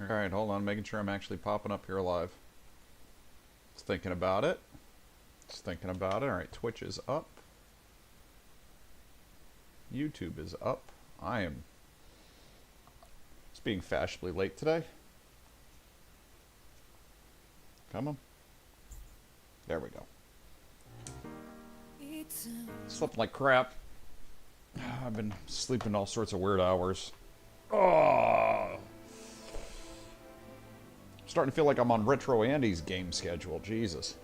Alright, hold on, making sure I'm actually popping up here live. Just thinking about it. Just thinking about it. Alright, Twitch is up. YouTube is up. I am just being fashionably late today. Come on. There we go. Slept like crap. I've been sleeping all sorts of weird hours. Oh. Starting to feel like I'm on Retro Andy's game schedule. Jesus.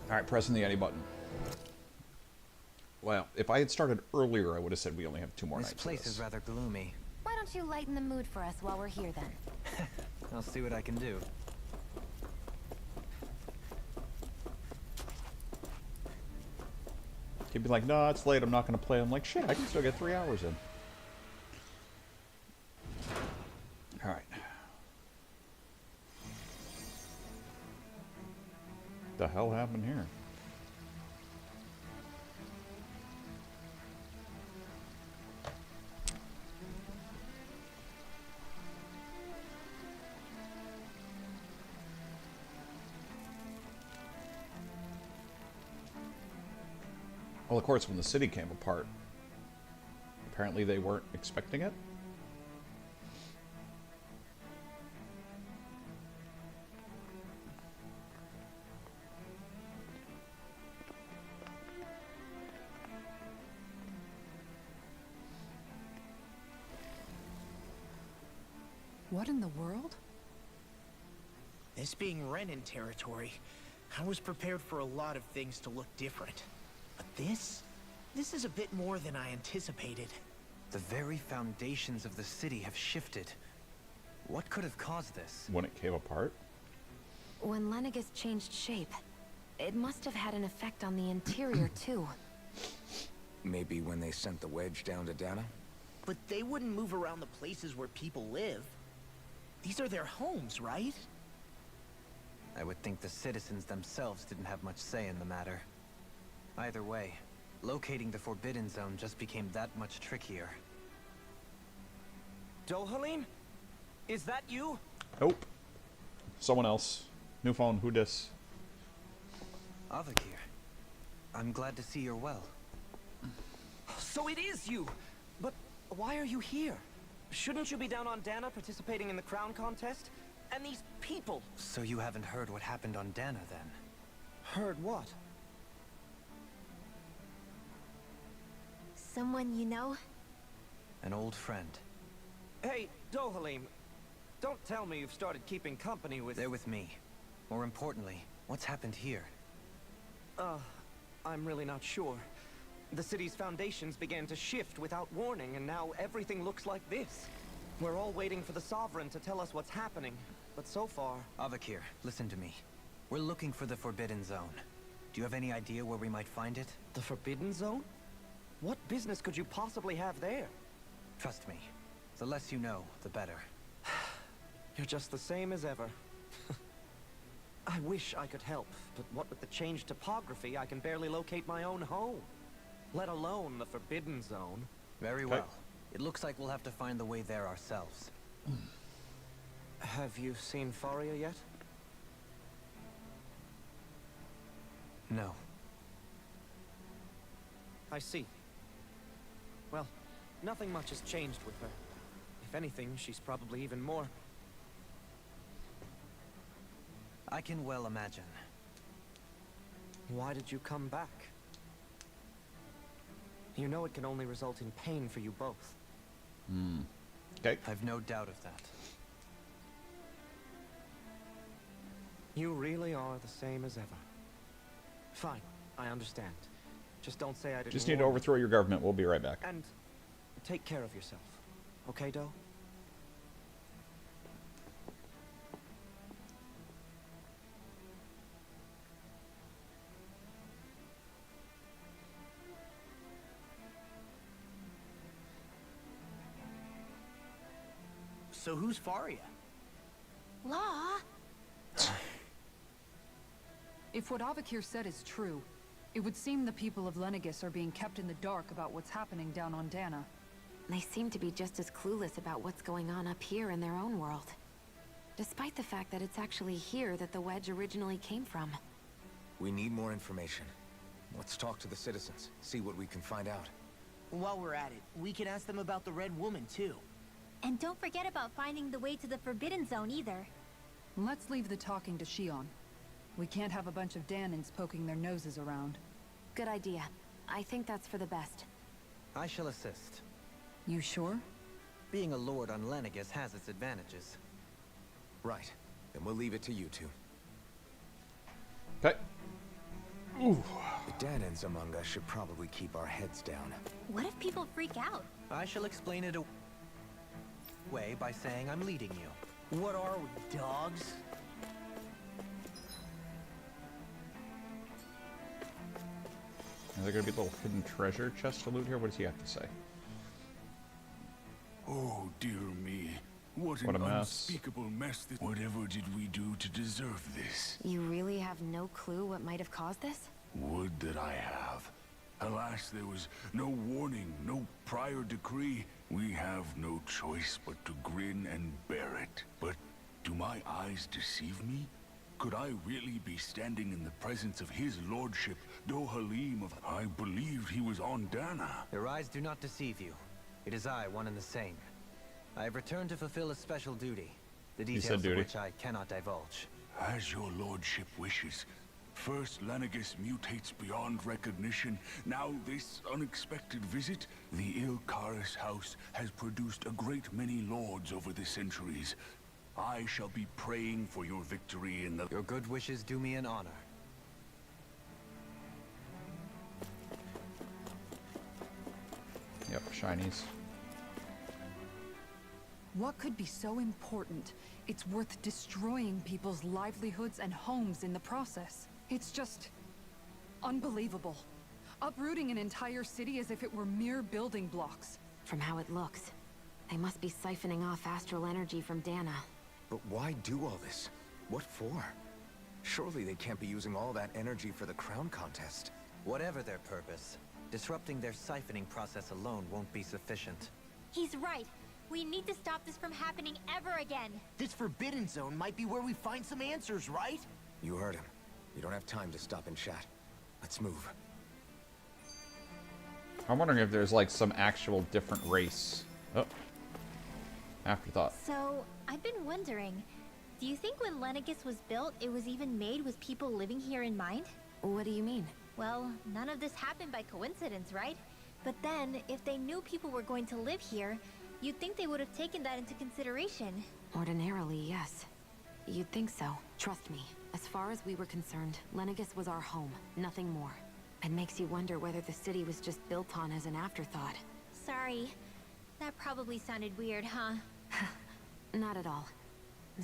Alright, pressing the Andy button. Well, if I had started earlier, I would have said we only have 2 more nights. This place is rather gloomy. Why don't you lighten the mood for us while we're here then? I'll see what I can do. He'd be like, no, it's late, I'm not going to play. I'm like, shit, I can still get 3 hours in. Alright. The hell happened here? Well, of course, when the city came apart, apparently they weren't expecting it. What in the world? This being Renan territory, I was prepared for a lot of things to look different. But this is a bit more than I anticipated. The very foundations of the city have shifted. What could have caused this? When it came apart? When Lenegis changed shape, it must have had an effect on the interior too. Maybe when they sent the wedge down to Dana? But they wouldn't move around the places where people live. These are their homes, right? I would think the citizens themselves didn't have much say in the matter. Either way, locating the Forbidden Zone just became that much trickier. Dohalim? Is that you? Nope. Someone else. New phone, who dis? Avakir, I'm glad to see you're well. So it is you! But why are you here? Shouldn't you be down on Dana participating in the crown contest? And these people! So you haven't heard what happened on Dana, then? Heard what? Someone you know? An old friend. Hey, Dohalim, don't tell me you've started keeping company with... They're with me. More importantly, what's happened here? I'm really not sure. The city's foundations began to shift without warning, and now everything looks like this. We're all waiting for the Sovereign to tell us what's happening, but so far... Avakir, listen to me. We're looking for the Forbidden Zone. Do you have any idea where we might find it? The Forbidden Zone? What business could you possibly have there? Trust me. The less you know, the better. You're just the same as ever. I wish I could help, but what with the changed topography, I can barely locate my own home. Let alone the Forbidden Zone. Very well. It looks like we'll have to find the way there ourselves. Have you seen Faria yet? No. I see. Well, nothing much has changed with her. If anything, she's probably even more... I can well imagine. Why did you come back? You know it can only result in pain for you both. Okay. I've no doubt of that. You really are the same as ever. Fine, I understand. Just don't say I didn't Just need to warn you. overthrow your government. We'll be right back. And take care of yourself. Okay, Doe? So who's Faria? Law? If what Avakir said is true, it would seem the people of Lenegis are being kept in the dark about what's happening down on Dana. They seem to be just as clueless about what's going on up here in their own world. Despite the fact that it's actually here that the wedge originally came from. We need more information. Let's talk to the citizens, see what we can find out. While we're at it, we can ask them about the Red Woman, too. And don't forget about finding the way to the Forbidden Zone either. Let's leave the talking to Shion. We can't have a bunch of Danins poking their noses around. Good idea. I think that's for the best. I shall assist. You sure? Being a lord on Lenegis has its advantages. Right. Then we'll leave it to you two. Okay. Ooh. The Danins among us should probably keep our heads down. What if people freak out? I shall explain it away by saying I'm leading you. What are we, dogs? Is there gonna be a little hidden treasure chest to loot here? What does he have to say? Oh, dear me. What What an a mess. unspeakable mess. Whatever did we do to deserve this? You really have no clue what might have caused this? Would that I have. Alas, there was no warning, no prior decree. We have no choice but to grin and bear it. But do my eyes deceive me? Could I really be standing in the presence of his lordship, Dohalim of... I believed he on Dana. Your eyes do not deceive you. It is I, one and the same. I have returned to fulfill a special duty, the said details of duty. which I cannot divulge. As your lordship wishes. First, Lenegis mutates beyond recognition. Now, this unexpected visit. The Ilkaris house has produced a great many lords over the centuries. I shall be praying for your victory in the... Your good wishes do me an honor. Yep, shinies. What could be so important? It's worth destroying people's livelihoods and homes in the process. It's just... unbelievable. Uprooting an entire city as if it were mere building blocks. From how it looks. They must be siphoning off astral energy from Dana. But why do all this? What for? Surely they can't be using all that energy for the crown contest. Whatever their purpose, disrupting their siphoning process alone won't be sufficient. He's right. We need to stop this from happening ever again. This Forbidden Zone might be where we find some answers, right? You heard him. You don't have time to stop and chat. Let's move. I'm wondering if there's like some actual different race. Oh. Afterthought. So, I've been wondering, do you think when Lenegis was built, it was even made with people living here in mind? What do you mean? Well, none of this happened by coincidence, right? But then, if they knew people were going to live here, you'd think they would have taken that into consideration. Ordinarily, yes. You'd think so. Trust me. As far as we were concerned, Lenegis was our home, nothing more. It makes you wonder whether the city was just built on as an afterthought. Sorry. That probably sounded weird, huh? Not at all.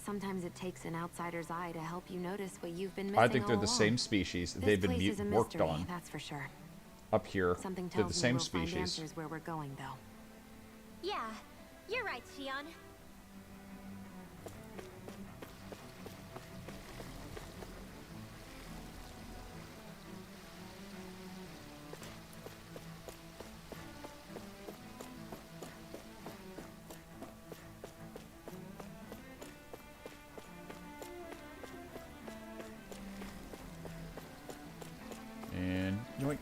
Sometimes it takes an outsider's eye to help you notice what you've been missing I think they're all the along. same species. This They've been place is a worked mystery, on. that's for sure. Up here, Something they're tells the same me we'll find species. answers where we're going, though. Yeah, you're right, Shion. And yoink.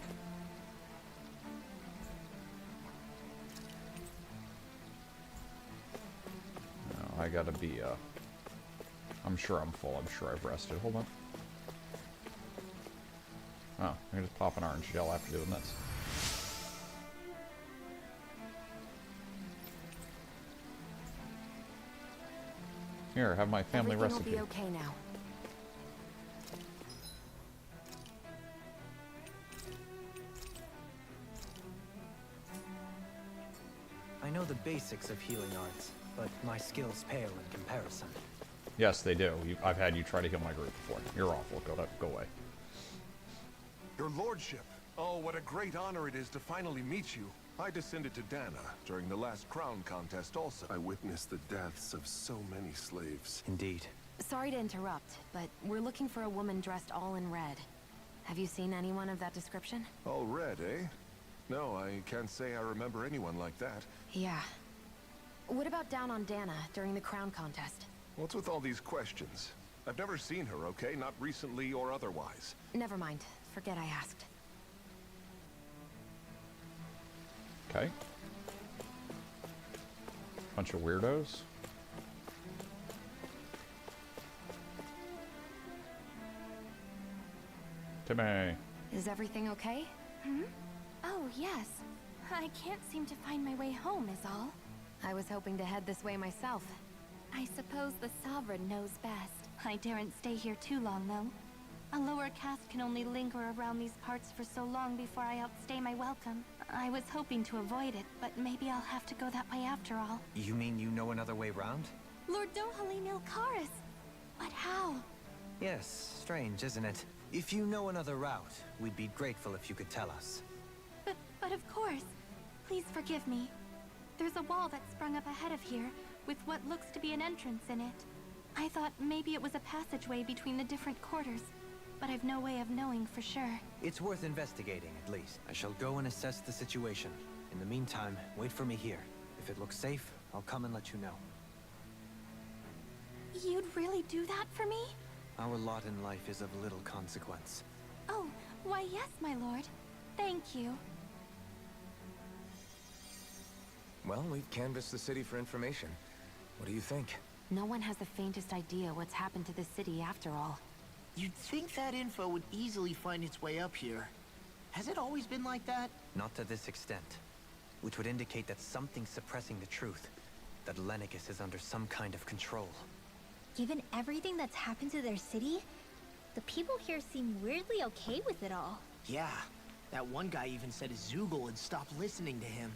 No, I gotta be, I'm sure I'm full. I'm sure I've rested. Hold on. Oh, I can just pop an orange gel after doing this. Here, have my family Everything recipe. will be okay now. I know the basics of healing arts, but my skills pale in comparison. Yes, they do. I've had you try to heal my group before. You're awful. Go away. Your lordship. Oh, what a great honor it is to finally meet you. I descended to Dana during the last crown contest also. I witnessed the deaths of so many slaves. Indeed. Sorry to interrupt, but we're looking for a woman dressed all in red. Have you seen anyone of that description? All red, eh? No, I can't say I remember anyone like that. Yeah. What about down on Dana during the crown contest? What's with all these questions? I've never seen her, okay? Not recently or otherwise. Never mind. Forget I asked. Okay. Bunch of weirdos. Timmy. Is everything okay? Oh, yes. I can't seem to find my way home is all. I was hoping to head this way myself. I suppose the Sovereign knows best. I daren't stay here too long, though. A lower caste can only linger around these parts for so long before I outstay my welcome. I was hoping to avoid it, but maybe I'll have to go that way after all. You mean you know another way round? Lord Dohalim Ilkaris! But how? Yes, strange, isn't it? If you know another route, we'd be grateful if you could tell us. But of course. Please forgive me. There's a wall that sprung up ahead of here, with what looks to be an entrance in it. I thought maybe it was a passageway between the different quarters, but I've no way of knowing for sure. It's worth investigating, at least. I shall go and assess the situation. In the meantime, wait for me here. If it looks safe, I'll come and let you know. You'd really do that for me? Our lot in life is of little consequence. Oh, why yes, my lord. Thank you. Well, we've canvassed the city for information. What do you think? No one has the faintest idea what's happened to the city after all. You'd think that info would easily find its way up here. Has it always been like that? Not to this extent. Which would indicate that something's suppressing the truth. That Lenegis is under some kind of control. Given everything that's happened to their city, the people here seem weirdly okay with it all. Yeah. That one guy even said Zoogle had stopped listening to him.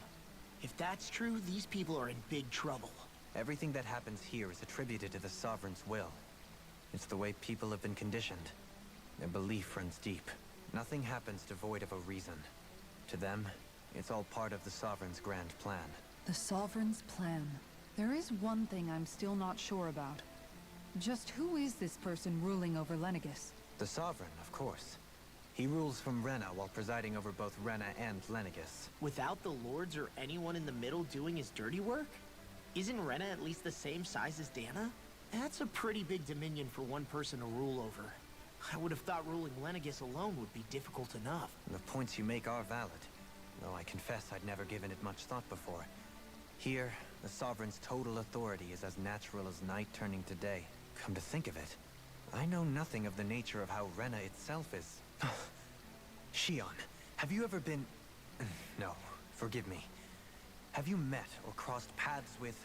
If that's true, these people are in big trouble. Everything that happens here is attributed to the Sovereign's will. It's the way people have been conditioned. Their belief runs deep. Nothing happens devoid of a reason. To them, it's all part of the Sovereign's grand plan. The Sovereign's plan. There is one thing I'm still not sure about. Just who is this person ruling over Lenegis? The Sovereign, of course. He rules from Rena while presiding over both Rena and Lenegis. Without the lords or anyone in the middle doing his dirty work? Isn't Rena at least the same size as Dana? That's a pretty big dominion for one person to rule over. I would have thought ruling Lenegis alone would be difficult enough. The points you make are valid, though I confess I'd never given it much thought before. Here, the Sovereign's total authority is as natural as night turning to day. Come to think of it, I know nothing of the nature of how Rena itself is. Shion, have you ever been... No, forgive me. Have you met or crossed paths with,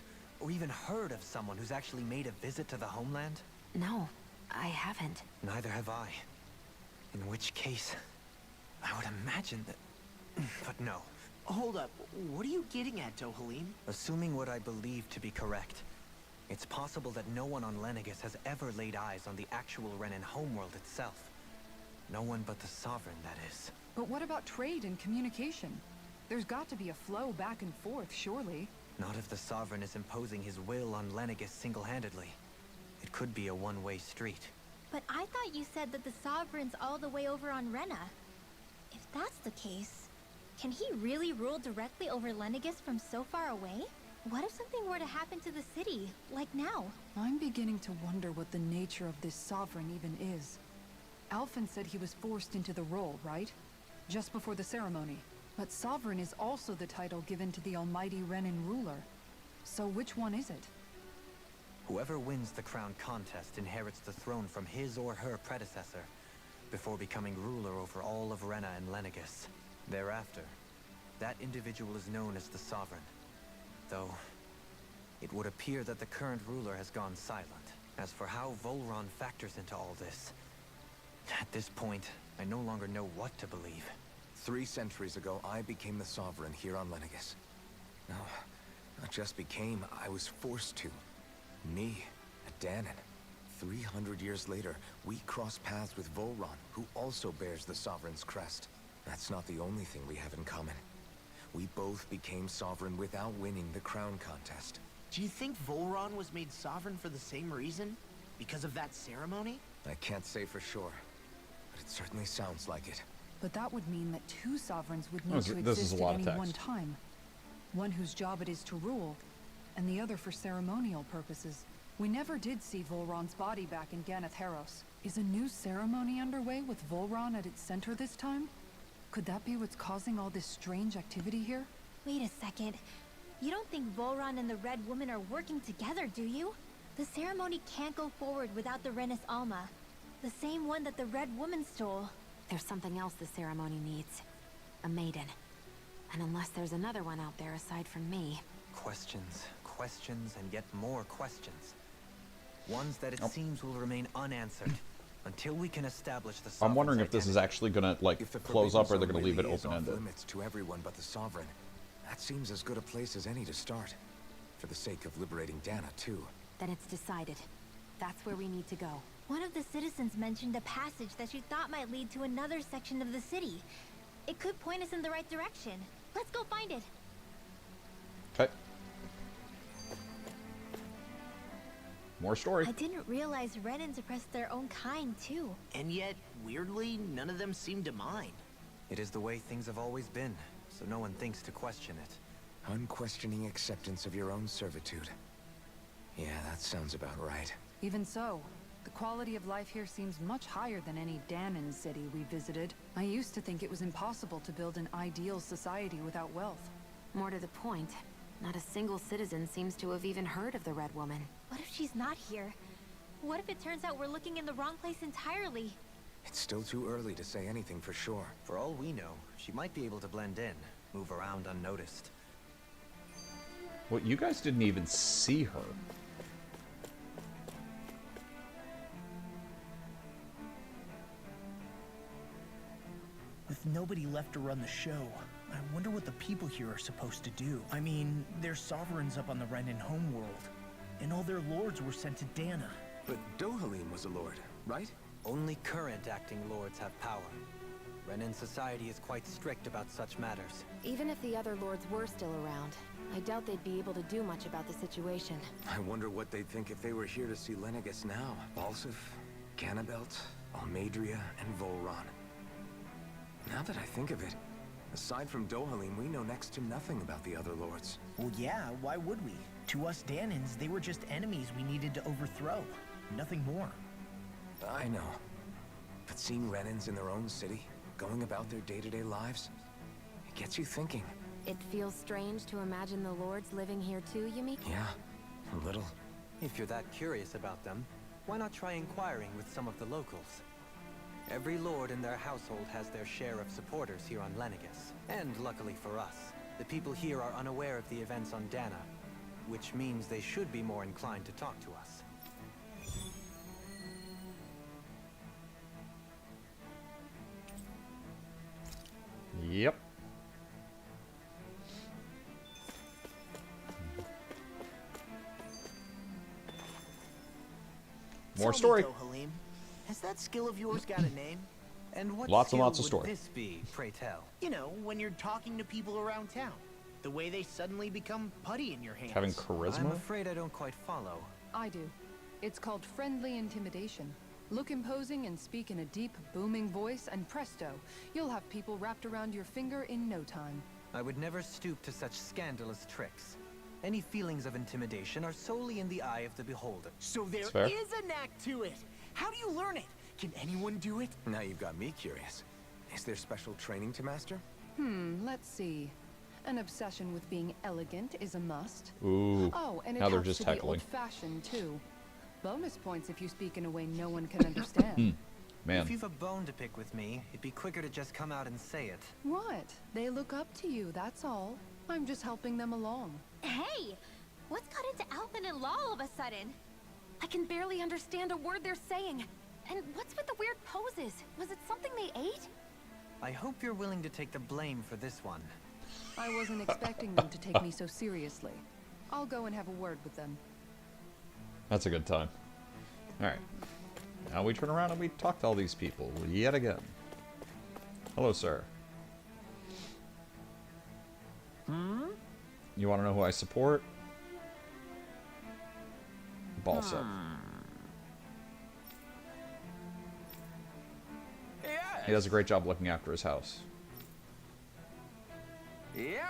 or even heard of someone who's actually made a visit to the homeland? No, I haven't. Neither have I. In which case, I would imagine that... But no. Hold up, what are you getting at, Dohalim? Assuming what I believe to be correct, it's possible that no one on Lenegis has ever laid eyes on the actual Renan homeworld itself. No one but the Sovereign, that is. But what about trade and communication? There's got to be a flow back and forth, surely. Not if the Sovereign is imposing his will on Lenegis single-handedly. It could be a one-way street. But I thought you said that the Sovereign's all the way over on Rena. If that's the case, can he really rule directly over Lenegis from so far away? What if something were to happen to the city, like now? I'm beginning to wonder what the nature of this Sovereign even is. Alphen said he was forced into the role, right? Just before the ceremony. But Sovereign is also the title given to the almighty Renan ruler. So which one is it? Whoever wins the crown contest inherits the throne from his or her predecessor, before becoming ruler over all of Rena and Lenegis. Thereafter, that individual is known as the Sovereign. Though, it would appear that the current ruler has gone silent. As for how Volron factors into all this, at this point, I no longer know what to believe. 3 centuries ago, I became the Sovereign here on Lenegis. No, not just became, I was forced to. Me, a Danon. 300 years later, we cross paths with Volron, who also bears the Sovereign's crest. That's not the only thing we have in common. We both became Sovereign without winning the crown contest. Do you think Volron was made Sovereign for the same reason? Because of that ceremony? I can't say for sure, but it certainly sounds like it. But that would mean that two sovereigns would Oh, need to this is exist a lot at of any one text. time. One whose job it is to rule, and the other for ceremonial purposes. We never did see Volron's body back in Ganath Haros. Is a new ceremony underway with Volron at its center this time? Could that be what's causing all this strange activity here? Wait a second. You don't think Volron and the Red Woman are working together, do you? The ceremony can't go forward without the Renis Alma. The same one that the Red Woman stole. There's something else the ceremony needs. A maiden. And unless there's another one out there aside from me... Questions, questions, and yet more questions. Ones that it Oh. seems will remain unanswered until we can establish the I'm wondering if Sovereign's this is identity. actually gonna like If the close Forbidden up or they're Zone gonna leave it really is open-ended. off-limits to everyone but the Sovereign, that seems as good a place as any to start. For the sake of liberating Dana, too. Then it's decided. That's where we need to go. One of the citizens mentioned a passage that she thought might lead to another section of the city. It could point us in the right direction. Let's go find it. Okay. More story. I didn't realize Renans oppressed their own kind, too. And yet, weirdly, none of them seem to mind. It is the way things have always been, so no one thinks to question it. Unquestioning acceptance of your own servitude. Yeah, that sounds about right. Even so, the quality of life here seems much higher than any Danon city we visited. I used to think it was impossible to build an ideal society without wealth. More to the point, not a single citizen seems to have even heard of the Red Woman. What if she's not here? What if it turns out we're looking in the wrong place entirely? It's still too early to say anything for sure. For all we know, she might be able to blend in, move around unnoticed. Well, you guys didn't even see her. With nobody left to run the show, I wonder what the people here are supposed to do. I mean, there's sovereigns up on the Renan homeworld, and all their lords were sent to Dana. But Dohalim was a lord, right? Only current acting lords have power. Renan society is quite strict about such matters. Even if the other lords were still around, I doubt they'd be able to do much about the situation. I wonder what they'd think if they were here to see Lenegis now. Balsif, Ganabelt, Almadria, and Volron. Now that I think of it, aside from Dohalim, we know next to nothing about the other lords. Well, yeah, why would we? To us Danans, they were just enemies we needed to overthrow. Nothing more. I know. But seeing Renans in their own city, going about their day-to-day lives, it gets you thinking. It feels strange to imagine the lords living here too, you mean? Yeah, a little. If you're that curious about them, why not try inquiring with some of the locals? Every lord in their household has their share of supporters here on Lenegis. And luckily for us, the people here are unaware of the events on Dana, which means they should be more inclined to talk to us. Yep. More Tell story. Me, Dohalim, has that skill of yours got a name? And what Lots and skill lots of would story. this be, pray tell? You know, when you're talking to people around town. The way they suddenly become putty in your hands. Having charisma? I'm afraid I don't quite follow. I do. It's called friendly intimidation. Look imposing and speak in a deep, booming voice, and presto, you'll have people wrapped around your finger in no time. I would never stoop to such scandalous tricks. Any feelings of intimidation are solely in the eye of the beholder. So there fair. is a knack to it. How do you learn it? Can anyone do it? Now you've got me curious. Is there special training to master? Let's see. An obsession with being elegant is a must. Ooh. Oh, and it Now they're helps just to be heckling. old-fashioned, too. Bonus points if you speak in a way no one can understand. Man. If you've a bone to pick with me, it'd be quicker to just come out and say it. What? They look up to you, that's all. I'm just helping them along. Hey! What's got into Alphen and Law all of a sudden? I can barely understand a word they're saying. And what's with the weird poses? Was it something they ate? I hope you're willing to take the blame for this one. I wasn't expecting them to take me so seriously. I'll go and have a word with them. That's a good time. Alright. Now we turn around and we talk to all these people yet again. Hello, sir. You want to know who I support? Balsa. Yeah, He does a great job looking after his house. Yes.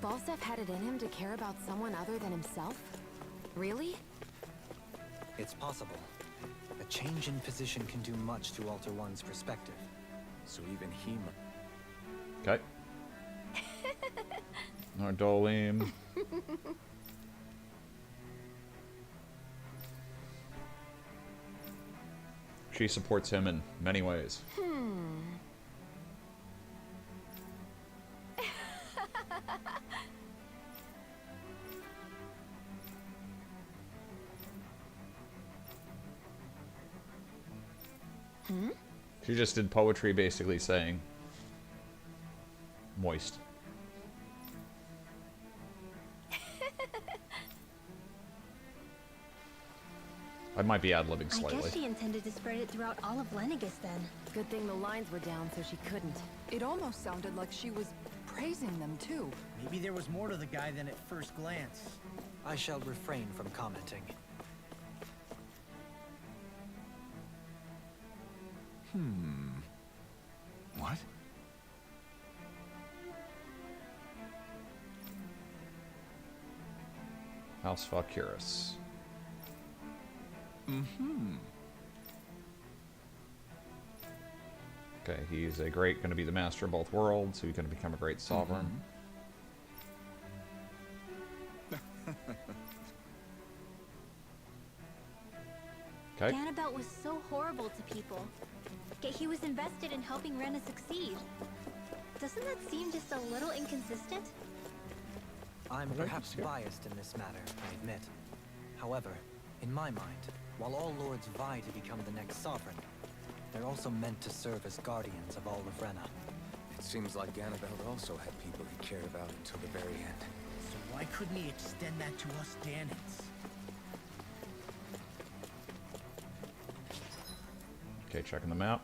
Balsef had it in him to care about someone other than himself? Really? It's possible. A change in position can do much to alter one's perspective. So even he Okay. Nardolim. She supports him in many ways. She just did poetry basically saying moist. I might be ad-libbing I slightly. guess she intended to spread it throughout all of Lenegus then. Good thing the lines were down so she couldn't. It almost sounded like she was praising them too. Maybe there was more to the guy than at first glance. I shall refrain from commenting. What? House Valkyrus. Okay, he's going to be the master of both worlds, so he's going to become a great sovereign. Okay. Ganabelt was so horrible to people. Yet he was invested in helping Rena succeed. Doesn't that seem just a little inconsistent? I'm perhaps biased in this matter, I admit. However, in my mind, while all lords vie to become the next sovereign, they're also meant to serve as guardians of all of Rena. It seems like Ganabelt also had people he cared about until the very end. So why couldn't he extend that to us Danans? Okay, checking the map.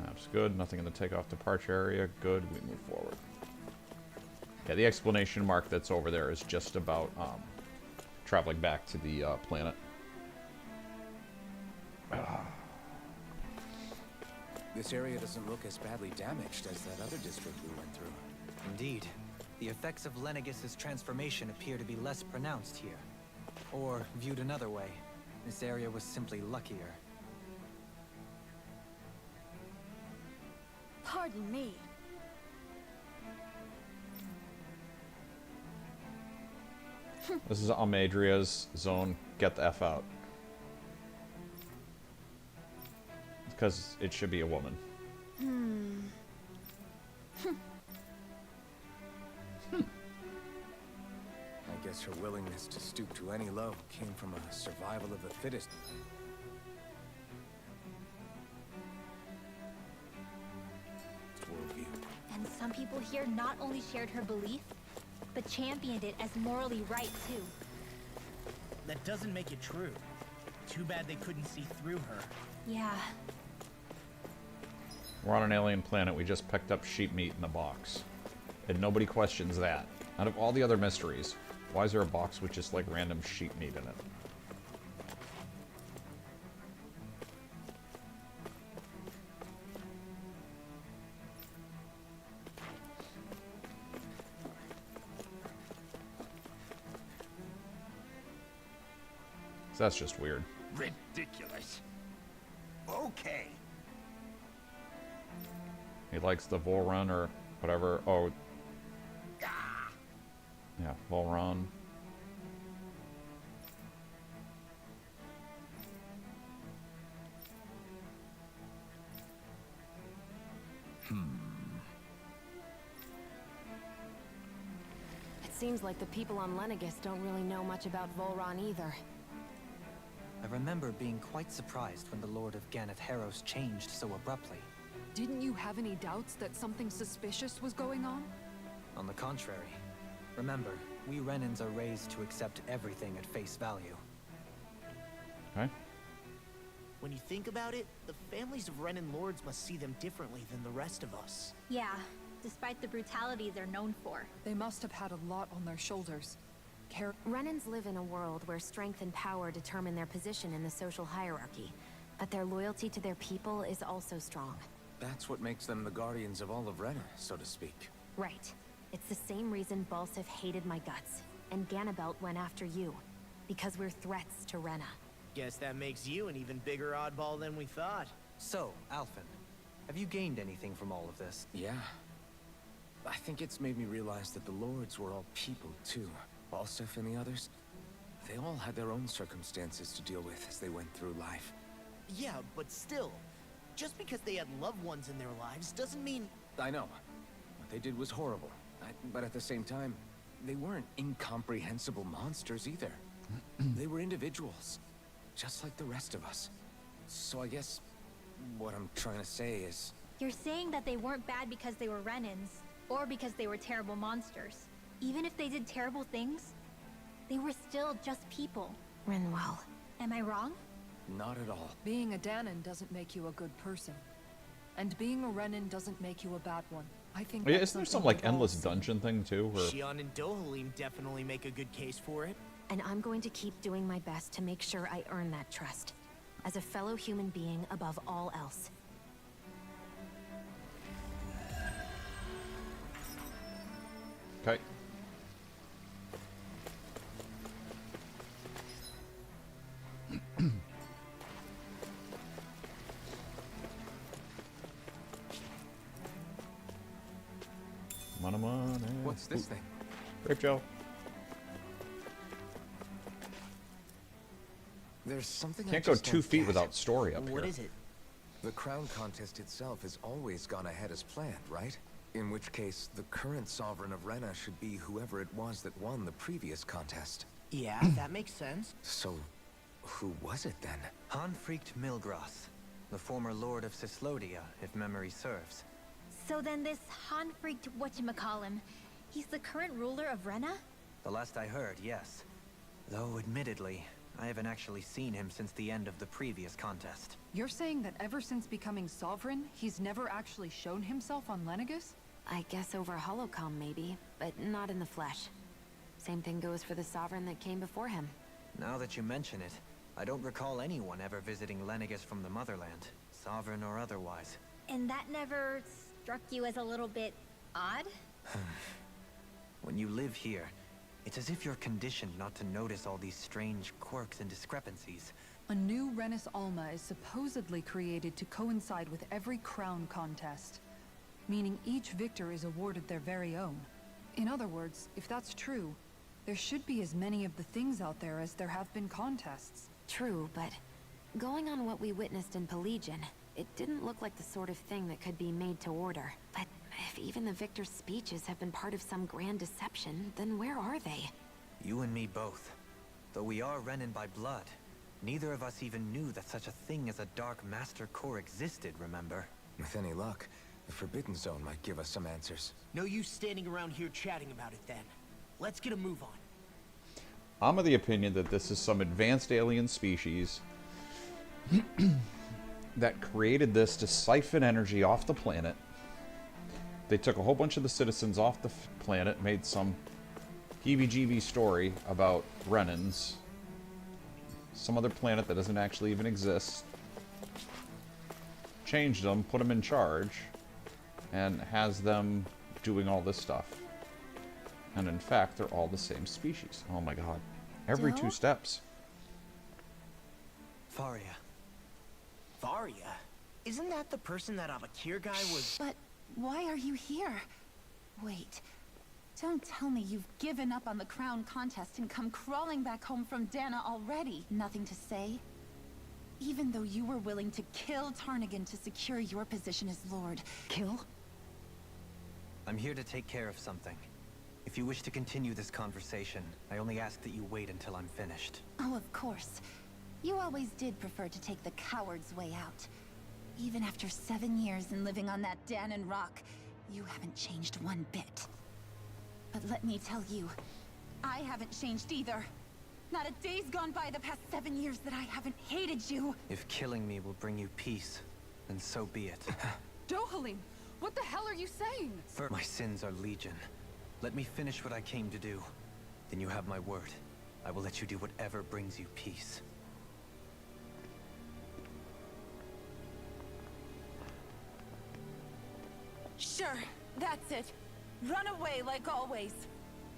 Map's good. Nothing in the takeoff departure area. Good. We move forward. Yeah, the exclamation mark that's over there is just about traveling back to the planet. This area doesn't look as badly damaged as that other district we went through. Indeed, the effects of Lenegis' transformation appear to be less pronounced here. Or, viewed another way, this area was simply luckier. Pardon me. This is Almadria's zone. Get the F out. Because it should be a woman. I guess her willingness to stoop to any low came from a survival of the fittest. Worldview. And some people here not only shared her belief, but championed it as morally right too. That doesn't make it true. Too bad they couldn't see through her. Yeah. We're on an alien planet. We just picked up sheep meat in the box. And nobody questions that. Out of all the other mysteries, why is there a box with just like random sheep meat in it? So that's just weird. Ridiculous. Okay. He likes the Volrun or whatever. Oh. Yeah, Volrun. It seems like the people on Lenegus don't really know much about Volron either. I remember being quite surprised when the Lord of Ganath Haros changed so abruptly. Didn't you have any doubts that something suspicious was going on? On the contrary. Remember, we Renans are raised to accept everything at face value. Okay. When you think about it, the families of Renan lords must see them differently than the rest of us. Yeah, despite the brutality they're known for. They must have had a lot on their shoulders. care. Renans live in a world where strength and power determine their position in the social hierarchy, but their loyalty to their people is also strong. That's what makes them the guardians of all of Rena, so to speak. Right. It's the same reason Balsif hated my guts, and Ganabelt went after you. Because we're threats to Rena. Guess that makes you an even bigger oddball than we thought. So, Alphen, have you gained anything from all of this? Yeah. I think it's made me realize that the Lords were all people, too. Balsif and the others, they all had their own circumstances to deal with as they went through life. Yeah, but still, just because they had loved ones in their lives doesn't mean... I know. What they did was horrible. But at the same time, they weren't incomprehensible monsters either. They were individuals, just like the rest of us. So I guess what I'm trying to say is... You're saying that they weren't bad because they were Renans, or because they were terrible monsters. Even if they did terrible things, they were still just people. Rinwell. Am I wrong? Not at all. Being a Dahnan doesn't make you a good person. And being a Renan doesn't make you a bad one. I think Yeah, that's isn't there some something like we've all endless seen. dungeon thing too? Where... Shion and Dohalim definitely make a good case for it. And I'm going to keep doing my best to make sure I earn that trust. As a fellow human being above all else. Okay. Money. What's this thing? Grape Joe. There's something I Can't go just 2 don't feet get. without story up What here. is it? The crown contest itself has always gone ahead as planned, right? In which case, the current sovereign of Rena should be whoever it was that won the previous contest. Yeah, that makes sense. So, who was it then? Hanfried Milgras, the former lord of Cislodia, if memory serves. So then this Hanfried whatchamacallem, he's the current ruler of Rena? The last I heard, yes. Though, admittedly, I haven't actually seen him since the end of the previous contest. You're saying that ever since becoming sovereign, he's never actually shown himself on Lenegus? I guess over Holocom maybe, but not in the flesh. Same thing goes for the sovereign that came before him. Now that you mention it, I don't recall anyone ever visiting Lenegus from the motherland, sovereign or otherwise. And that never struck you as a little bit odd? When you live here, it's as if you're conditioned not to notice all these strange quirks and discrepancies. A new Renis Alma is supposedly created to coincide with every crown contest, meaning each victor is awarded their very own. In other words, if that's true, there should be as many of the things out there as there have been contests. True, but going on what we witnessed in Pelagian, it didn't look like the sort of thing that could be made to order. But if even the victor's speeches have been part of some grand deception, then where are they? You and me both. Though we are Renan by blood, neither of us even knew that such a thing as a Dark Master Core existed, remember? With any luck, the Forbidden Zone might give us some answers. No use standing around here chatting about it then. Let's get a move on. I'm of the opinion that this is some advanced alien species that created this to siphon energy off the planet. They took a whole bunch of the citizens off the planet, made some heebie-jeebie story about Renans, some other planet that doesn't actually even exist, changed them, put them in charge, and has them doing all this stuff. And in fact, they're all the same species. Oh my god. Every Joe? 2 steps. Faria. Varia? Isn't that the person that Abakir guy was... But why are you here? Wait. Don't tell me you've given up on the crown contest and come crawling back home from Dana already. Nothing to say? Even though you were willing to kill Tarnigan to secure your position as Lord. Kill? I'm here to take care of something. If you wish to continue this conversation, I only ask that you wait until I'm finished. Oh, of course. You always did prefer to take the coward's way out. Even after 7 years and living on that Danon rock, you haven't changed one bit. But let me tell you, I haven't changed either. Not a day's gone by the past 7 years that I haven't hated you. If killing me will bring you peace, then so be it. Dohalim, what the hell are you saying? My sins are legion. Let me finish what I came to do. Then you have my word. I will let you do whatever brings you peace. Sure, that's it. Run away like always.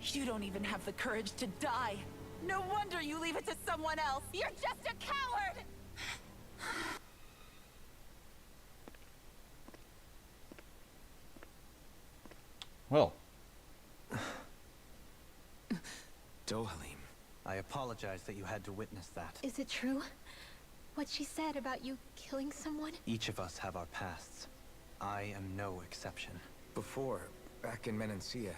You don't even have the courage to die. No wonder you leave it to someone else. You're just a coward! Well. Dohalim, I apologize that you had to witness that. Is it true? What she said about you killing someone? Each of us have our pasts. I am no exception. Before, back in Menancia,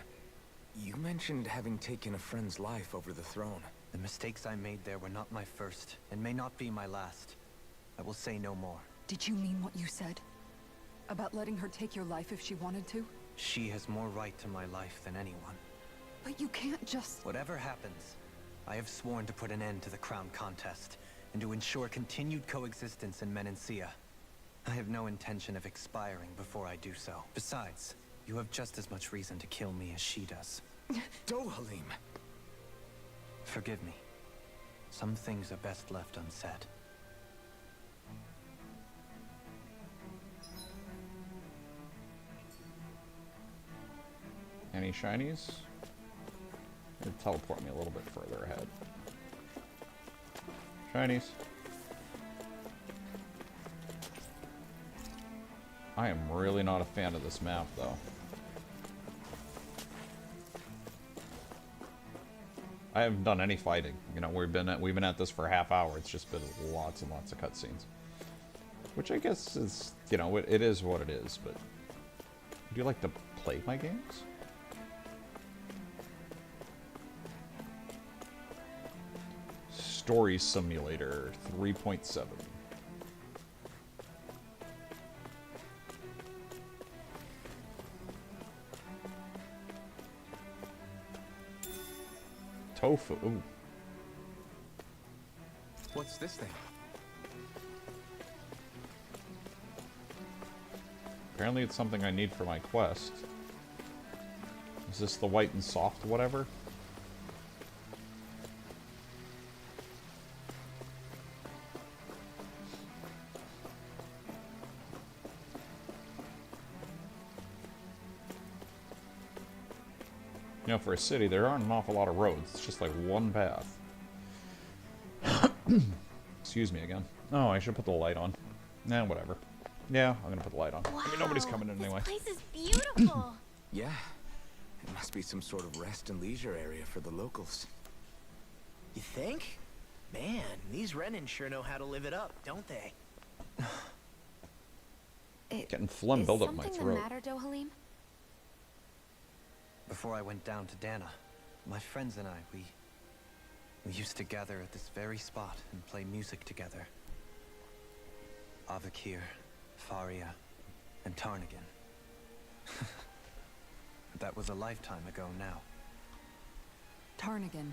you mentioned having taken a friend's life over the throne. The mistakes I made there were not my first, and may not be my last. I will say no more. Did you mean what you said? About letting her take your life if she wanted to? She has more right to my life than anyone. But you can't just... Whatever happens, I have sworn to put an end to the crown contest, and to ensure continued coexistence in Menancia. I have no intention of expiring before I do so. Besides, you have just as much reason to kill me as she does. Dohalim! Forgive me. Some things are best left unsaid. Any shinies? It'll teleport me a little bit further ahead. Shinies. I am really not a fan of this map, though. I haven't done any fighting. You know, we've been at this for a half hour. It's just been lots and lots of cutscenes, which I guess is, you know, it is what it is. But do you like to play my games? Story Simulator 3.7. Tofu. Ooh. What's this thing? Apparently it's something I need for my quest. Is this the white and soft whatever? You know, for a city, there aren't an awful lot of roads. It's just like one path. Excuse me again. Oh, I should put the light on. Nah, whatever. Yeah, I'm gonna put the light on. Wow, I mean, nobody's coming in anyway. This place is beautiful. Yeah. It must be some sort of rest and leisure area for the locals. You think? Man, these Renan sure know how to live it up, don't they? Getting phlegm build up my Is throat. something the matter, Dohalim? Before I went down to Dana, my friends and I, we used to gather at this very spot and play music together. Avakir, Faria, and Tarnagin. That was a lifetime ago now. Tarnagin.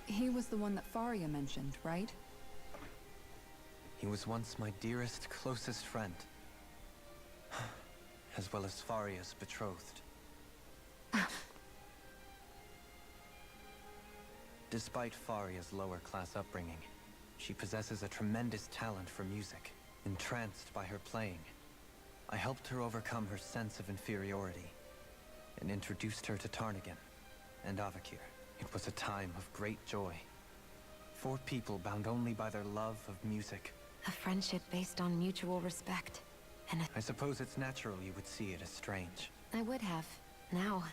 He was the one that Faria mentioned, right? He was once my dearest, closest friend. As well as Faria's betrothed. Despite Faria's lower-class upbringing, she possesses a tremendous talent for music. Entranced by her playing, I helped her overcome her sense of inferiority, and introduced her to Tarnagin and Avakir. It was a time of great joy. 4 people bound only by their love of music. A friendship based on mutual respect. And I suppose it's natural you would see it as strange. I would have. Now,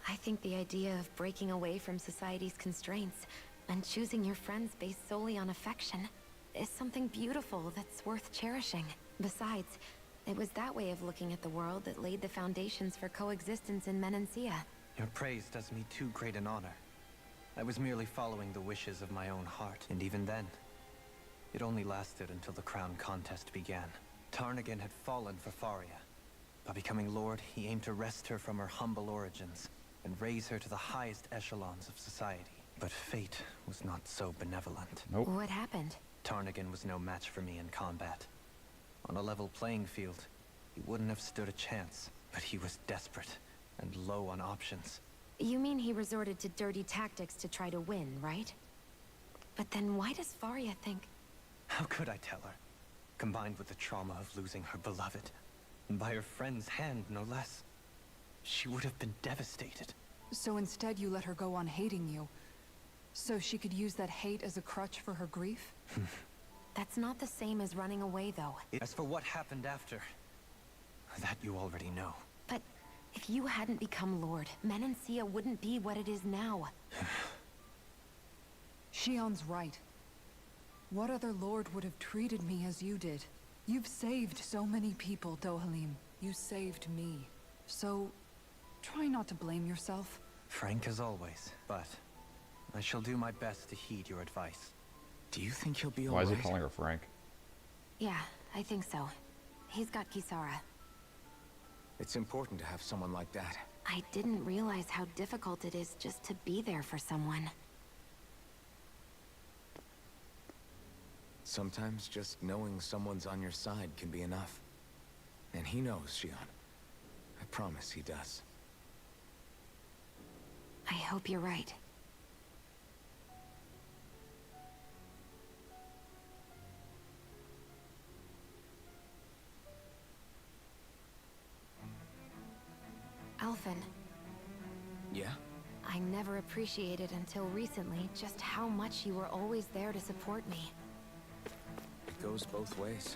I think the idea of breaking away from society's constraints and choosing your friends based solely on affection is something beautiful that's worth cherishing. Besides, it was that way of looking at the world that laid the foundations for coexistence in Menancia. Your praise does me too great an honor. I was merely following the wishes of my own heart, and even then, it only lasted until the crown contest began. Tarnagin had fallen for Faria. By becoming Lord, he aimed to wrest her from her humble origins and raise her to the highest echelons of society. But fate was not so benevolent. Nope. What happened? Tarnagin was no match for me in combat. On a level playing field, he wouldn't have stood a chance, but he was desperate and low on options. You mean he resorted to dirty tactics to try to win, right? But then why does Faria think... How could I tell her? Combined with the trauma of losing her beloved, and by her friend's hand, no less. She would have been devastated. So instead you let her go on hating you, so she could use that hate as a crutch for her grief? That's not the same as running away, though. As for what happened after, that you already know. But if you hadn't become Lord, Menancia wouldn't be what it is now. Shion's right. What other Lord would have treated me as you did? You've saved so many people, Dohalim. You saved me. So, try not to blame yourself. Frank as always, but I shall do my best to heed your advice. Do you think he'll be Why alright? is he calling her Frank? Yeah, I think so. He's got Kisara. It's important to have someone like that. I didn't realize how difficult it is just to be there for someone. Sometimes just knowing someone's on your side can be enough. And he knows, Shion. I promise he does. I hope you're right. Alphen. Yeah? I never appreciated until recently just how much you were always there to support me. It goes both ways.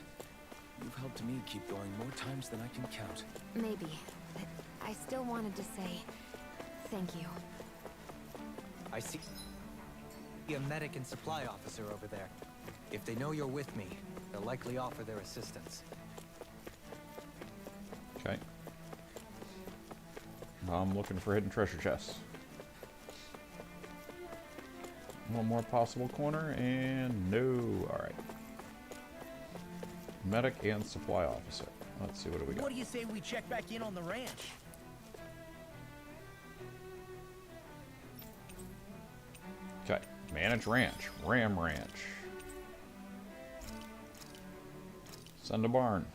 You've helped me keep going more times than I can count. Maybe, but I still wanted to say thank you. I see a medic and supply officer over there. If they know you're with me, they'll likely offer their assistance. Okay. I'm looking for hidden treasure chests. One more possible corner, and no. Alright. Medic and supply officer. Let's see, what do we got? What do you say we check back in on the ranch? Okay. Manage ranch. Ram ranch. Send a barn.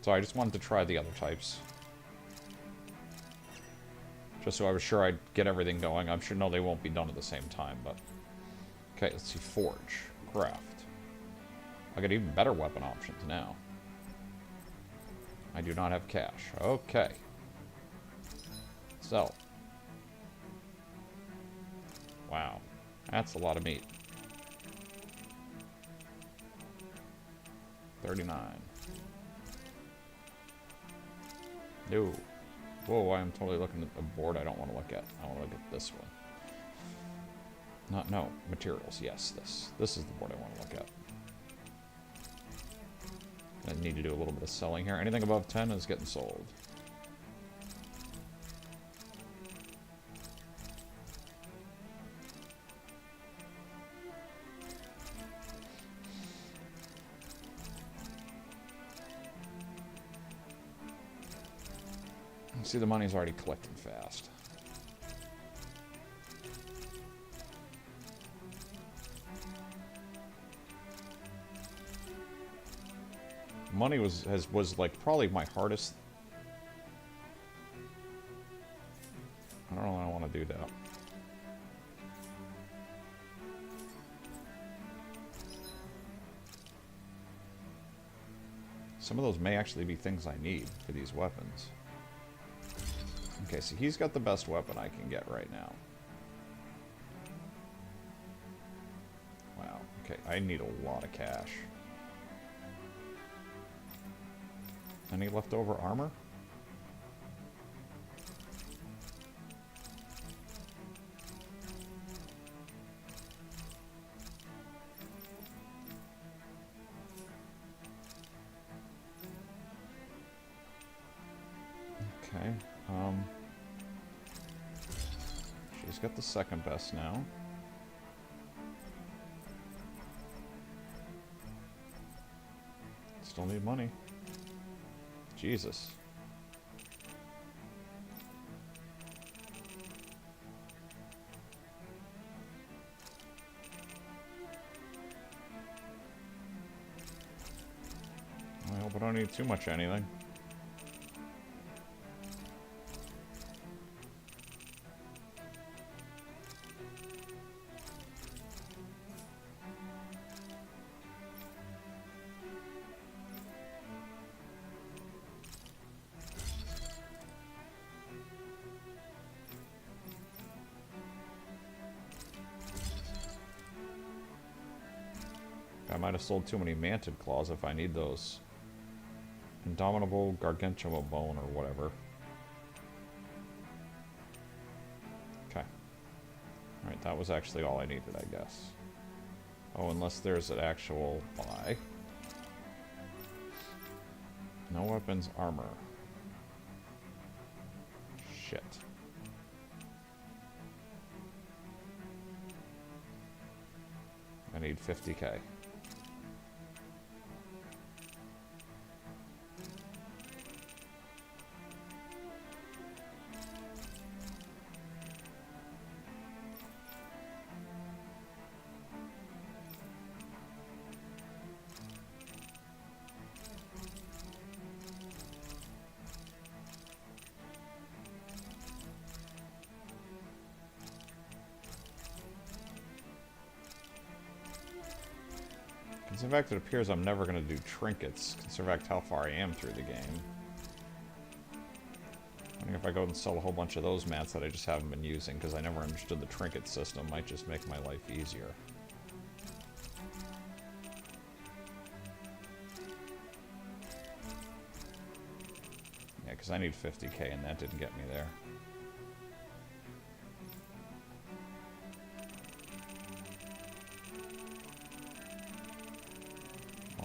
So I just wanted to try the other types. Just so I was sure I'd get everything going. I'm sure, no, they won't be done at the same time, but... Okay, let's see. Forge. Craft. I got even better weapon options now. I do not have cash. Okay. Sell. Wow. That's a lot of meat. 39. No. Whoa, I am totally looking at a board I don't want to look at. I want to look at this one. No, materials. Yes, this. This is the board I want to look at. I need to do a little bit of selling here. Anything above 10 is getting sold. See, the money's already collecting fast. Money was like probably my hardest. I don't know. I want to do that. Some of those may actually be things I need for these weapons. Okay, so he's got the best weapon I can get right now. Wow. Okay, I need a lot of cash. Any leftover armor? Okay. She's got the second best now. Still need money. Jesus. Hope I don't need too much anything. I might have sold too many Manted Claws if I need those. Indomitable Gargantua Bone or whatever. Okay. Alright, that was actually all I needed, I guess. Oh, unless there's an actual buy. No weapons, armor. Shit. I need 50k. In fact, it appears I'm never going to do trinkets, considering how far I am through the game. I think if I go and sell a whole bunch of those mats that I just haven't been using, because I never understood the trinket system, might just make my life easier. Yeah, because I need 50k and that didn't get me there.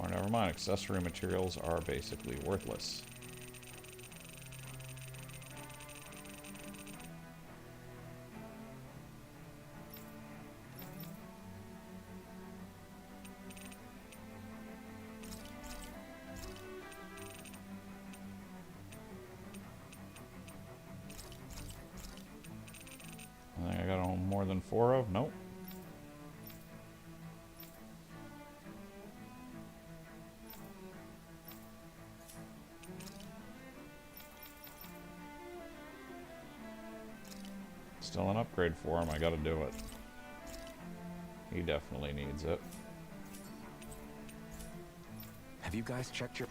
Or never mind, accessory materials are basically worthless. I think I got more than 4 of? Nope. Still an upgrade for him, I gotta do it. He definitely needs it. Have you guys checked your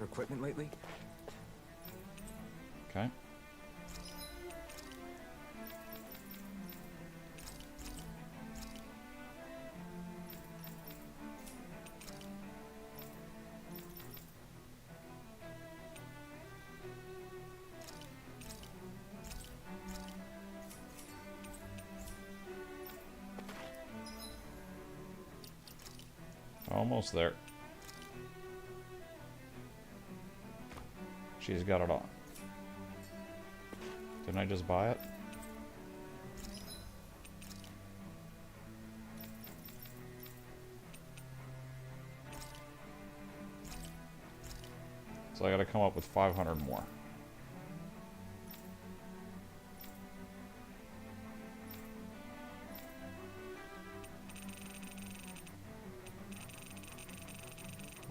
equipment lately? Okay. Almost there. She's got it on. Didn't I just buy it? So I gotta come up with 500 more.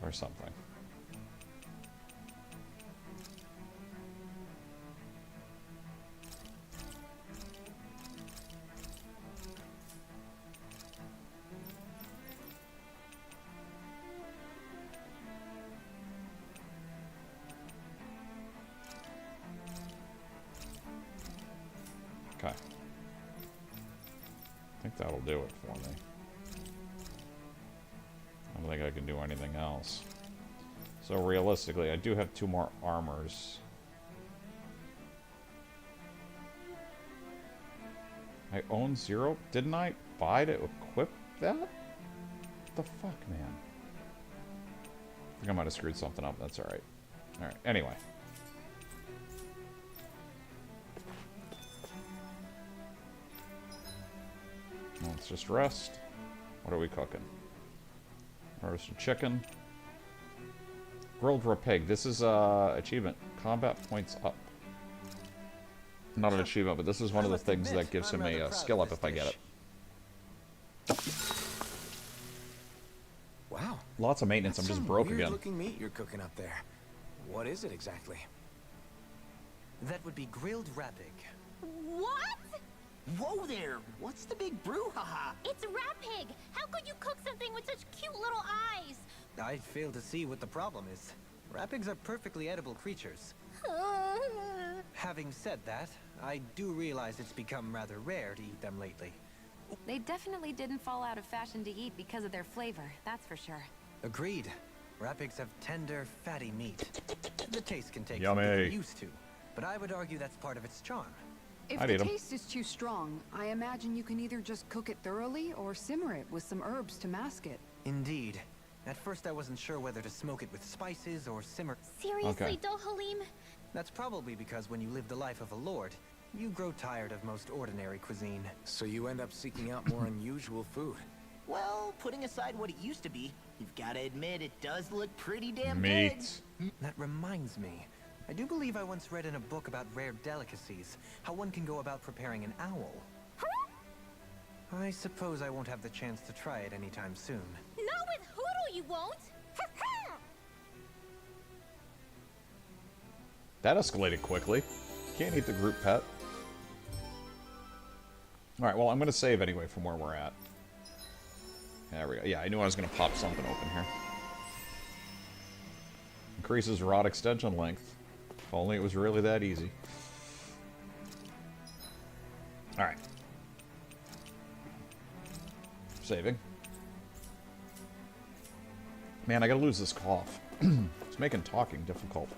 Or something. Okay. I think that'll do it for me. I don't think I can do anything else. So realistically, I do have 2 more armors. I own 0? Didn't I buy to equip that? What the fuck, man? I think I might have screwed something up. That's alright. Alright, anyway. Let's just rest. What are we cooking? Roasted chicken. Grilled raw pig. This is achievement. Combat points up. Not an achievement, but this is one of the things that gives him a skill up if I get it. Lots of maintenance. I'm That's just some broke again. weird-looking meat you're cooking up there. What is it exactly? That would be grilled rapig. What? Whoa there! What's the big brouhaha? It's Rapig! How could you cook something with such cute little eyes? I fail to see what the problem is. Rapigs are perfectly edible creatures. Having said that, I do realize it's become rather rare to eat them lately. They definitely didn't fall out of fashion to eat because of their flavor, that's for sure. Agreed. Rapigs have tender, fatty meat. The taste can take some Yummy. getting used to, but I would argue that's part of its charm. If I'd the eat 'em. taste is too strong, I imagine you can either just cook it thoroughly or simmer it with some herbs to mask it. Indeed. At first I wasn't sure whether to smoke it with spices or simmer. Seriously, Okay. Dohalim? That's probably because when you live the life of a lord, you grow tired of most ordinary cuisine. So you end up seeking out more unusual food. Well, putting aside what it used to be, you've got to admit it does look pretty damn Meat. That reminds me. I do believe I once read in a book about rare delicacies, how one can go about preparing an owl. I suppose I won't have the chance to try it anytime soon. Not with Hoodle, you won't! That escalated quickly. Can't eat the group pet. Alright, well, I'm going to save anyway from where we're at. There we go. Yeah, I knew I was going to pop something open here. Increases rod extension length. If only it was really that easy. Alright. Saving. Man, I gotta lose this cough. It's making talking difficult.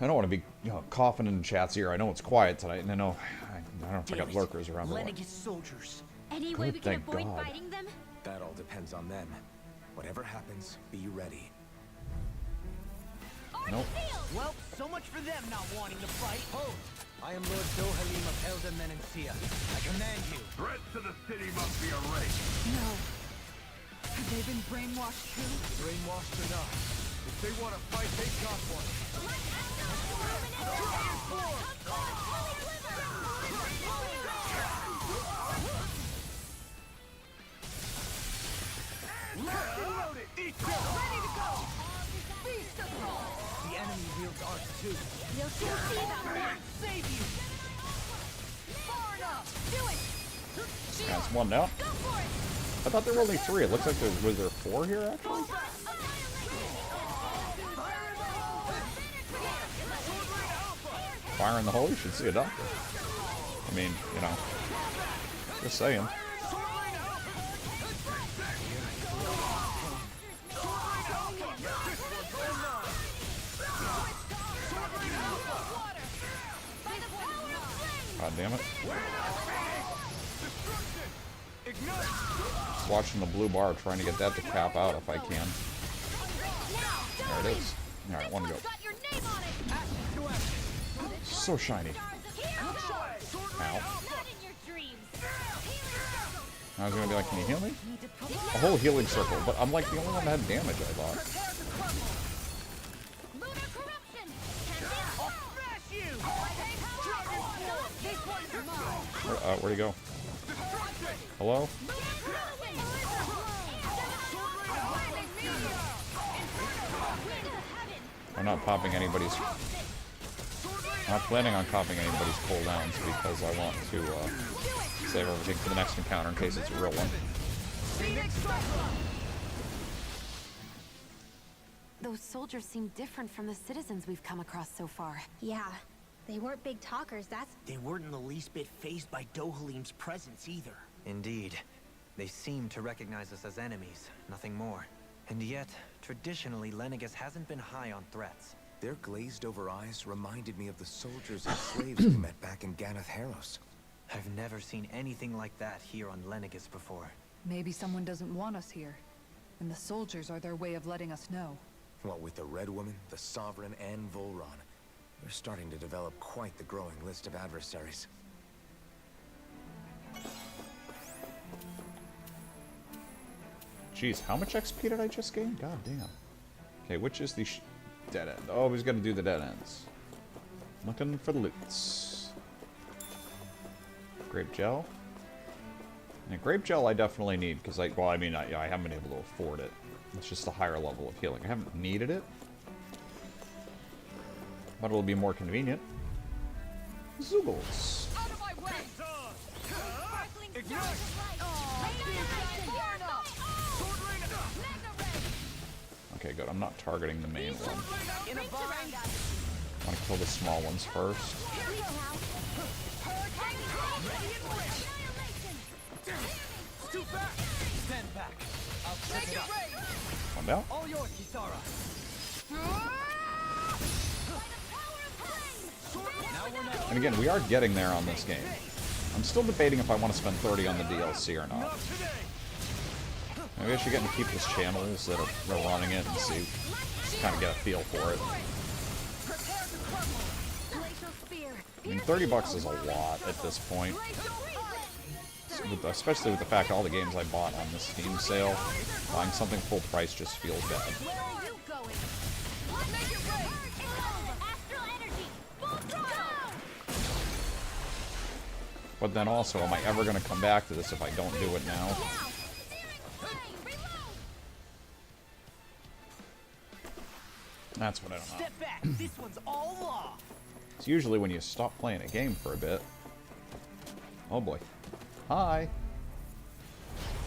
I don't want to be, coughing in chat's ear. I know it's quiet tonight, and I don't know if I got lurkers around the way. Lenegis soldiers. Any way we can Thank avoid God. fighting them? That all depends on them. Whatever happens, be ready. Nope. Well, so much for them not wanting to fight. Hold! I am Lord Dohalim of Elda Menencia. I command you. Threats to the city must be erased. No. Have they been brainwashed too? Brainwashed enough. If they want to fight, they got one. The enemy wields ours too. You'll soon see about that! Save you! Far enough! Do it! That's one down. Go for it! I thought there were only 3. It looks like was there 4 here, actually? Fire in the hole? You should see a doctor. I mean, just saying. God damn it. Watching the blue bar, trying to get that to cap out if I can. There it is. Alright, one go. So shiny. Ow. I was gonna be like, can you heal me? A whole healing circle, but I'm like the only one that had damage, I thought. Where'd he go? Hello? I'm not popping anybody's... I'm not planning on popping anybody's cooldowns because I want to save everything for the next encounter in case it's a real one. Those soldiers seem different from the citizens we've come across so far. Yeah, they weren't big talkers, that's... They weren't in the least bit fazed by Dohalim's presence either. Indeed. They seem to recognize us as enemies, nothing more. And yet, traditionally, Lenegis hasn't been high on threats. Their glazed-over eyes reminded me of the soldiers and slaves we met back in Ganath Haros. I've never seen anything like that here on Lenegis before. Maybe someone doesn't want us here, and the soldiers are their way of letting us know. What with the Red Woman, the Sovereign, and Volron, they're starting to develop quite the growing list of adversaries. Jeez, how much XP did I just gain? God damn. Okay, which is the dead end? Oh, he's gonna do the dead ends. Looking for the loots. Grape gel. And grape gel I definitely need, because I haven't been able to afford it. It's just a higher level of healing. I haven't needed it, but it'll be more convenient. Zoogles. Okay, good. I'm not targeting the main one. I want to kill the small ones first. Stand back. I'll set it up. One down. All yours, Kisara. And again, we are getting there on this game. I'm still debating if I want to spend 30 on the DLC or not. Maybe I should get into people's channels that are running it and see, just kind of get a feel for it. I mean, 30 bucks is a lot at this point. Especially with the fact all the games I bought on the Steam sale, buying something full price just feels bad. But then also, am I ever going to come back to this if I don't do it now? That's what I don't know. Step back. This one's all law. It's usually when you stop playing a game for a bit. Oh boy. Hi.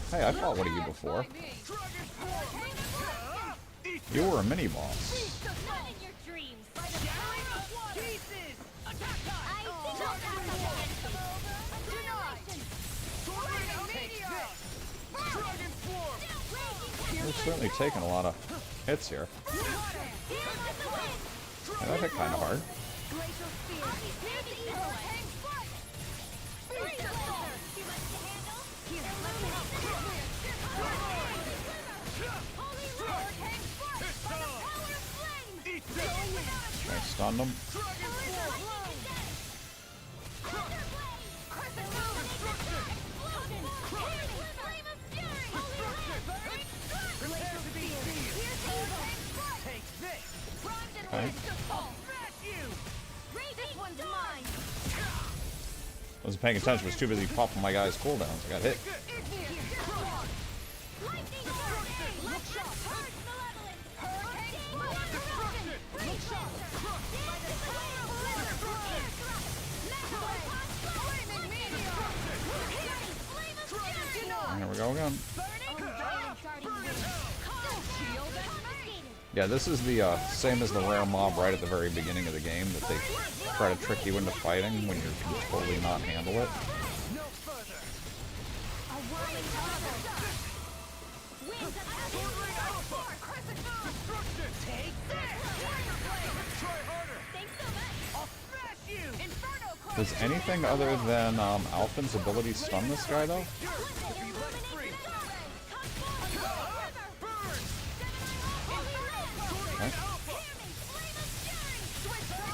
Hey, I fought one of you before. You were a mini-boss. We're certainly taking a lot of hits here. Yeah, that hit kind of hard. I stunned him. Okay. Wasn't paying attention, was too busy popping my guy's cooldowns. I got hit. There we go again. Yeah, this is the same as the rare mob right at the very beginning of the game that they try to trick you into fighting when you can totally not handle it. Does anything other than Alphen's ability stun this guy though? Okay.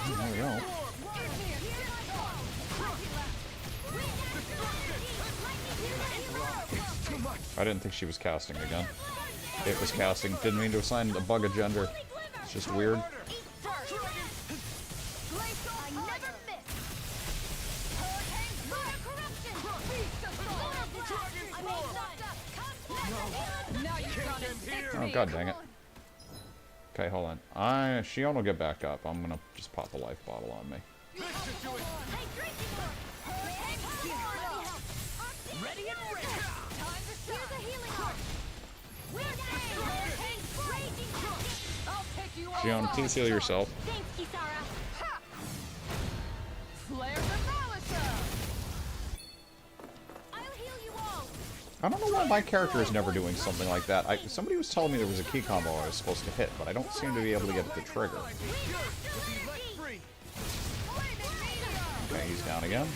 There we go. I didn't think she was casting again. It was casting. Didn't mean to assign a bug of gender. It's just weird. Oh, god dang it. Okay, hold on. Shion will get back up. I'm gonna just pop a life bottle on me. Shion, please heal yourself. I don't know why my character is never doing something like that. Somebody was telling me there was a key combo I was supposed to hit, but I don't seem to be able to get it to trigger. Okay, he's down again.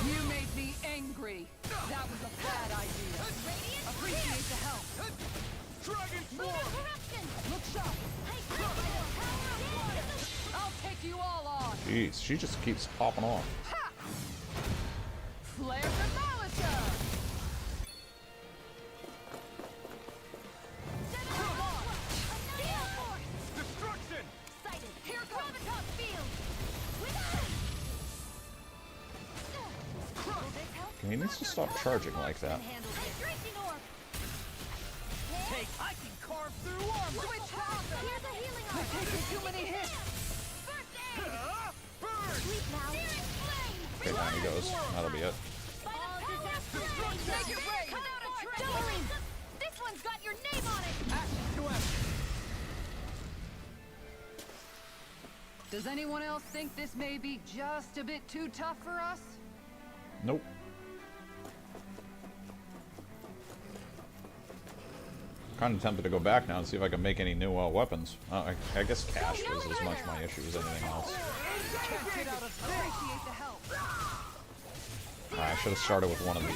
You made me angry. That was a bad idea. Appreciate the help. Dragon form. Look sharp. I'll take you all on. Jeez, she just keeps popping off. Flare the Malisa. he needs to stop charging like that. Take, I can carve through armor. Switch hands. Here's a healing arm. You're taking too many hits. Okay, down he goes. That'll be it. Make it rain. Come out of training. This one's got your name on it. Does anyone else think this may be just a bit too tough for us? Nope. Kind of tempted to go back now and see if I can make any new weapons. I guess cash was as much my issue as anything else. I should have started with one of the.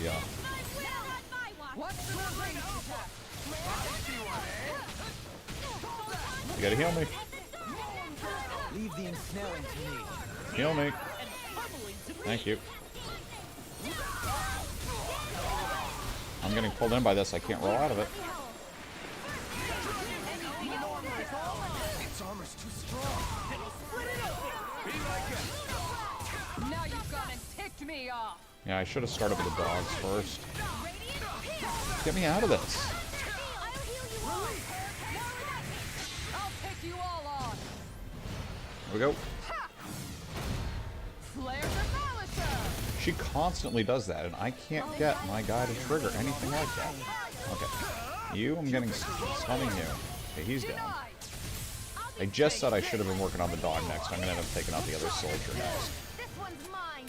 You gotta heal me. Leave the ensnaring to me. Heal me. Thank you. I'm getting pulled in by this. I can't roll out of it. Its armor's too strong. Now you've gone and ticked me off. Yeah, I should have started with the dogs first. Get me out of this. I'll take you all on. Here we go. Flare demolisher. She constantly does that, and I can't get my guy to trigger anything like that. Okay. You, I'm getting stunning you. Okay, he's down. I just said I should have been working on the dog next. I'm gonna end up taking out the other soldier next. This one's mine.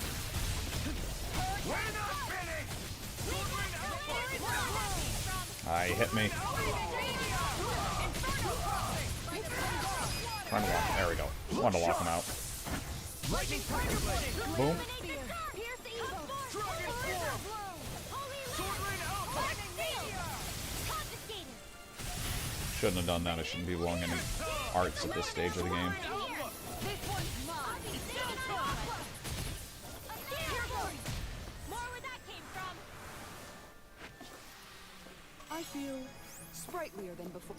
Hit me. Trying to lock him. There we go. Wanted to lock him out. Boom. Shouldn't have done that. I shouldn't be blowing any arts at this stage of the game. I feel sprightlier than before.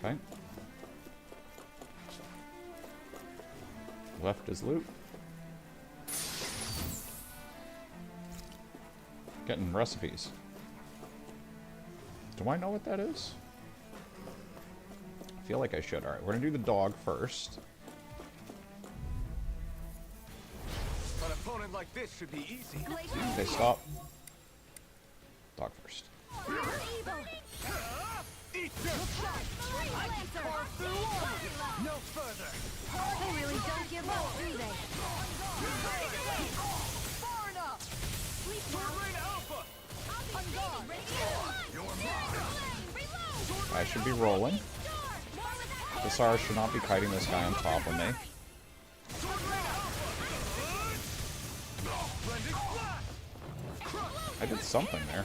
Okay. Left is loot. Getting recipes. Do I know what that is? I feel like I should. Alright, we're gonna do the dog first. An opponent like this should be easy. Okay, stop. Dog first. No further. They really don't give up, do they? Far enough. I should be rolling. Visara should not be kiting this guy on top of me. I did something there.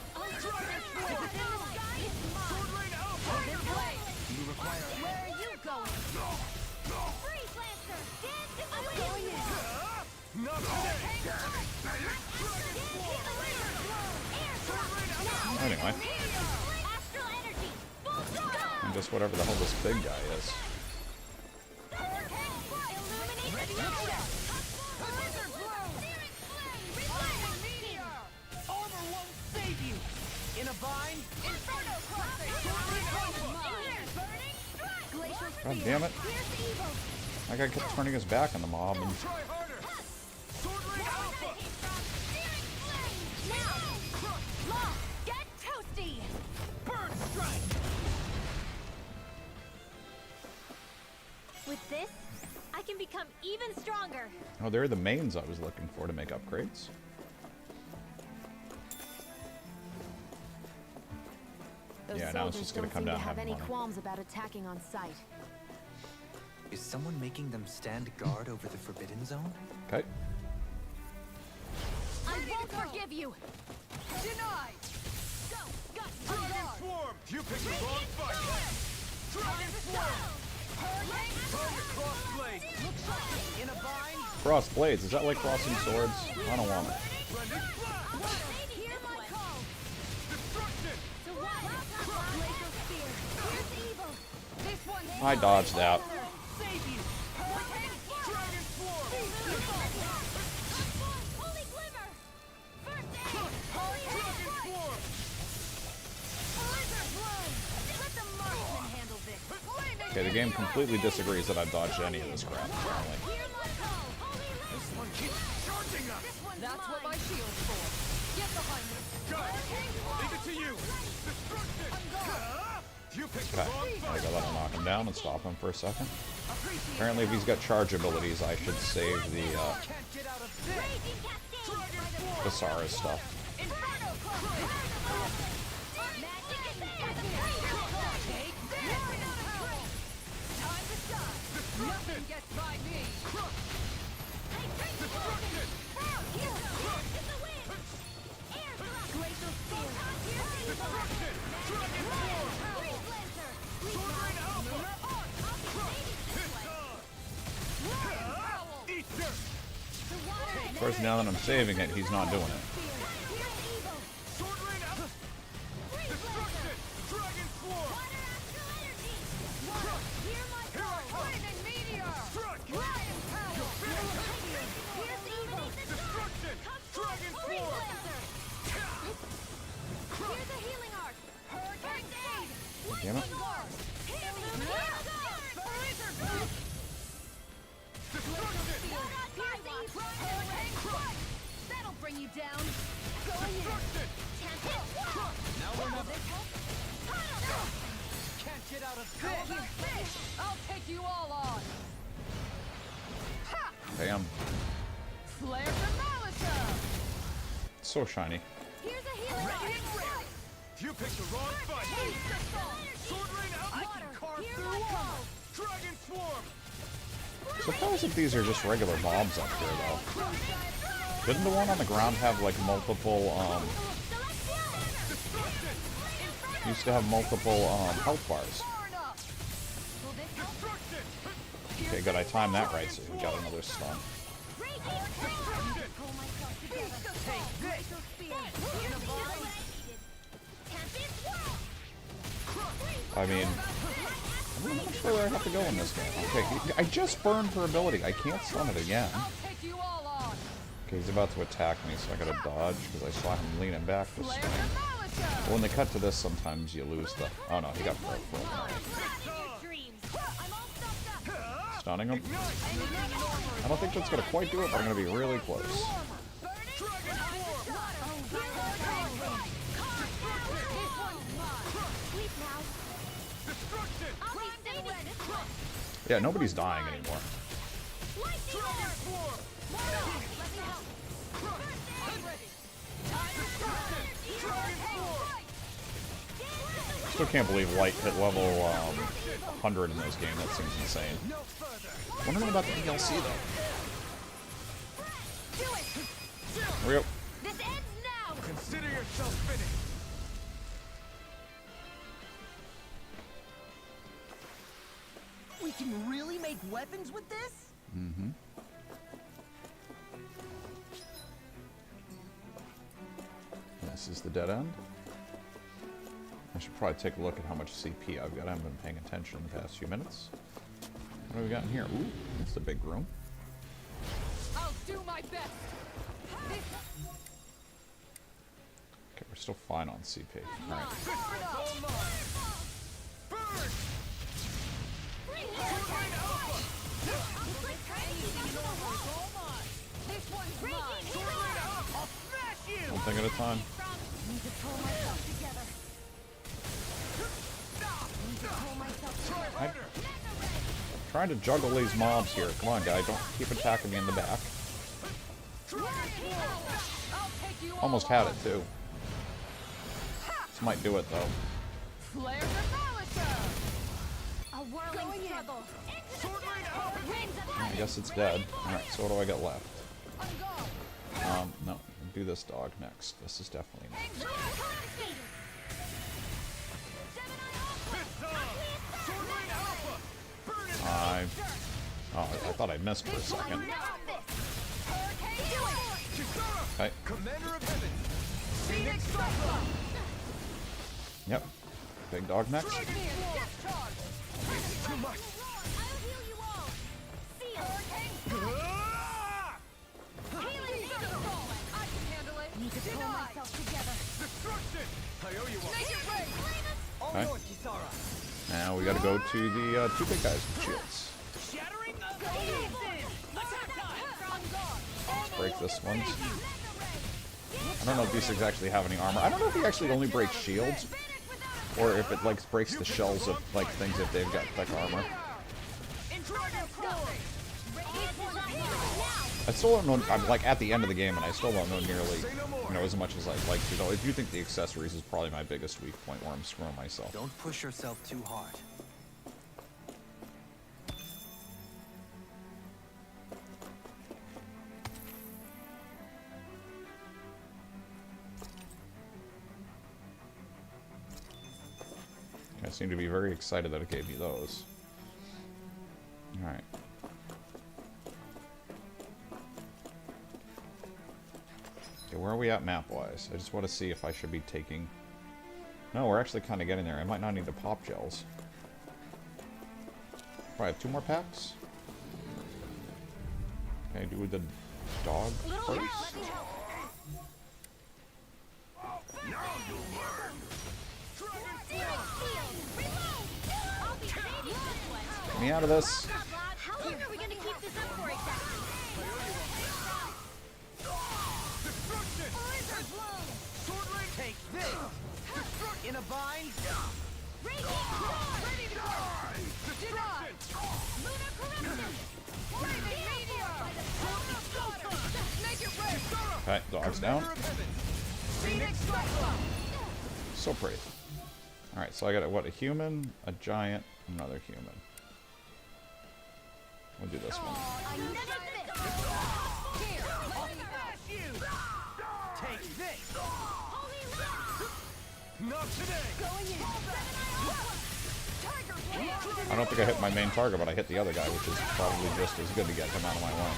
Anyway. And just whatever the hell this big guy is. Armor won't save you. In a bind. God damn it. That guy kept turning his back on the mob. And With this, I can become even stronger. oh, there are the mains I was looking for to make upgrades. Those Yeah, now it's soldiers just gonna don't come seem down to to have having any money. qualms about attacking on sight. Is someone making them stand guard over the Forbidden Zone? Okay. I won't forgive you. Denied. Dragon Swarm! You picked the wrong fight! Dragon Swarm! Time to cross blades! In a bind. Cross blades. Is that like crossing swords? I don't want it. I dodged that. Okay, the game completely disagrees that I've dodged any of this crap, apparently. That's what my shield's for. Get behind me. Leave it to you. You picked the Okay, wrong I fight. gotta let him knock him down and stop him for a second. Apparently, if he's got charge abilities, I should save the Visara stuff. Nothing gets by me. Of course, now that I'm saving it, he's not doing it. Damn it. That'll bring you down. Can't get out of this! I'll take you all on. Bam. Flare the Malachor. So shiny. Here's a healing art. You picked the wrong fight. Sword Rain out. I can carve through walls. Dragon Swarm. Suppose if these are just regular mobs up here, though. Didn't the one on the ground have, like, multiple, used to have multiple, health bars. Okay, good, I timed that right, so we got another stun. I mean, I don't know how much further I have to go in this game. Okay, I just burned her ability. I can't stun it again. Okay, he's about to attack me, so I gotta dodge, because I saw him leaning back to swing. But when they cut to this, sometimes you lose the... Oh no, he got broke. Stunning him. I don't think that's gonna quite do it, but I'm gonna be really close. Yeah, nobody's dying anymore. Still can't believe Light hit level 100 in this game. That seems insane. Wondering about the DLC though. Here we go. Consider yourself finished. We can really make weapons with this? Mm-hmm. This is the dead end. I should probably take a look at how much CP I've got. I haven't been paying attention in the past few minutes. What have we got in here? Ooh, that's a big room. I'll do my best. Okay, we're still fine on CP. Alright. One thing at a time. I'm trying to juggle these mobs here. Come on, guy. Don't keep attacking me in the back. Almost had it, too. This might do it, though. Flare the Malachor. A whirling struggle. I guess it's dead. Alright, so what do I got left? No. Do this dog next. This is definitely next. I thought I missed for a second. Okay. Yep. Big dog next. Okay. Now we gotta go to the two big guys with shields. Let's break this one. I don't know if these things actually have any armor. I don't know if he actually only breaks shields, or if it like breaks the shells of like things if they've got thick armor. I still don't know. I'm like at the end of the game, and I still don't know nearly, as much as I'd like to. Though I do think the accessories is probably my biggest weak point where I'm screwing myself. Don't push yourself too hard. I seem to be very excited that it gave me those. Alright. Okay, where are we at map-wise? I just want to see if I should be taking... No, we're actually kind of getting there. I might not need the pop gels. Probably have 2 more packs? Okay, do the dog first? Get me out of this. How long are we gonna keep this up for exactly? Take this! In a bind! Ready to die! Lunar corruption! Okay, dog's down. So pretty. Alright, so I got what? A human, a giant, another human. We'll do this one. Take this! Not today! I don't think I hit my main target, but I hit the other guy, which is probably just as good to get him out of my way.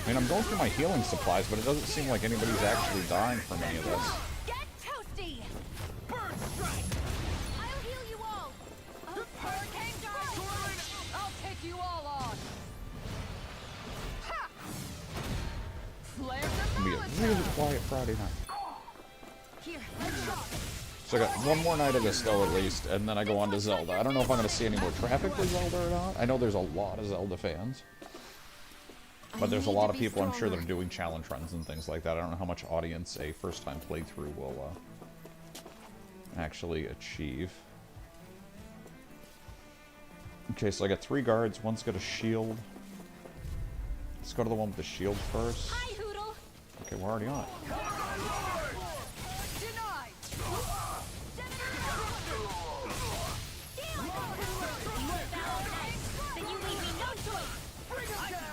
I mean, I'm going through my healing supplies, but it doesn't seem like anybody's actually dying from any of this. Get toasty! Bird strike! I'll heal you all! Hurricane strike! I'll take you all on! Ha! Flare It's gonna be a really quiet Friday night. Here, let's go! So I got one more night of this, though, at least, and then I go on to Zelda. I don't know if I'm going to see any more traffic with Zelda or not. I know there's a lot of Zelda fans. But there's a lot of people, I'm sure, that are doing challenge runs and things like that. I don't know how much audience a first-time playthrough will actually achieve. Okay, so I got 3 guards. One's got a shield. Let's go to the one with the shield first. Hi, Hoodle. Okay, we're already on it.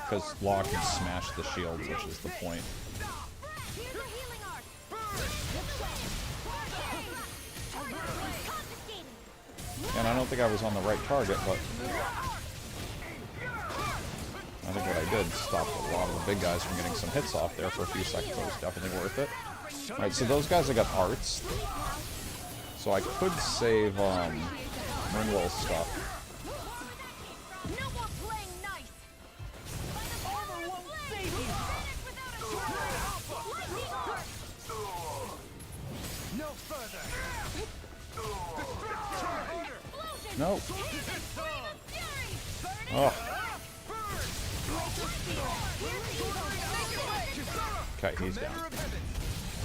Because Law can smash the shields, which is the point. And I don't think I was on the right target, but I think what I did stopped a lot of the big guys from getting some hits off there for a few seconds. It was definitely worth it. Alright, so those guys, I got arts. So I could save Ringwell's stuff. No. Oh. Okay, he's down.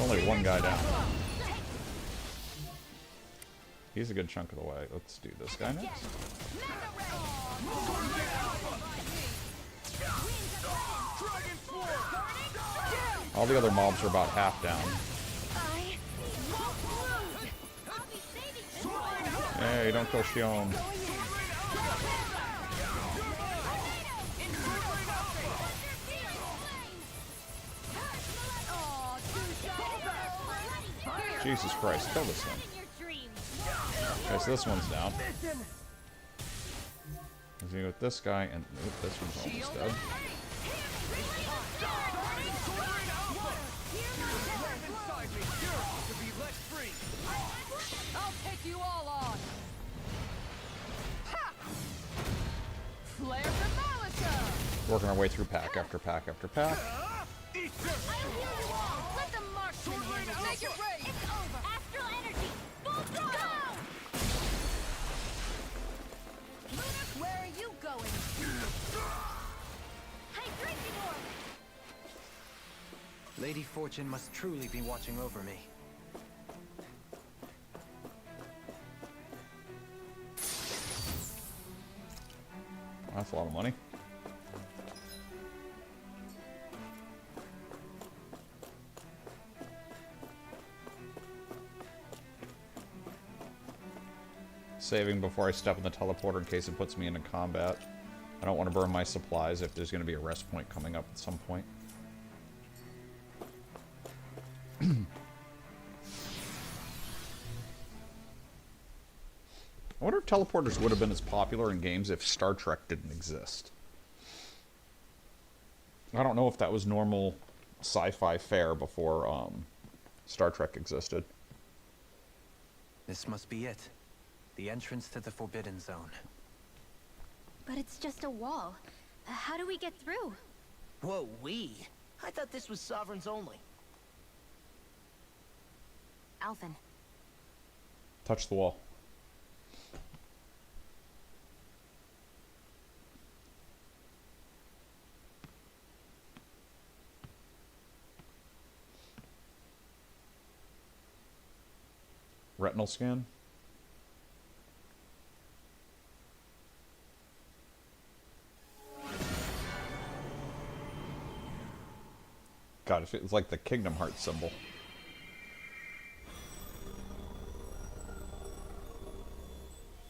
Only one guy down. He's a good chunk of the way. Let's do this guy next. All the other mobs are about half down. Hey, don't go Shion. Jesus Christ, kill this thing. Okay, so this one's down. Let's go with this guy, and oop, this one's almost dead. I'll take you all on! Ha! Flare the Malika! Working our way through pack after pack after pack. I'll heal you all! Let the marksman handle it! Make it rain! It's over! Astral energy! Full throttle! Lunar, where are you going? Hydration orb! Lady Fortune must truly be watching over me. That's a lot of money. Saving before I step in the teleporter in case it puts me into combat. I don't want to burn my supplies if there's going to be a rest point coming up at some point. I wonder if teleporters would have been as popular in games if Star Trek didn't exist. I don't know if that was normal sci-fi fare before Star Trek existed. This must be it. The entrance to the Forbidden Zone. But it's just a wall. How do we get through? Whoa, we? I thought this was Sovereigns only. Alphen. Touch the wall. Retinal scan. God, it's like the Kingdom Hearts symbol.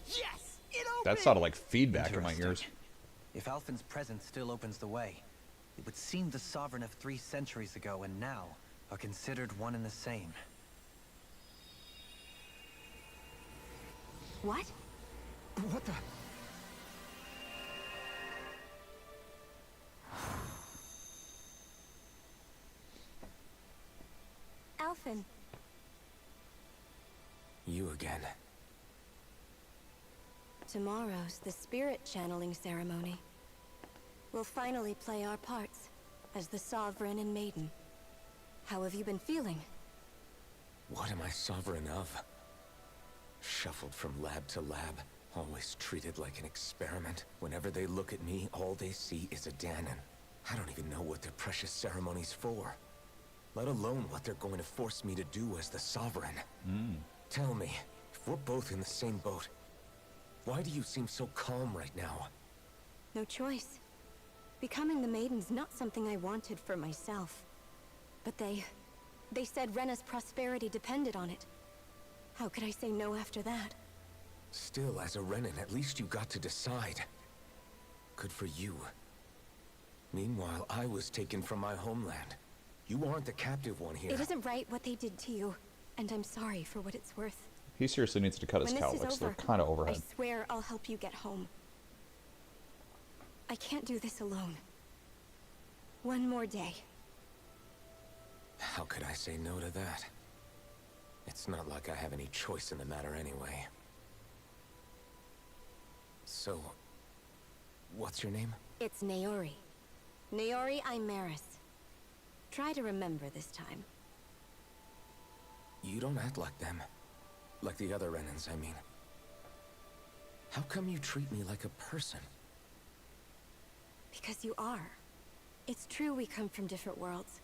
Yes! It opened! That sounded like feedback in my Interesting. ears. If Alphen's presence still opens the way, it would seem the Sovereign of 3 centuries ago and now are considered one and the same. What? What the? Alphen. You again. Tomorrow's the spirit channeling ceremony. We'll finally play our parts as the Sovereign and Maiden. How have you been feeling? What am I sovereign of? Shuffled from lab to lab, always treated like an experiment. Whenever they look at me, all they see is a Dahnan. I don't even know what their precious ceremony's for. Let alone what they're going to force me to do as the Sovereign. Tell me, if we're both in the same boat, why do you seem so calm right now? No choice. Becoming the Maiden's not something I wanted for myself. But they said Rena's prosperity depended on it. How could I say no after that? Still, as a Renan, at least you got to decide. Good for you. Meanwhile, I was taken from my homeland. You aren't the captive one here. It isn't right what they did to you, and I'm sorry for what it's worth. He seriously needs to cut his When this is cowlicks. They're over, kind of overhead. I swear I'll help you get home. I can't do this alone. One more day. How could I say no to that? It's not like I have any choice in the matter anyway. So, what's your name? It's Naori. Naori Imaris. Try to remember this time. You don't act like them. Like the other Renans, I mean. How come you treat me like a person? Because you are. It's true we come from different worlds.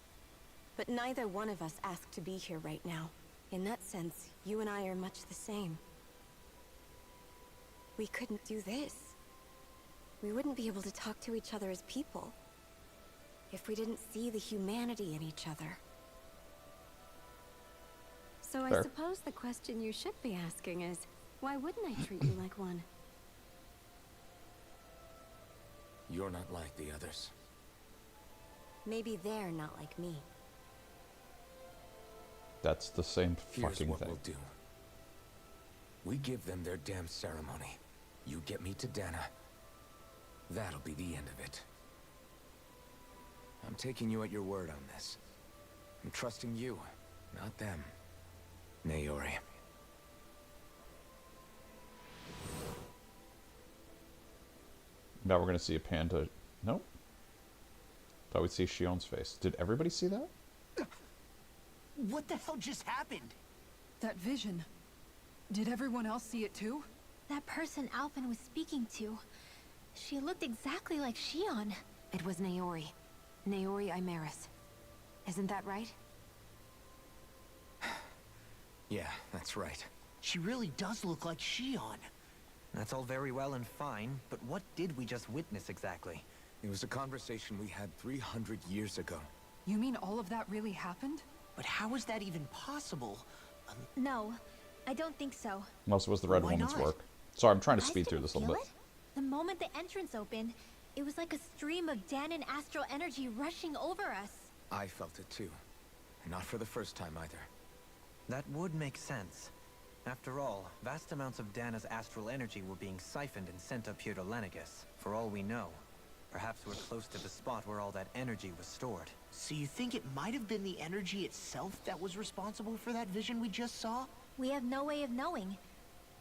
But neither one of us asked to be here right now. In that sense, you and I are much the same. We couldn't do this. We wouldn't be able to talk to each other as people. If we didn't see the humanity in each other. So I Fair. suppose the question you should be asking is, why wouldn't I treat you like one? You're not like the others. Maybe they're not like me. That's the same Here's fucking what thing. we'll do. We give them their damn ceremony. You get me to Dana. That'll be the end of it. I'm taking you at your word on this. I'm trusting you, not them. Naori. Now we're gonna see a panda. Nope. Thought we'd see Shion's face. Did everybody see that? What the hell just happened? That vision. Did everyone else see it too? That person Alphen was speaking to, she looked exactly like Shion. It was Naori. Naori Imeris. Isn't that right? Yeah, that's right. She really does look like Shion. That's all very well and fine, but what did we just witness exactly? It was a conversation we had 300 years ago. You mean all of that really happened? But how is that even possible? No, I don't think so. Most was the Red Why Woman's not? work. Sorry, I'm trying to You guys speed through didn't this a little feel bit. it? The moment the entrance opened, it was like a stream of Danon astral energy rushing over us. I felt it too. And not for the first time either. That would make sense. After all, vast amounts of Dana's astral energy were being siphoned and sent up here to Lenegus. For all we know, perhaps we're close to the spot where all that energy was stored. So you think it might have been the energy itself that was responsible for that vision we just saw? We have no way of knowing.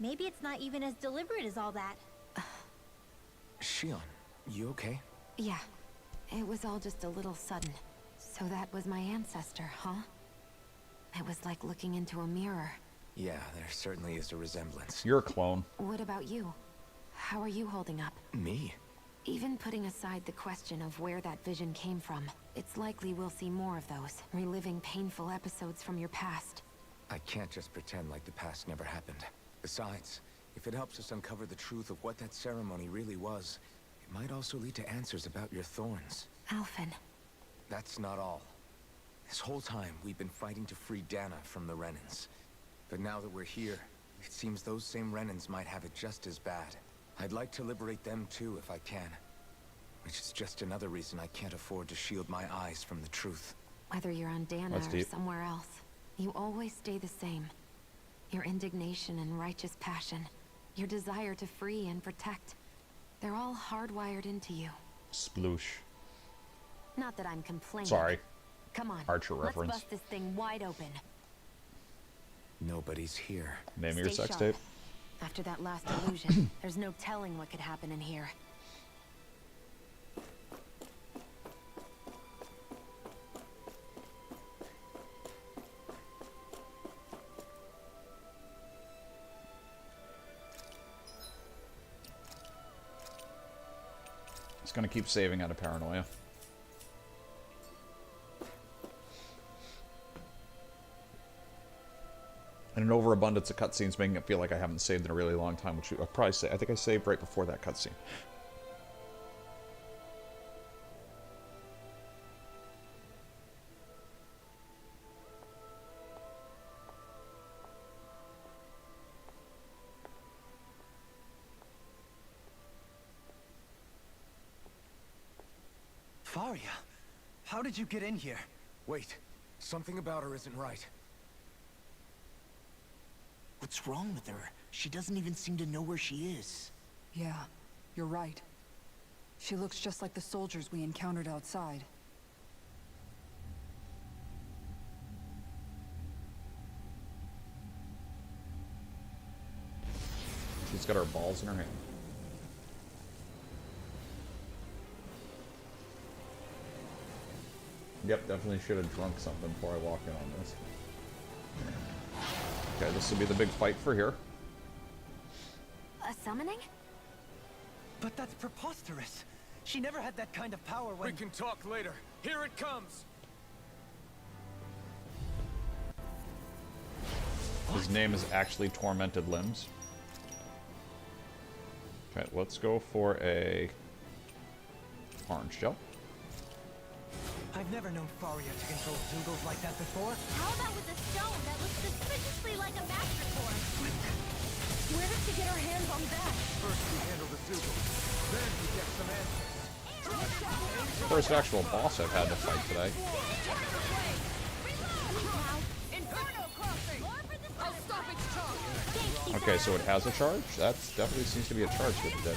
Maybe it's not even as deliberate as all that. Shion, you okay? Yeah. It was all just a little sudden. So that was my ancestor, huh? It was like looking into a mirror. Yeah, there certainly is a resemblance. You're a clone. What about you? How are you holding up? Me? Even putting aside the question of where that vision came from, it's likely we'll see more of those, reliving painful episodes from your past. I can't just pretend like the past never happened. Besides, if it helps us uncover the truth of what that ceremony really was, it might also lead to answers about your thorns. Alphen. That's not all. This whole time, we've been fighting to free Dana from the Renans. But now that we're here, it seems those same Renans might have it just as bad. I'd like to liberate them too if I can. Which is just another reason I can't afford to shield my eyes from the truth. Whether you're on Dana That's or deep. somewhere else, you always stay the same. Your indignation and righteous passion, your desire to free and protect, they're all hardwired into you. Sploosh. Not that I'm complaining. Sorry. Come on, Archer let's reference. bust this thing wide open. Nobody's here. Name of your Stay sex sharp. tape. After that last illusion, there's no telling what could happen in here. Just gonna keep saving out of paranoia. And an overabundance of cutscenes making it feel like I haven't saved in a really long time, which I probably say I think I saved right before that cutscene. Faria, how did you get in here? Wait, something about her isn't right. What's wrong with her? She doesn't even seem to know where she is. Yeah, you're right. She looks just like the soldiers we encountered outside. She's got her balls in her hand. Yep, definitely should have drunk something before I walk in on this. Okay, this will be the big fight for here. A summoning? But that's preposterous. She never had that kind of power when— We can talk later. Here it comes! His name is actually Tormented Limbs. Okay, let's go for a orange gel. I've never known Faria to control Zoogles like that before. How about with a stone that looks suspiciously like a master core? Where did she get her hands on that? First we handle the Zoogles, then we get some answers. First actual boss I've had to fight today. Okay, so it has a charge? That definitely seems to be a charge with it.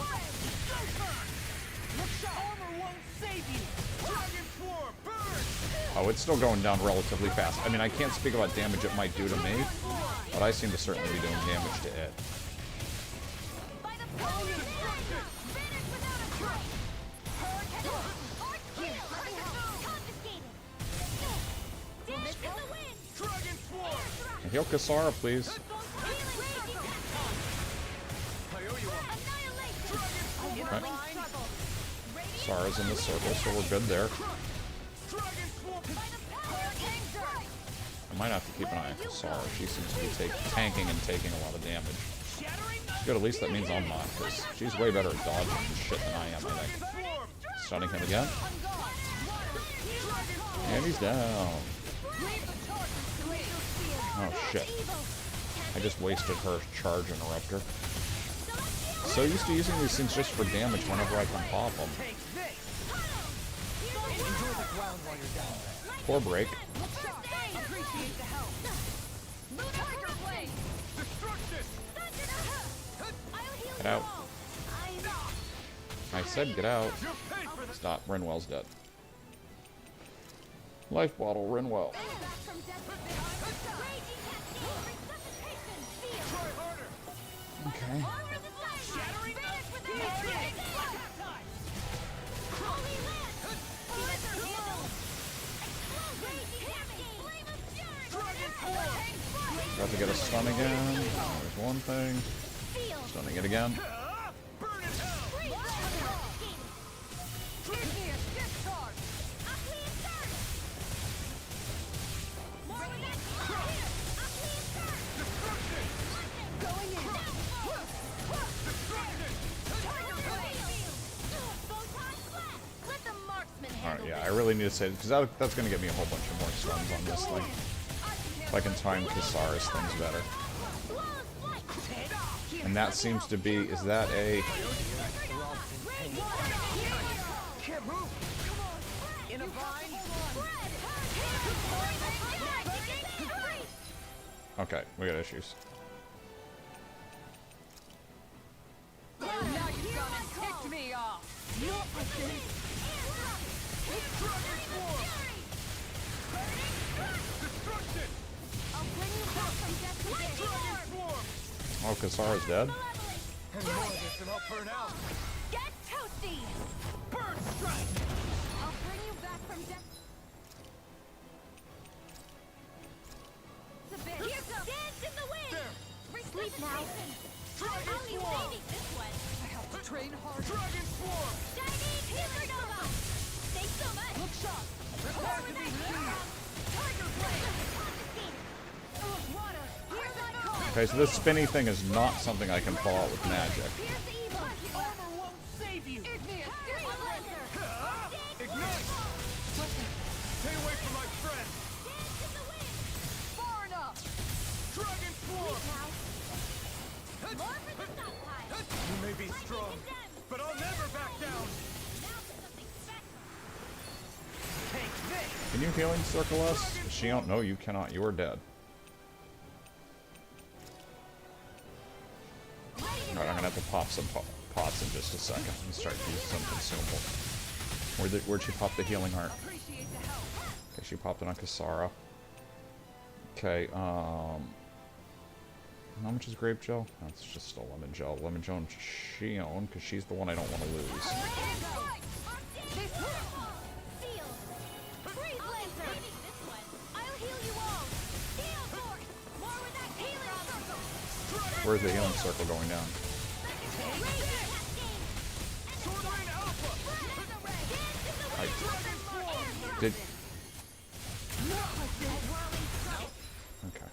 Oh, it's still going down relatively fast. I mean, I can't speak about damage it might do to me, but I seem to certainly be doing damage to it. Heal Kasara, please. Okay. Kasara's in the circle, so we're good there. I might have to keep an eye on Kasara. She seems to be tanking and taking a lot of damage. Good, at least that means I'm not, because she's way better at dodging and shit than I am, I think. Stunning him again. And he's down. Oh shit. I just wasted her charge interrupter. So used to using these things just for damage whenever I can pop them. Poor break. Get out. I said get out. Stop. Rinwell's dead. Life bottle, Rinwell. Okay. Got to get a stun again. There's one thing. Stunning it again. Alright, yeah, I really need to say, because that's going to get me a whole bunch of more stuns on this thing. If I can time Kasara's things better. And that seems to be, is that a... Okay, we got issues. Now you've gone and ticked me off. Oh, Kasara's dead? Get toasty! Bird strike! I'll bring you back from death. Here goes! Dance in the wind! Sleep now. Only saving this one! I have to train harder. Dragon Swarm! Shiny Supernova! Thanks so much! Look sharp! Prepare to be Tiger Blade! Water! Here's my call! Okay, so this spinny thing is not something I can pull out with magic. Here's the evil! Armor won't save you! Igneous! Blazer! Ignite! Stay away from my friend! Dance in the wind! Far enough. Dragon Swarm! More for the stockpile! You may be strong, but I'll never back down! Now for something special! Take this! Can you healing circle us? She don't know you cannot. You are dead. Alright, I'm gonna have to pop some pots in just a second and start using some consumable. Where'd she pop the healing heart? Okay, she popped it on Kasara. Okay, how much is grape gel? That's just a lemon gel. Lemon gel and Shion, because she's the one I don't want to lose. Where's the healing circle going down? Did... Okay.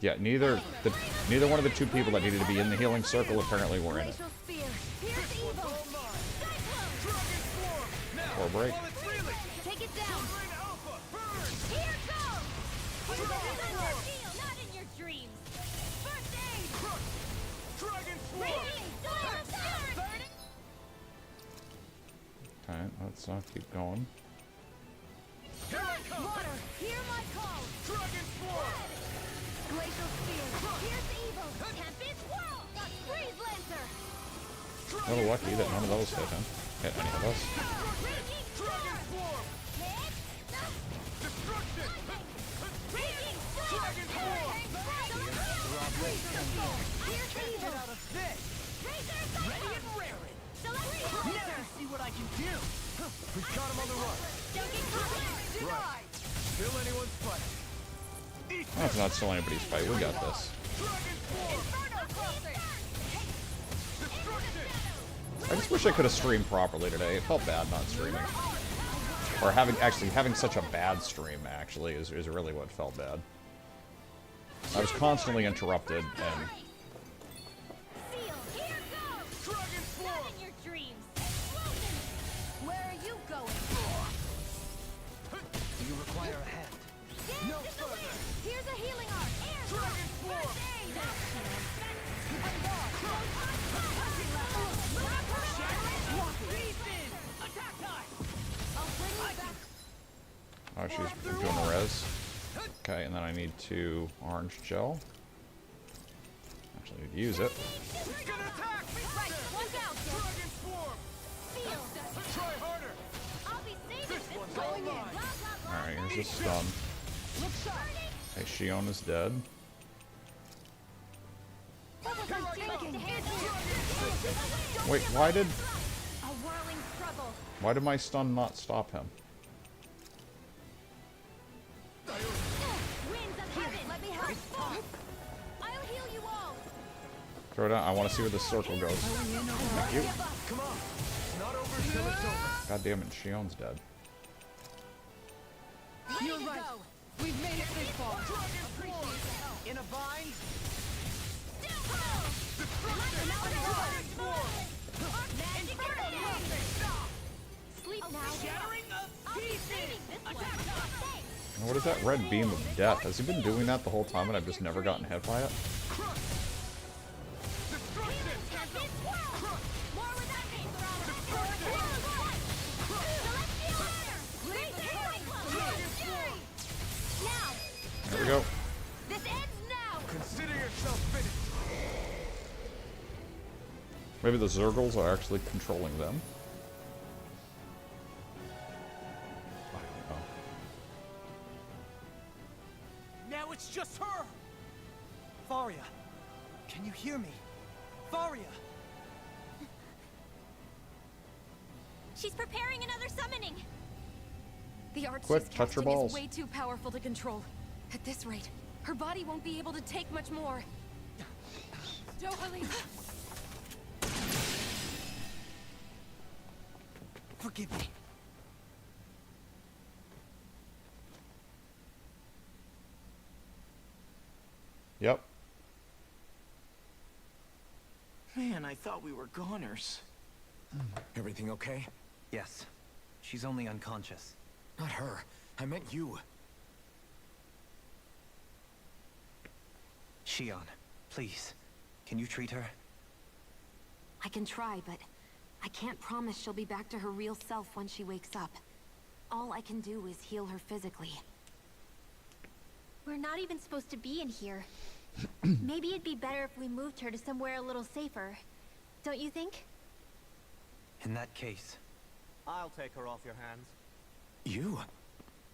Yeah, neither one of the two people that needed to be in the healing circle apparently were in it. Or break. Take it down! Here goes! Not in your dreams! First aid! Dragon Okay, let's keep going. Water! Hear my call! Dragon Swarm! Glacial Spear! Here's evil! Tempest Whirl! Freeze Lancer! A little lucky that none of those hit him. Hit any of us. Dragon Swarm! Destruction! Dragon Swarm! Here's evil! Out of this! Ready and raring! Never see what I can do! We've got him on the run! Don't get caught! Right. Still anyone's fight. That's not still anybody's fight. We got this. I just wish I could have streamed properly today. It felt bad not streaming. Or having such a bad stream, actually, is really what felt bad. I was constantly interrupted, and... Where are you going? You require a hand. No further. Here's a healing arc. Dragon form. Oh, she's doing a res. Okay, and then I need 2 orange gel. Actually, I need to use it. Alright, here's a stun. Hey, Shion is dead. Wait, why did my stun not stop him? Throw it out. I want to see where this circle goes. Thank you. Come on. It's not over till it's over. God damn it, Shion's dead. You're right. We've made it this far. In a bind. Sleep now. What is that red beam of death? Has he been doing that the whole time and I've just never gotten hit by it? There we go. This ends now. Consider yourself finished. Maybe the Zergles are actually controlling them. I don't know. Now it's just her. Faria, can you hear me? Faria. She's preparing another summoning. The arch Quick, she's touch her casting balls. is way too powerful to control. At this rate, her body won't be able to take much more. Dohalim! Forgive me. Yep. Man, I thought we were goners. Everything okay? Yes. She's only unconscious. Not her. I meant you. Shion, please. Can you treat her? I can try, but I can't promise she'll be back to her real self when she wakes up. All I can do is heal her physically. We're not even supposed to be in here. Maybe it'd be better if we moved her to somewhere a little safer. Don't you think? In that case... I'll take her off your hands. You?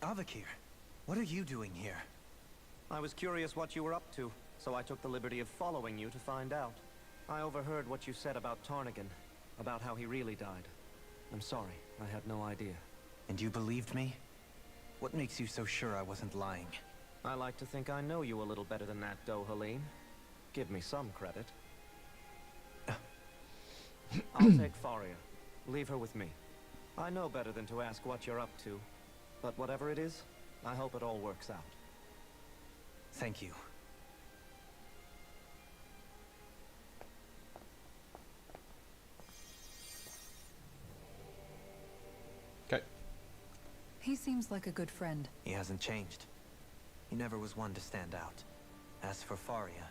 Avakir, what are you doing here? I was curious what you were up to, so I took the liberty of following you to find out. I overheard what you said about Tarnigan, about how he really died. I'm sorry, I had no idea. And you believed me? What makes you so sure I wasn't lying? I like to think I know you a little better than that, Dohalim. Give me some credit. I'll take Faria. Leave her with me. I know better than to ask what you're up to. But whatever it is, I hope it all works out. Thank you. Okay. He seems like a good friend. He hasn't changed. He never was one to stand out. As for Faria,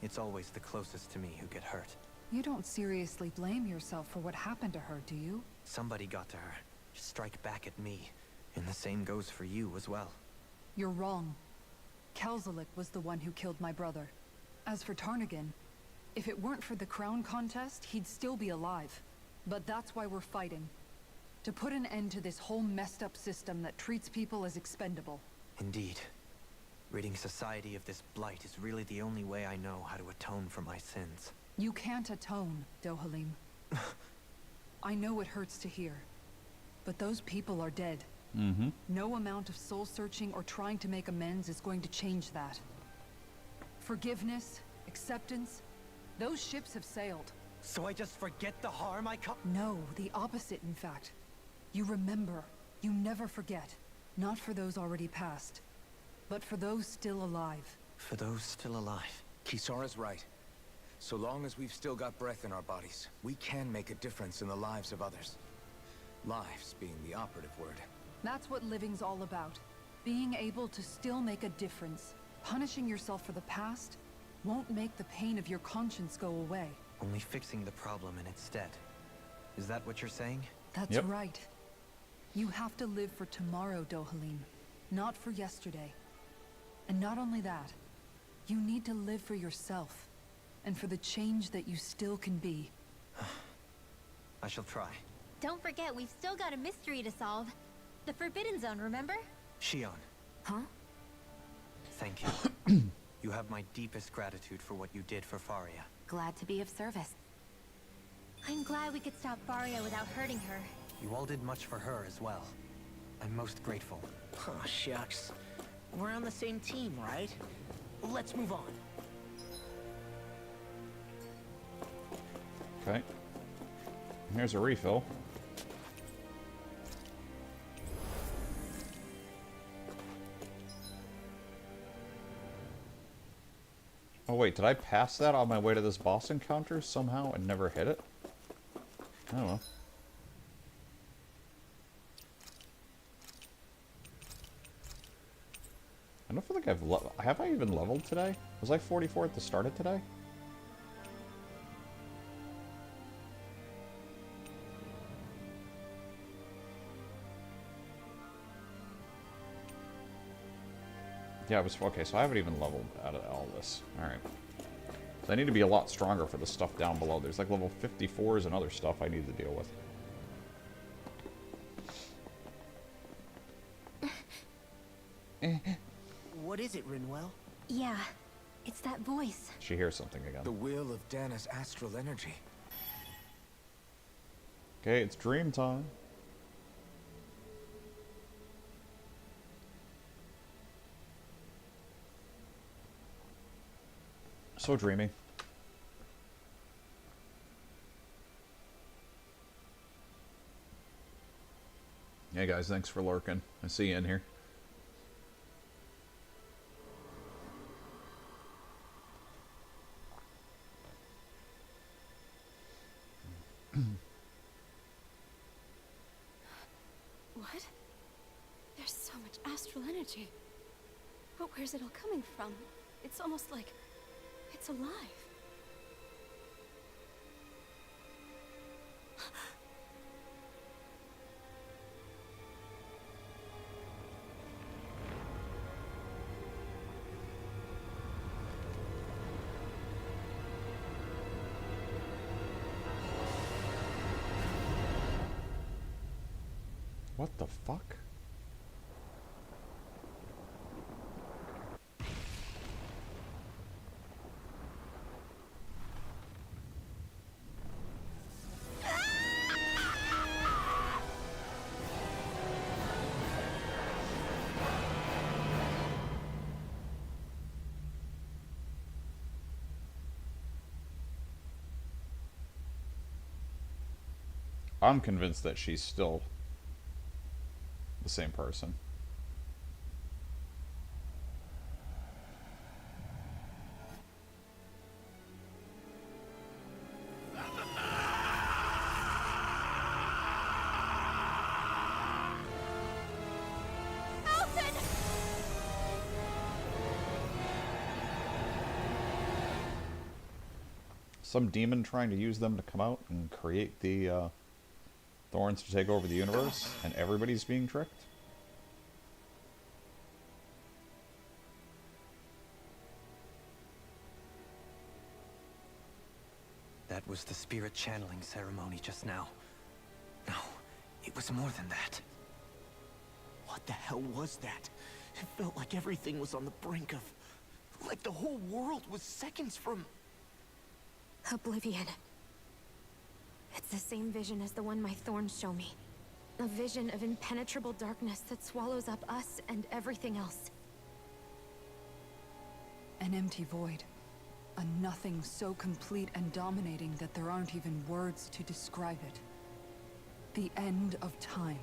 it's always the closest to me who get hurt. You don't seriously blame yourself for what happened to her, do you? Somebody got to her. Strike back at me. And the same goes for you as well. You're wrong. Kelzelik was the one who killed my brother. As for Tarnigan, if it weren't for the crown contest, he'd still be alive. But that's why we're fighting. To put an end to this whole messed up system that treats people as expendable. Indeed. Ridding society of this blight is really the only way I know how to atone for my sins. You can't atone, Dohalim. I know it hurts to hear. But those people are dead. Mm-hmm. No amount of soul-searching or trying to make amends is going to change that. Forgiveness, acceptance, those ships have sailed. So I just forget the harm I caused? No, the opposite, in fact. You remember. You never forget. Not for those already past, but for those still alive. For those still alive. Kisara's right. So long as we've still got breath in our bodies, we can make a difference in the lives of others. Lives being the operative word. That's what living's all about. Being able to still make a difference. Punishing yourself for the past won't make the pain of your conscience go away. Only fixing the problem in its stead. Is that what you're saying? That's right. You have to live for tomorrow, Dohalim. Not for yesterday. And not only that, you need to live for yourself. And for the change that you still can be. I shall try. Don't forget, we've still got a mystery to solve. The Forbidden Zone, remember? Shion. Huh? Thank you. You have my deepest gratitude for what you did for Faria. Glad to be of service. I'm glad we could stop Faria without hurting her. You all did much for her as well. I'm most grateful. Oh, shucks. We're on the same team, right? Let's move on. Okay. Here's a refill. Oh wait, did I pass that on my way to this boss encounter somehow and never hit it? I don't know. I don't feel like have I even leveled today? Was I 44 at the start of today? Yeah, I was okay, so I haven't even leveled out of all this. Alright. So I need to be a lot stronger for the stuff down below. There's like level 54s and other stuff I need to deal with. What is it, Rinwell? Yeah, it's that voice. She hears something again. The will of Dana's astral energy. Okay, it's dream time. So dreamy. Hey guys, thanks for lurking. I see you in here. What? There's so much astral energy. But where's it all coming from? It's almost like it's alive. What the fuck? I'm convinced that she's still the same person. Some demon trying to use them to come out and create the Thorns to take over the universe, and everybody's being tricked? That was the spirit channeling ceremony just now. No, it was more than that. What the hell was that? It felt like everything was on the brink of... like the whole world was seconds from... Oblivion. It's the same vision as the one my thorns show me. A vision of impenetrable darkness that swallows up us and everything else. An empty void. A nothing so complete and dominating that there aren't even words to describe it. The end of time.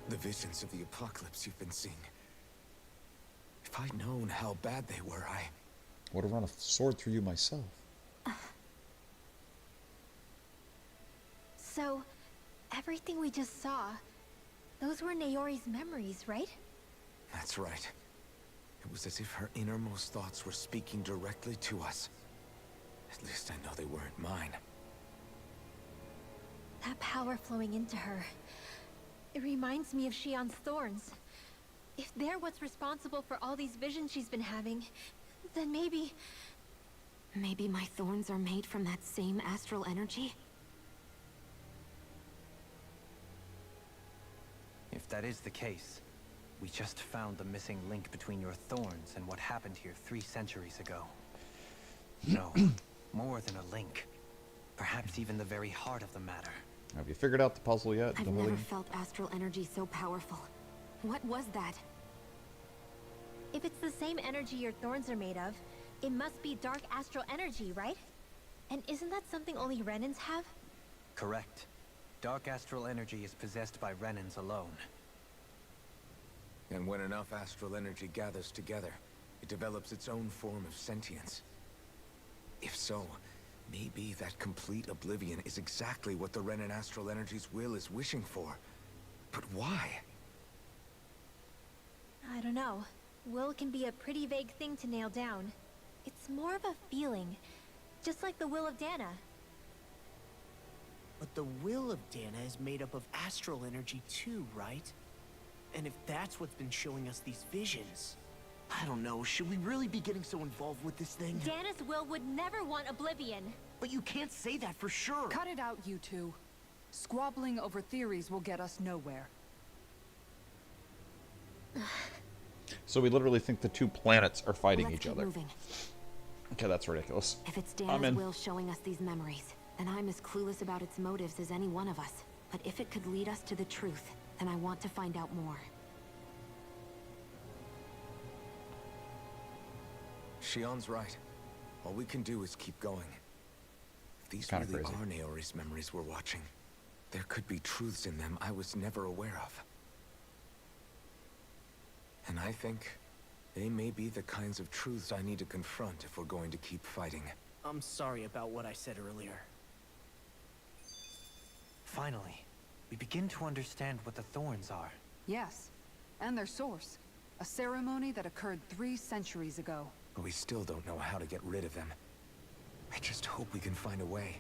The visions of the apocalypse you've been seeing. If I'd known how bad they were, I would have run a sword through you myself. So, everything we just saw, those were Naori's memories, right? That's right. It was as if her innermost thoughts were speaking directly to us. At least I know they weren't mine. That power flowing into her, it reminds me of Shion's thorns. If they're what's responsible for all these visions she's been having, then maybe... Maybe my thorns are made from that same astral energy? If that is the case, we just found the missing link between your thorns and what happened here 3 centuries ago. No, more than a link. Perhaps even the very heart of the matter. Have you figured out the puzzle yet, I've Naholia? never felt astral energy so powerful. What was that? If it's the same energy your thorns are made of, it must be dark astral energy, right? And isn't that something only Renans have? Correct. Dark astral energy is possessed by Renans alone. And when enough astral energy gathers together, it develops its own form of sentience. If so, maybe that complete oblivion is exactly what the Renan astral energy's will is wishing for. But why? I don't know. Will can be a pretty vague thing to nail down. It's more of a feeling, just like the will of Dana. But the will of Dana is made up of astral energy too, right? And if that's what's been showing us these visions... I don't know, should we really be getting so involved with this thing? Dana's will would never want oblivion. But you can't say that for sure. Cut it out, you two. Squabbling over theories will get us nowhere. So we literally think the 2 planets are fighting Let's each keep other. moving. Okay, that's ridiculous. If it's I'm Dana's in. will showing us these memories, then I'm as clueless about its motives as any one of us. But if it could lead us to the truth, then I want to find out more. Shion's right. All we can do is keep going. If these Kinda really crazy. are Naori's memories we're watching, there could be truths in them I was never aware of. And I think they may be the kinds of truths I need to confront if we're going to keep fighting. I'm sorry about what I said earlier. Finally, we begin to understand what the thorns are. Yes, and their source. A ceremony that occurred 3 centuries ago. But we still don't know how to get rid of them. I just hope we can find a way.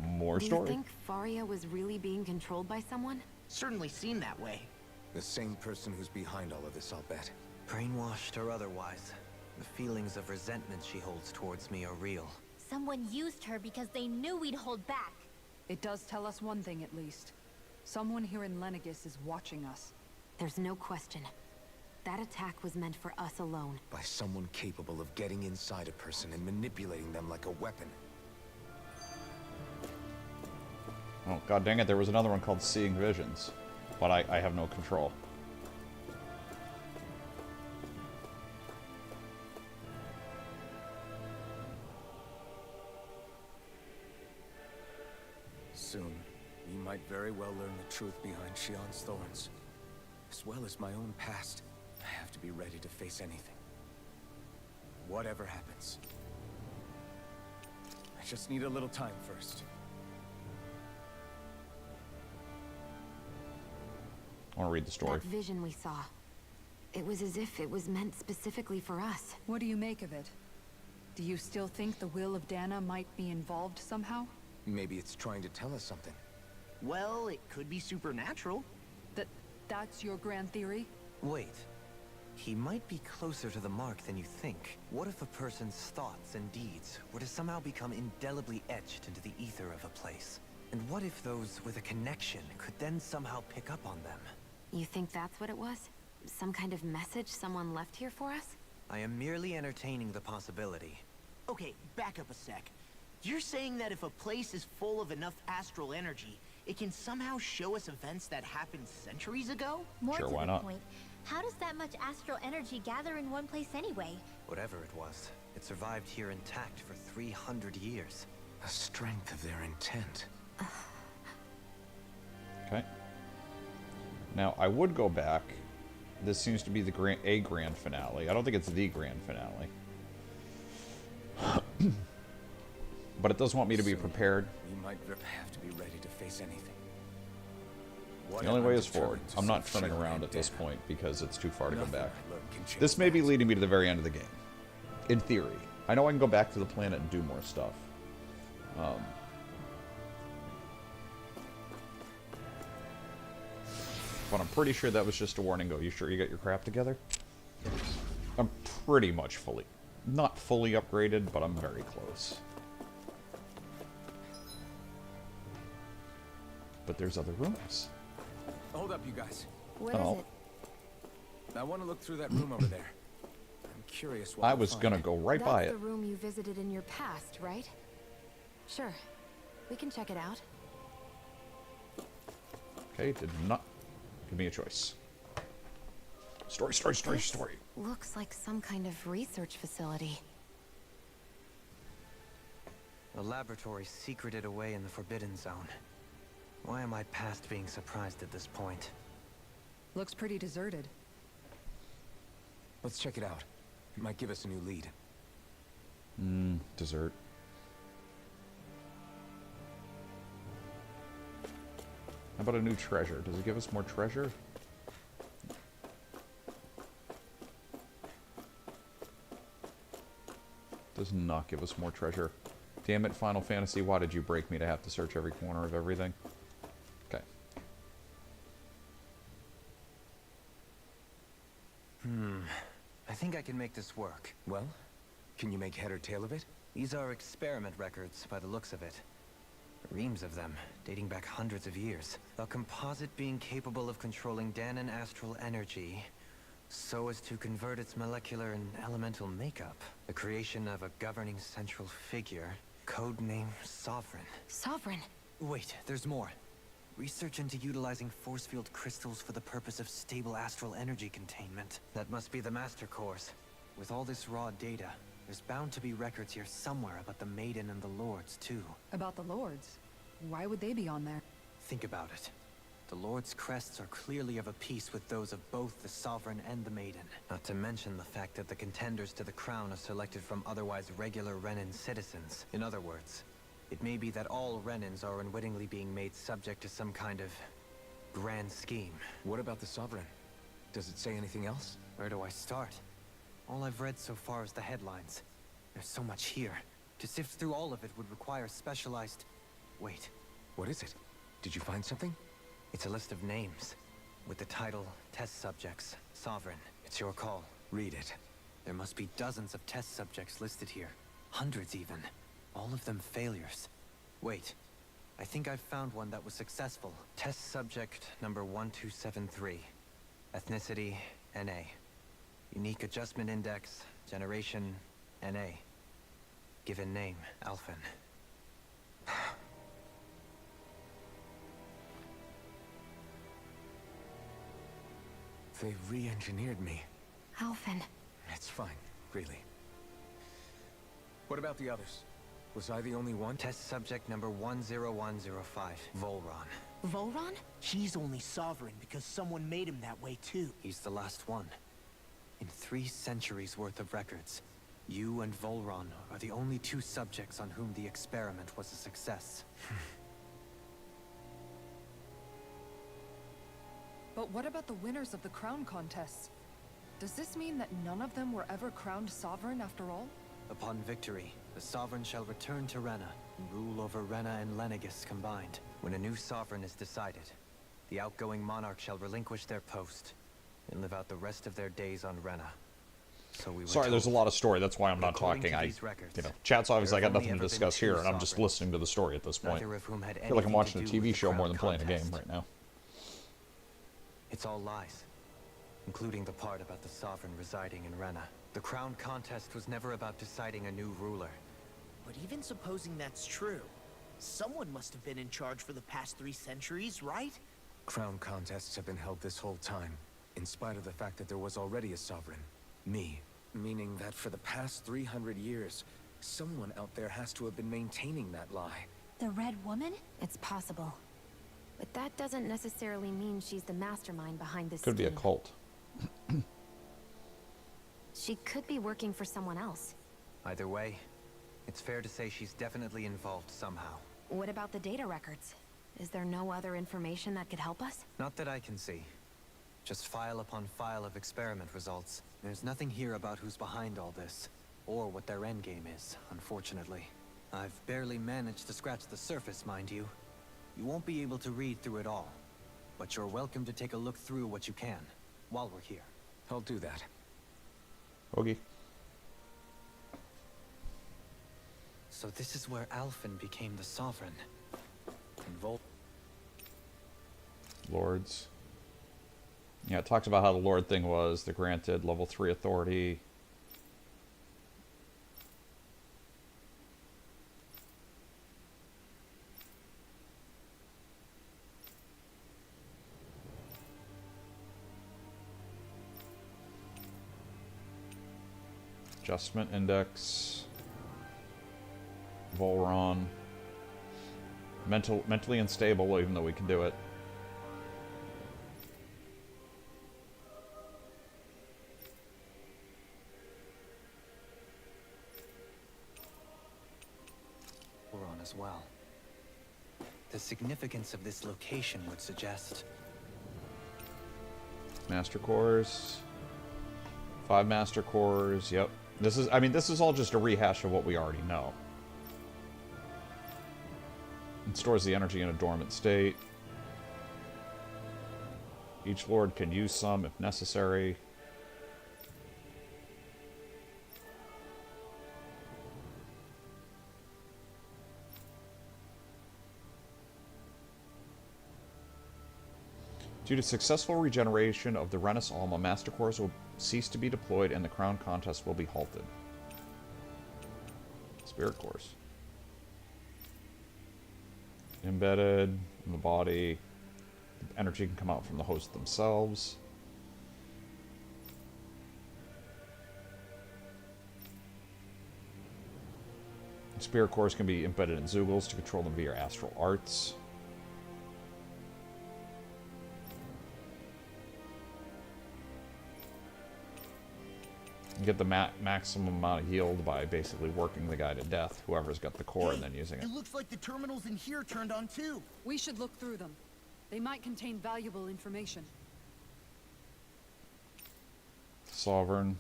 More Do you story. think Faria was really being controlled by someone? Certainly seemed that way. The same person who's behind all of this, I'll bet. Brainwashed or otherwise, the feelings of resentment she holds towards me are real. Someone used her because they knew we'd hold back. It does tell us one thing at least. Someone here in Lenegis is watching us. There's no question. That attack was meant for us alone. By someone capable of getting inside a person and manipulating them like a weapon. Oh, god dang it, there was another one called Seeing Visions. But I have no control. Soon, we might very well learn the truth behind Shion's thorns. As well as my own past, I have to be ready to face anything. Whatever happens. I just need a little time first. I want to read the story. That vision we saw. It was as if it was meant specifically for us. What do you make of it? Do you still think the will of Dana might be involved somehow? Maybe it's trying to tell us something. Well, it could be supernatural. That's your grand theory? Wait. He might be closer to the mark than you think. What if a person's thoughts and deeds were to somehow become indelibly etched into the ether of a place? And what if those with a connection could then somehow pick up on them? You think that's what it was? Some kind of message someone left here for us? I am merely entertaining the possibility. Okay, back up a sec. You're saying that if a place is full of enough astral energy, it can somehow show us events that happened centuries ago? More Sure, to why the not? point, how does that much astral energy gather in one place anyway? Whatever it was, it survived here intact for 300 years. The strength of their intent. Okay. Now, I would go back. This seems to be the grand finale. I don't think it's the grand finale. But it does want me to be prepared. You might have to be ready to face anything. The only way is forward. I'm not turning around at this point because it's too far to go back. This may be leading me to the very end of the game. In theory. I know I can go back to the planet and do more stuff. But I'm pretty sure that was just a warning. Go, you sure you got your crap together? I'm pretty much fully... Not fully upgraded, but I'm very close. But there's other rooms. Hold up, you guys. What is it? I want to look through that room over there. I'm curious what I was gonna go right by That's it. the room you visited in your past, right? Sure. We can check it out. Okay, did not give me a choice. Story, story, story, story. Looks like some kind of research facility. A laboratory secreted away in the Forbidden Zone. Why am I past being surprised at this point? Looks pretty deserted. Let's check it out. It might give us a new lead. Dessert. How about a new treasure? Does it give us more treasure? Does not give us more treasure. Damn it, Final Fantasy, why did you break me to have to search every corner of everything? Okay. I think I can make this work. Well, can you make head or tail of it? These are experiment records, by the looks of it. Reams of them, dating back hundreds of years. A composite being capable of controlling Dahnan astral energy, so as to convert its molecular and elemental makeup. The creation of a governing central figure, codename Sovereign. Sovereign? Wait, there's more. Research into utilizing force field crystals for the purpose of stable astral energy containment. That must be the Master Cores. With all this raw data, there's bound to be records here somewhere about the Maiden and the Lords, too. About the Lords? Why would they be on there? Think about it. The Lord's crests are clearly of a piece with those of both the Sovereign and the Maiden. Not to mention the fact that the contenders to the crown are selected from otherwise regular Renan citizens. In other words, it may be that all Renans are unwittingly being made subject to some kind of grand scheme. What about the Sovereign? Does it say anything else? Where do I start? All I've read so far is the headlines. There's so much here. To sift through all of it would require specialized... Wait. What is it? Did you find something? It's a list of names, with the title Test Subjects, Sovereign. It's your call. Read it. There must be dozens of test subjects listed here. Hundreds even. All of them failures. Wait. I think I've found one that was successful. Test subject number 1273. Ethnicity, NA. Unique adjustment index, generation, NA. Given name, Alphen. They re-engineered me. Alphen. It's fine, really. What about the others? Was I the only one? Test subject number 10105, Volron. Volron? He's only Sovereign because someone made him that way too. He's the last one. In 3 centuries worth of records, you and Volron are the only 2 subjects on whom the experiment was a success. But what about the winners of the crown contests? Does this mean that none of them were ever crowned sovereign after all? Upon victory, the Sovereign shall return to Rena, and rule over Rena and Lenegis combined. When a new Sovereign is decided, the outgoing monarch shall relinquish their post, and live out the rest of their days on Rena. So we were Sorry, there's a lot of story. That's why I'm not According talking. to I, these records, you know, chat's obvious. I got there have nothing to only ever discuss been here, 2 and I'm just sovereigns, listening to the story at this point. neither of whom had I feel like I'm anything watching a to do TV with the show more crown than playing a game contest. right now. It's all lies, including the part about the Sovereign residing in Rena. The crown contest was never about deciding a new ruler. But even supposing that's true, someone must have been in charge for the past 3 centuries, right? Crown contests have been held this whole time, in spite of the fact that there was already a sovereign. Me. Meaning that for the past 300 years, someone out there has to have been maintaining that lie. The Red Woman? It's possible. But that doesn't necessarily mean she's the mastermind behind this Could be a scheme. cult. She could be working for someone else. Either way, it's fair to say she's definitely involved somehow. What about the data records? Is there no other information that could help us? Not that I can see. Just file upon file of experiment results. There's nothing here about who's behind all this, or what their endgame is, unfortunately. I've barely managed to scratch the surface, mind you. You won't be able to read through it all, but you're welcome to take a look through what you can, while we're here. I'll do that. Okay. So this is where Alphen became the Sovereign. And Lords. Yeah, it talks about how the Lord thing was. They're granted level 3 authority. Adjustment index. Volron. Mentally unstable, even though we can do it. Volron as well. The significance of this location would suggest... Master cores. 5 master cores, yep. This is all just a rehash of what we already know. It stores the energy in a dormant state. Each lord can use some if necessary. Due to successful regeneration of the Renus Alma, Master Cores will cease to be deployed and the Crown Contest will be halted. Spirit Cores. Embedded in the body. The energy can come out from the host themselves. Spirit Cores can be embedded in Zeugles to control them via astral arts. You get the maximum amount of yield by basically working the guy to death, whoever's got the core, and then using it. It looks like the terminals in here turned on too. We should look through them. They might contain valuable information. Sovereign.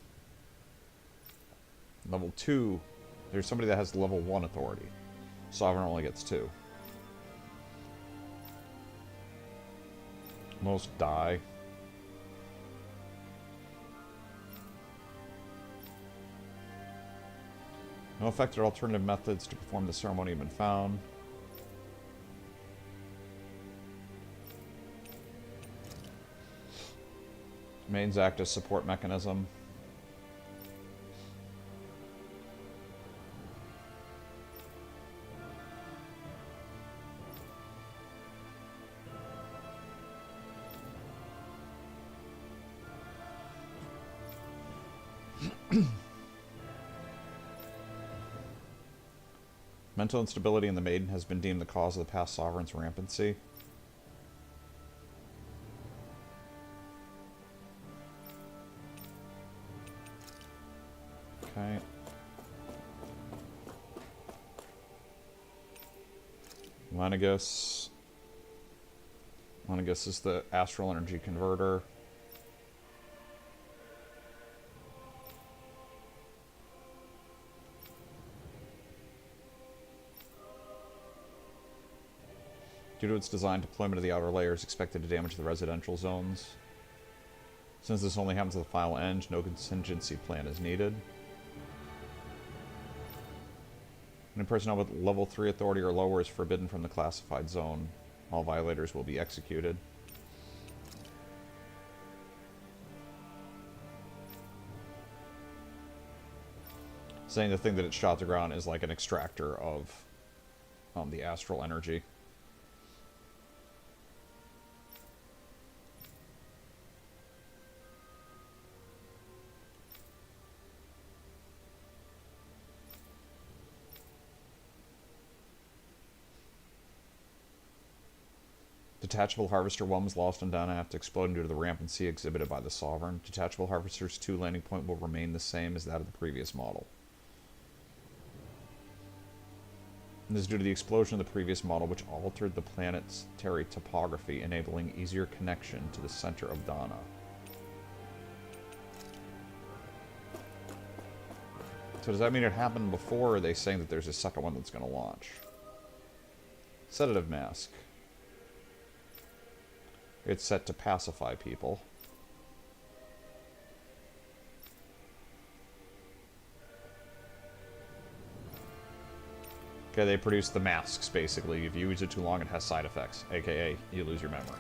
Level 2. There's somebody that has level 1 authority. Sovereign only gets 2. Most die. No effective alternative methods to perform the ceremony have been found. Mains act as support mechanism. Mental instability in the Maiden has been deemed the cause of the past Sovereign's rampancy. Okay. Lenegus. Lenegus is the astral energy converter. Due to its design, deployment of the outer layer is expected to damage the residential zones. Since this only happens at the final end, no contingency plan is needed. Any personnel with level 3 authority or lower is forbidden from the classified zone. All violators will be executed. saying the thing that it shot to ground is like an extractor of the astral energy. Detachable Harvester 1 was lost on Dana after exploding due to the rampancy exhibited by the Sovereign. Detachable Harvester's 2 landing point will remain the same as that of the previous model. And this is due to the explosion of the previous model, which altered the planetary topography, enabling easier connection to the center of Dana. So does that mean it happened before, or are they saying that there's a second one that's going to launch? Sedative mask. It's set to pacify people. Okay, they produce the masks, basically. If you use it too long, it has side effects, aka you lose your memory.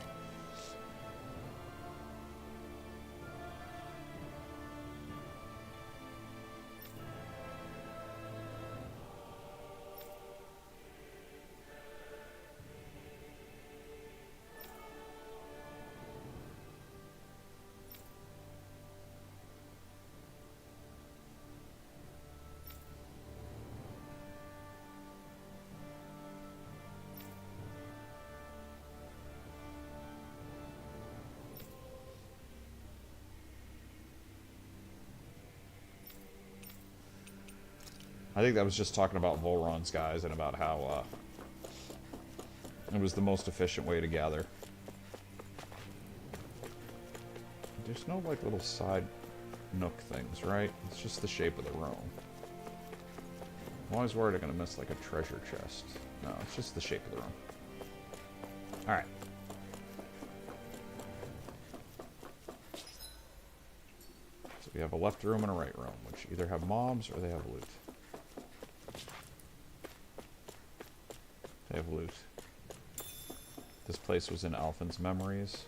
I think that was just talking about Volron's guys and about how it was the most efficient way to gather. There's no like little side nook things, right? It's just the shape of the room. I'm always worried I'm gonna miss like a treasure chest. No, it's just the shape of the room. Alright. So we have a left room and a right room, which either have mobs or they have loot. They have loot. This place was in Alphen's memories.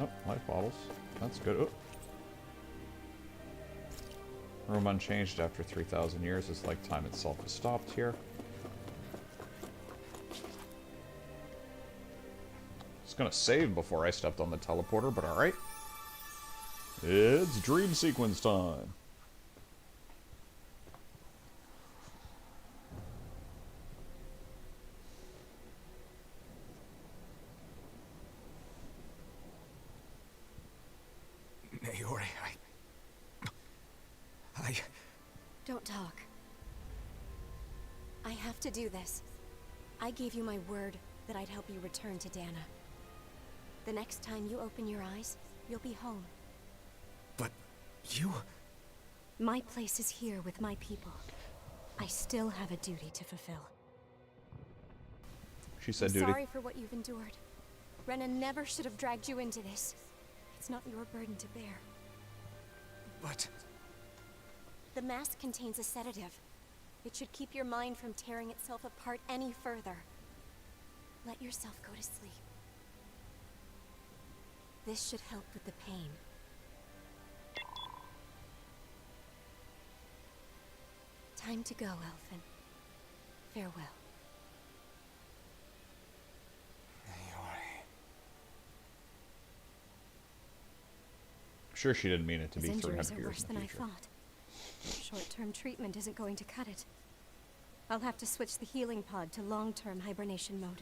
Oh, life bottles. That's good. Oh. Room unchanged after 3,000 years. It's like time itself has stopped here. Gonna save before I stepped on the teleporter, but alright. It's dream sequence time. Naori, I... Don't talk. I have to do this. I gave you my word that I'd help you return to Dana. The next time you open your eyes, you'll be home. But you... My place is here with my people. I still have a duty to fulfill. She said I'm duty. sorry for what you've endured. Rena never should have dragged you into this. It's not your burden to bear. But... The mask contains a sedative. It should keep your mind from tearing itself apart any further. Let yourself go to sleep. This should help with the pain. Time to go, Alphen. Farewell. I'm sure she didn't mean it to be His 300 injuries are years worse in the than I future. thought. Short-term treatment isn't going to cut it. I'll have to switch the healing pod to long-term hibernation mode.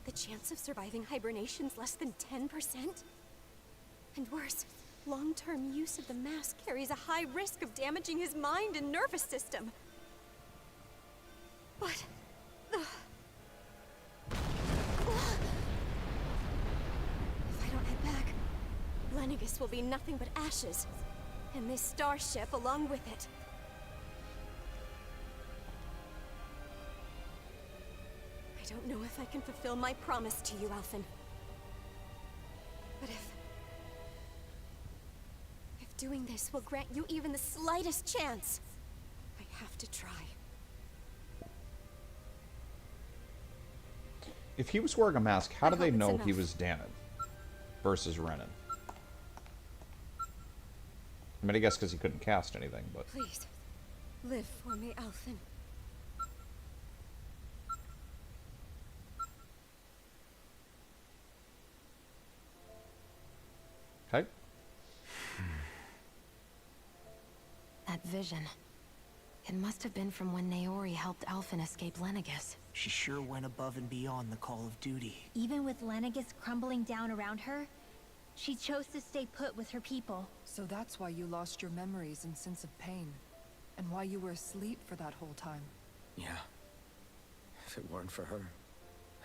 The chance of surviving hibernation's less than 10%? And worse, long-term use of the mask carries a high risk of damaging his mind and nervous system. But... If I don't head back, Lenegis will be nothing but ashes. And this starship along with it. I don't know if I can fulfill my promise to you, Alphen. But if doing this will grant you even the slightest chance. I have to try. If he was wearing a mask, how do they hope it's know he enough. was Danon versus Renan? I mean, I guess because he couldn't cast anything, but... Please, live for me, Alphen. Okay. That vision. It must have been from when Naori helped Alphen escape Lenegis. She sure went above and beyond the call of duty. Even with Lenegis crumbling down around her, she chose to stay put with her people. So that's why you lost your memories and sense of pain. And why you were asleep for that whole time. Yeah. If it weren't for her,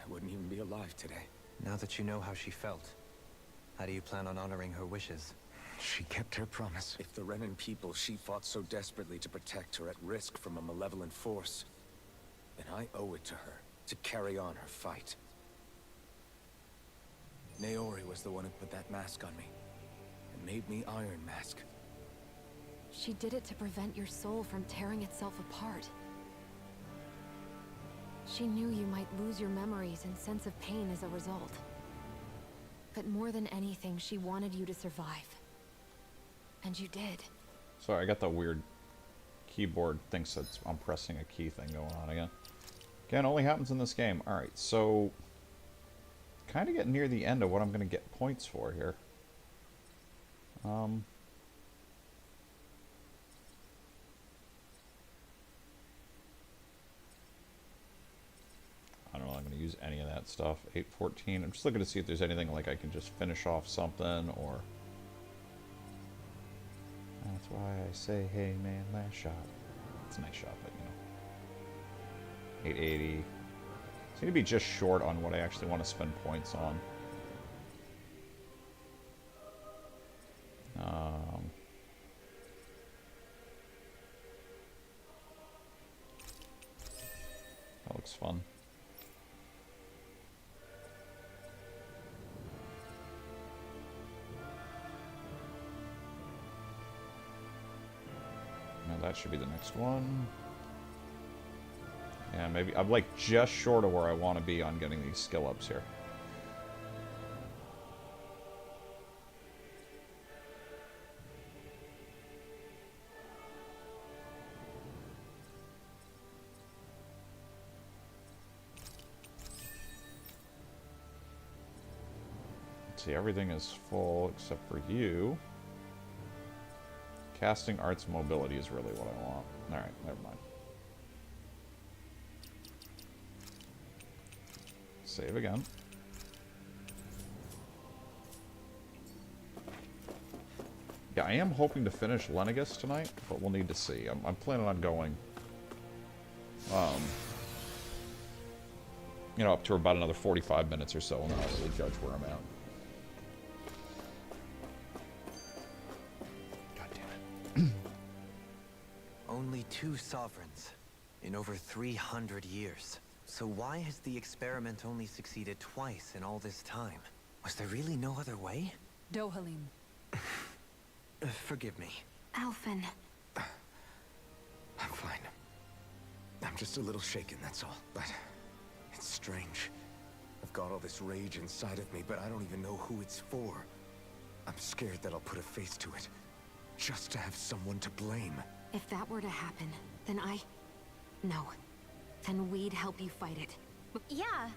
I wouldn't even be alive today. Now that you know how she felt, how do you plan on honoring her wishes? She kept her promise. If the Renan people she fought so desperately to protect are at risk from a malevolent force, then I owe it to her to carry on her fight. Naori was the one who put that mask on me, and made me Iron Mask. She did it to prevent your soul from tearing itself apart. She knew you might lose your memories and sense of pain as a result. But more than anything, she wanted you to survive. And you did. Sorry, I got the weird keyboard thinks that I'm pressing a key thing going on again. Again, only happens in this game. Alright, so... kind of getting near the end of what I'm going to get points for here. I don't know, I'm going to use any of that stuff. 814. I'm just looking to see if there's anything like I can just finish off something, or... That's why I say, hey man, last shot. It's a nice shot, but you know. 880. Seem to be just short on what I actually want to spend points on. That looks fun. Now that should be the next one. Yeah, maybe I'm like just short of where I want to be on getting these skill ups here. Let's see, everything is full except for you. Casting arts mobility is really what I want. Alright, never mind. Save again. Yeah, I am hoping to finish Lenegis tonight, but we'll need to see. I'm planning on going, you know, up to about another 45 minutes or so, and then I'll really judge where I'm at. God damn it. Only 2 sovereigns in over 300 years. So why has the experiment only succeeded twice in all this time? Was there really no other way? Dohalim. Forgive me. Alphen. I'm fine. I'm just a little shaken, that's all. But it's strange. I've got all this rage inside of me, but I don't even know who it's for. I'm scared that I'll put a face to it, just to have someone to blame. If that were to happen, then No. Then we'd help you fight it. Yeah,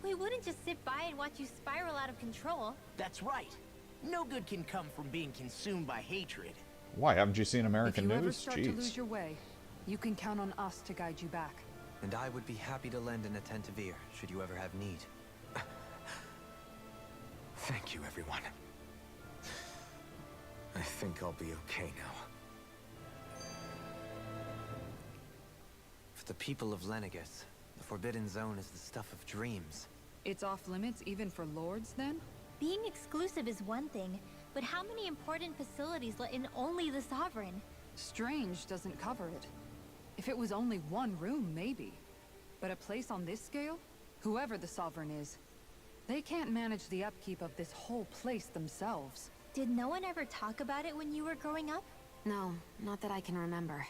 we wouldn't just sit by and watch you spiral out of control. That's right. No good can come from being consumed by hatred. Why, haven't you seen American If you ever news? start Jeez. to lose your way, you can count on us to guide you back. And I would be happy to lend an attentive ear, should you ever have need. Thank you, everyone. I think I'll be okay now. For the people of Lenegis, the Forbidden Zone is the stuff of dreams. It's off limits even for lords, then? Being exclusive is one thing, but how many important facilities let in only the Sovereign? Strange doesn't cover it. If it was only one room, maybe. But a place on this scale? Whoever the Sovereign is, they can't manage the upkeep of this whole place themselves. Did no one ever talk about it when you were growing up? No, not that I can remember.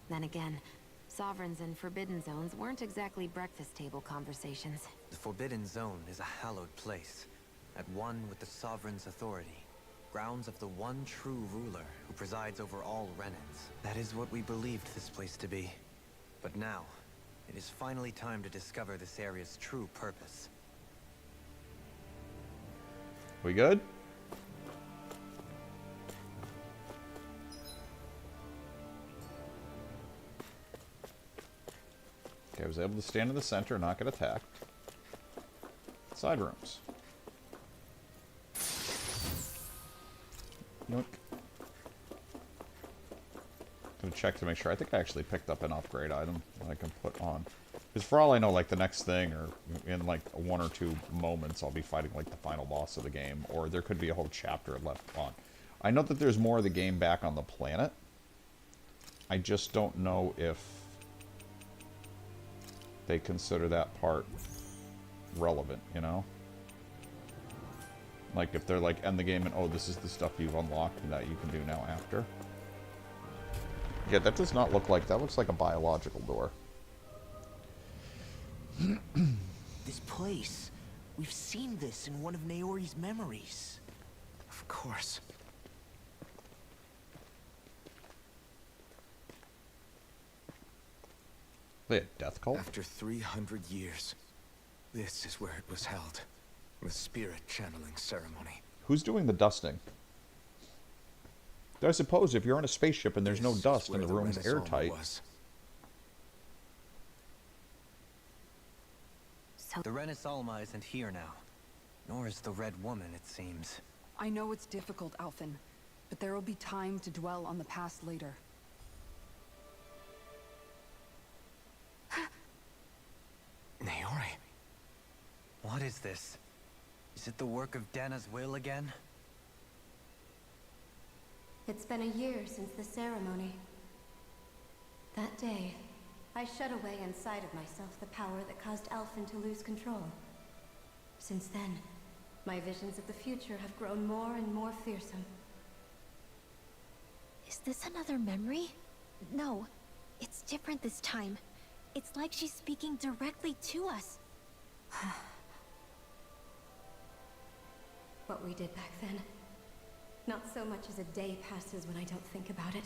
Then again, Sovereigns and Forbidden Zones weren't exactly breakfast table conversations. The Forbidden Zone is a hallowed place, at one with the Sovereign's authority. Grounds of the one true ruler who presides over all Renans. That is what we believed this place to be. But now, it is finally time to discover this area's true purpose. We good? Okay, I was able to stand in the center and not get attacked. Side rooms. Yoink. Gonna check to make sure. I think I actually picked up an upgrade item that I can put on. Because for all I know, like the next thing, or in like 1 or 2 moments, I'll be fighting like the final boss of the game, or there could be a whole chapter left on. I know that there's more of the game back on the planet. I just don't know if they consider that part relevant, you know? Like if they're like end the game and oh, this is the stuff you've unlocked and that you can do now after. Yeah, that does not look like, that looks like a biological door. This place. We've seen this in one of Naori's memories. Of course. They had death cult? After 300 years, this is where it was held. The spirit channeling ceremony. Who's doing the dusting? I suppose if you're on a spaceship and there's no dust and the room's airtight. The Renis Alma isn't here now. Nor is the Red Woman, it seems. I know it's difficult, Alphen, but there will be time to dwell on the past later. Naori. What is this? Is it the work of Dana's will again? It's been a year since the ceremony. That day, I shut away inside of myself the power that caused Alphen to lose control. Since then, my visions of the future have grown more and more fearsome. Is this another memory? No, it's different this time. It's like she's speaking directly to us. What we did back then. Not so much as a day passes when I don't think about it.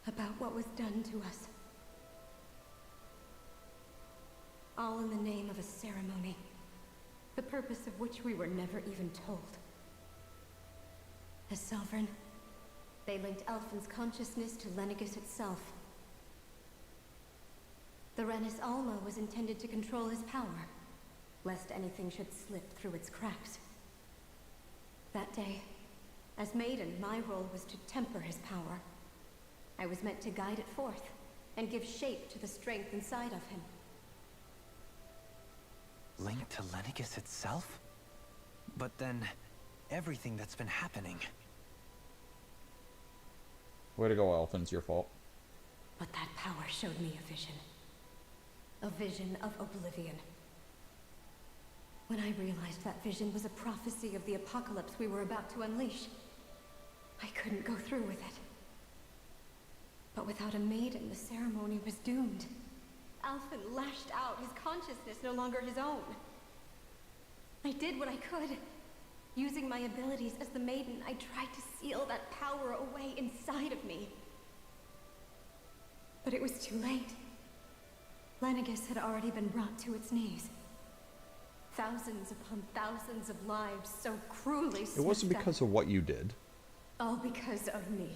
About what was done to us. All in the name of a ceremony. The purpose of which we were never even told. As Sovereign, they linked Alphen's consciousness to Lenegis itself. The Renis Alma was intended to control his power, lest anything should slip through its cracks. That day, as Maiden, my role was to temper his power. I was meant to guide it forth, and give shape to the strength inside of him. Linked to Lenegis itself? But then, everything that's been happening... Way to go, Alphen, it's your fault. But that power showed me a vision. A vision of oblivion. When I realized that vision was a prophecy of the apocalypse we were about to unleash, I couldn't go through with it. But without a maiden, the ceremony was doomed. Alphen lashed out, his consciousness no longer his own. I did what I could. Using my abilities as the maiden, I tried to seal that power away inside of me. But it was too late. Lenegis had already been brought to its knees. Thousands upon thousands of lives so cruelly It wasn't because of what you did. All because of me.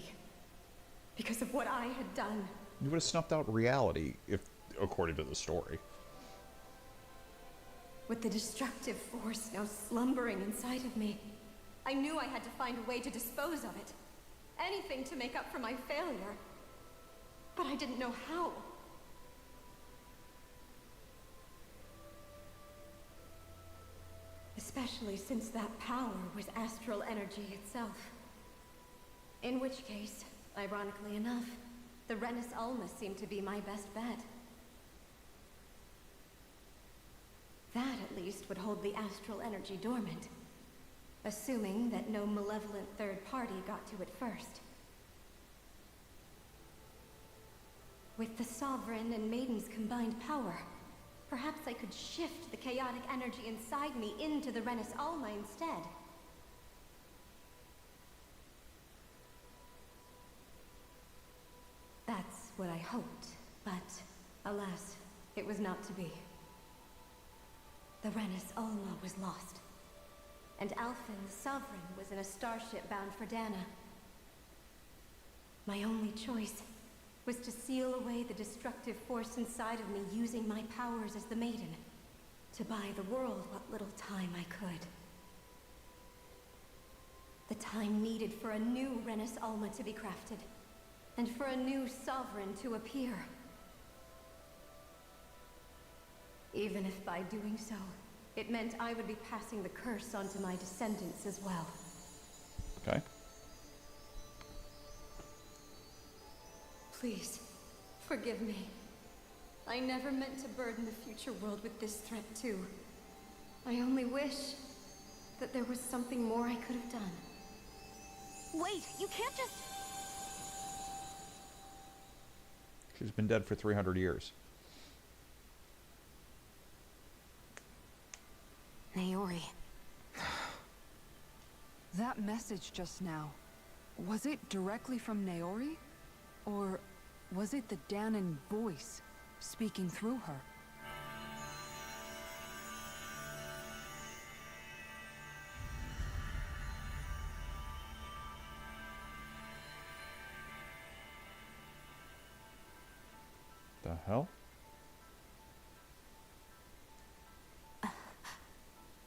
Because of what I had done. You would have snuffed out reality, if according to the story. With the destructive force now slumbering inside of me, I knew I had to find a way to dispose of it. Anything to make up for my failure. But I didn't know how. Especially since that power was astral energy itself. In which case, ironically enough, the Renis Alma seemed to be my best bet. That, at least, would hold the astral energy dormant. Assuming that no malevolent third party got to it first. With the Sovereign and Maiden's combined power, perhaps I could shift the chaotic energy inside me into the Renis Alma instead. That's what I hoped, but alas, it was not to be. The Renis Alma was lost, and Alphen the Sovereign was in a starship bound for Dana. My only choice was to seal away the destructive force inside of me using my powers as the Maiden, to buy the world what little time I could. The time needed for a new Renis Alma to be crafted, and for a new Sovereign to appear. Even if by doing so, it meant I would be passing the curse onto my descendants as well. Okay. Please, forgive me. I never meant to burden the future world with this threat too. I only wish that there was something more I could have done. Wait, you can't just... She's been dead for 300 years. Naori. That message just now, was it directly from Naori? Or was it the Dahnan voice speaking through her? The hell?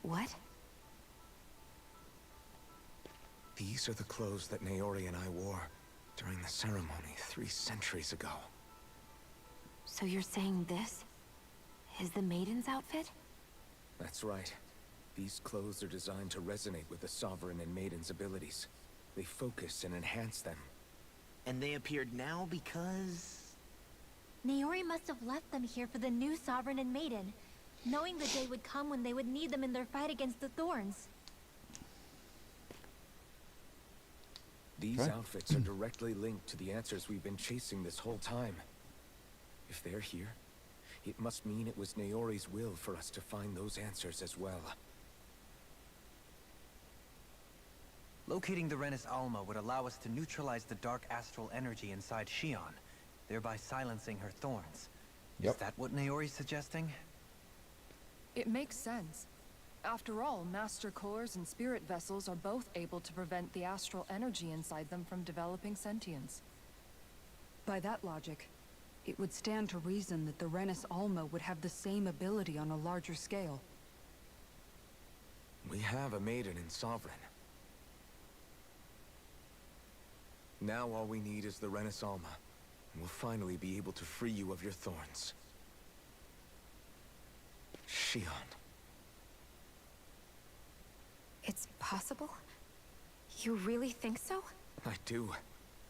What? These are the clothes that Naori and I wore during the ceremony 3 centuries ago. So you're saying this is the Maiden's outfit? That's right. These clothes are designed to resonate with the Sovereign and Maiden's abilities. They focus and enhance them. And they appeared now because... Naori must have left them here for the new Sovereign and Maiden, knowing the day would come when they would need them in their fight against the Thorns. These outfits are directly linked to the answers we've been chasing this whole time. If they're here, it must mean it was Naori's will for us to find those answers as well. Locating the Renis Alma would allow us to neutralize the dark astral energy inside Shion, thereby silencing her thorns. Yep. Is that what Naori's suggesting? It makes sense. After all, Master Cores and Spirit Vessels are both able to prevent the astral energy inside them from developing sentience. By that logic, it would stand to reason that the Renis Alma would have the same ability on a larger scale. We have a Maiden and Sovereign. Now all we need is the Renis Alma, and we'll finally be able to free you of your thorns. Shion. It's possible? You really think so? I do.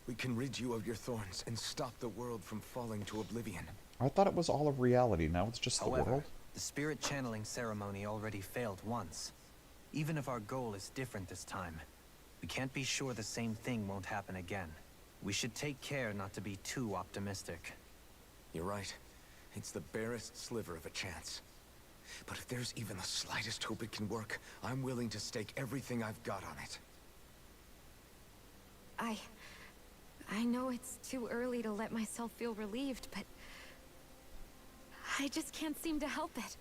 We can rid you of your thorns and stop the world from falling to oblivion. I thought it was all of reality. Now it's just the However, world. the spirit channeling ceremony already failed once. Even if our goal is different this time, we can't be sure the same thing won't happen again. We should take care not to be too optimistic. You're right. It's the barest sliver of a chance. But if there's even the slightest hope it can work, I'm willing to stake everything I've got on it. I know it's too early to let myself feel relieved, but I just can't seem to help it.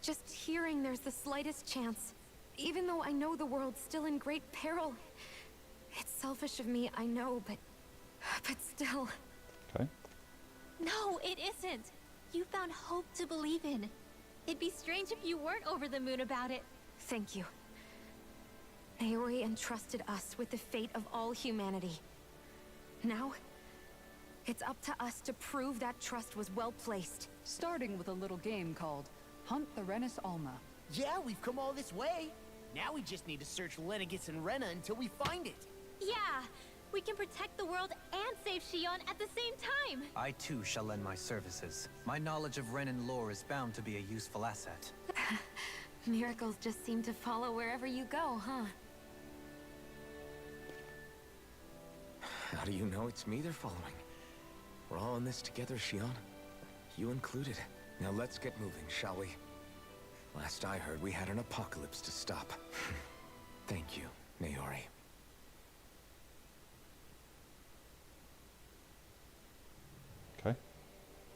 Just hearing there's the slightest chance, even though I know the world's still in great peril. It's selfish of me, I know, but still. Okay. No, it isn't. You found hope to believe in. It'd be strange if you weren't over the moon about it. Thank you. Naori entrusted us with the fate of all humanity. Now, it's up to us to prove that trust was well placed. Starting with a little game called Hunt the Renis Alma. Yeah, we've come all this way. Now we just need to search Lenegis and Rena until we find it. Yeah, we can protect the world and save Shion at the same time. I too shall lend my services. My knowledge of Renan lore is bound to be a useful asset. Miracles just seem to follow wherever you go, huh? How do you know it's me they're following? We're all in this together, Shion. You included. Now let's get moving, shall we? Last I heard, we had an apocalypse to stop. Thank you, Naori. Okay.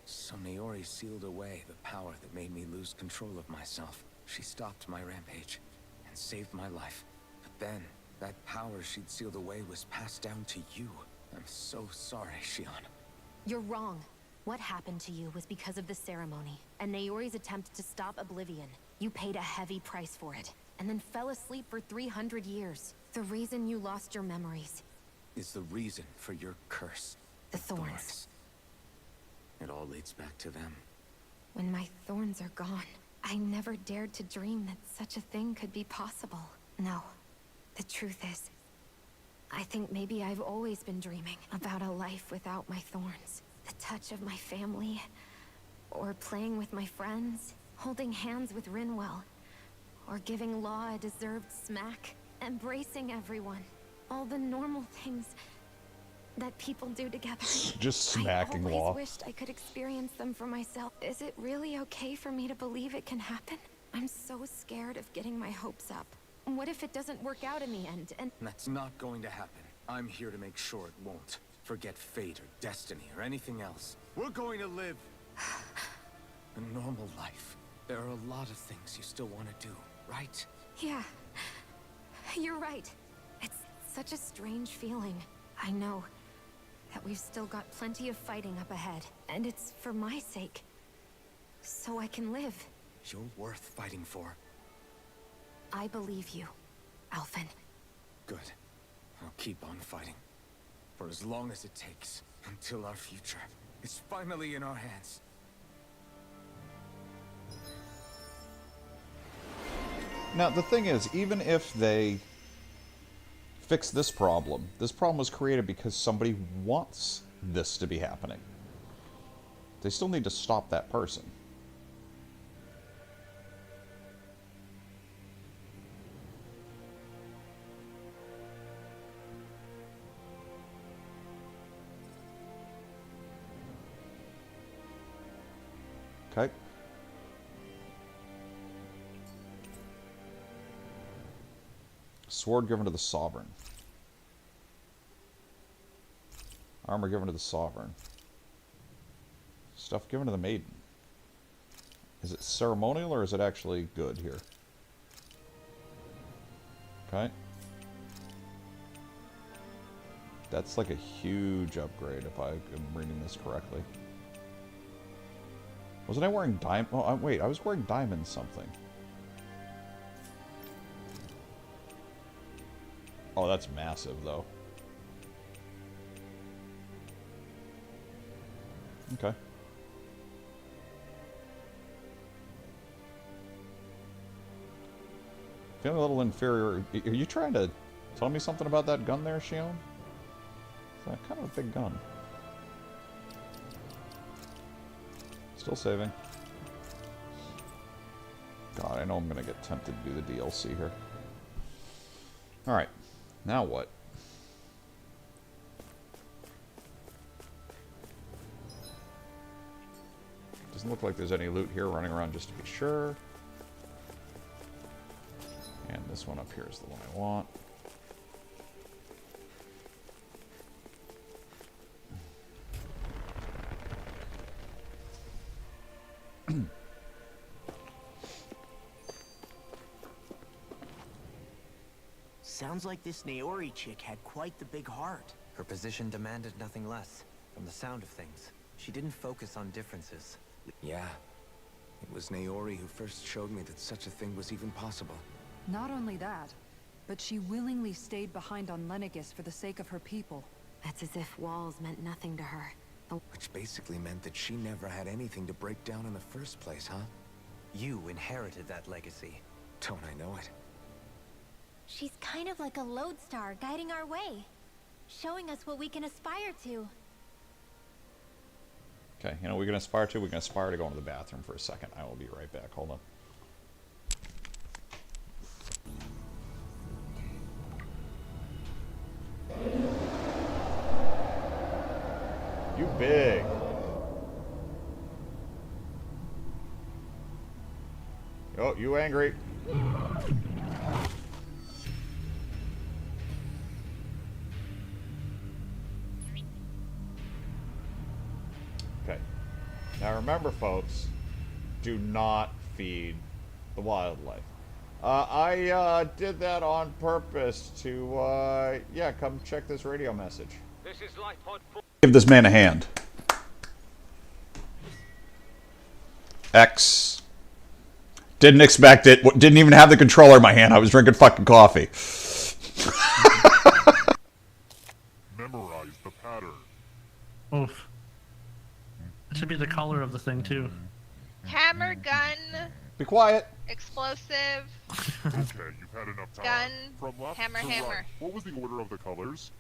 So Naori sealed away the power that made me lose control of myself. She stopped my rampage and saved my life. But then, that power she'd sealed away was passed down to you. I'm so sorry, Shion. You're wrong. What happened to you was because of the ceremony, and Naori's attempt to stop Oblivion. You paid a heavy price for it, and then fell asleep for 300 years. The reason you lost your memories is the reason for your curse. The thorns. It all leads back to them. When my thorns are gone, I never dared to dream that such a thing could be possible. No. The truth is, I think maybe I've always been dreaming about a life without my thorns. The touch of my family, or playing with my friends, holding hands with Rinwell, or giving Law a deserved smack, embracing everyone. All the normal things that people do together. Just smacking I Law. always wished I could experience them for myself. Is it really okay for me to believe it can happen? I'm so scared of getting my hopes up. What if it doesn't work out in the end, and... That's not going to happen. I'm here to make sure it won't. Forget fate or destiny or anything else. We're going to live a normal life. There are a lot of things you still want to do, right? Yeah. You're right. It's such a strange feeling. I know that we've still got plenty of fighting up ahead, and it's for my sake. So I can live. You're worth fighting for. I believe you, Alphen. Good. I'll keep on fighting. For as long as it takes, until our future is finally in our hands. Now, the thing is, even if they fix this problem was created because somebody wants this to be happening. They still need to stop that person. Okay. Sword given to the Sovereign. Armor given to the Sovereign. Stuff given to the Maiden. Is it ceremonial or is it actually good here? Okay. That's like a huge upgrade if I am reading this correctly. Wasn't I wearing diamond? Oh, wait, I was wearing diamond something. Oh, that's massive, though. Okay. Feeling a little inferior. Are you trying to tell me something about that gun there, Shion? It's kind of a big gun. Still saving. God, I know I'm going to get tempted to do the DLC here. Alright. Now what? Doesn't look like there's any loot here running around just to be sure. And this one up here is the one I want. Sounds like this Naori chick had quite the big heart. Her position demanded nothing less. From the sound of things, she didn't focus on differences. Yeah. It was Naori who first showed me that such a thing was even possible. Not only that, but she willingly stayed behind on Lenegis for the sake of her people. It's as if walls meant nothing to her. Which basically meant that she never had anything to break down in the first place, huh? You inherited that legacy. Don't I know it? She's kind of like a lodestar guiding our way, showing us what we can aspire to. Okay, you know what we can aspire to? We can aspire to go into the bathroom for a second. I will be right back. Hold on. Oh, you angry. Okay. Now remember, folks, do not feed the wildlife. I did that on purpose to, yeah, come check this radio message. This is Lifepod 4. Give this man a hand. X. Didn't expect it. Didn't even have the controller in my hand. I was drinking fucking coffee. Memorize the pattern. Oof. It should be the color of the thing, too. Hammer, gun. Be quiet. Explosive. Okay, you've had enough time. Gun. From left Hammer, to hammer. right. What was the order of the colors?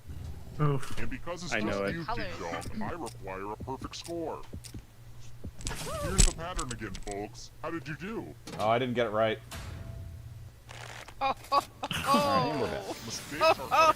Oof. And because it's I just know it. you, Colors. Ding Dong, I require a perfect score. Here's the pattern again, folks. How did you do? Oh, I didn't get it right. Oh, oh, oh. Alright, we're back. Mistakes Oh, are oh.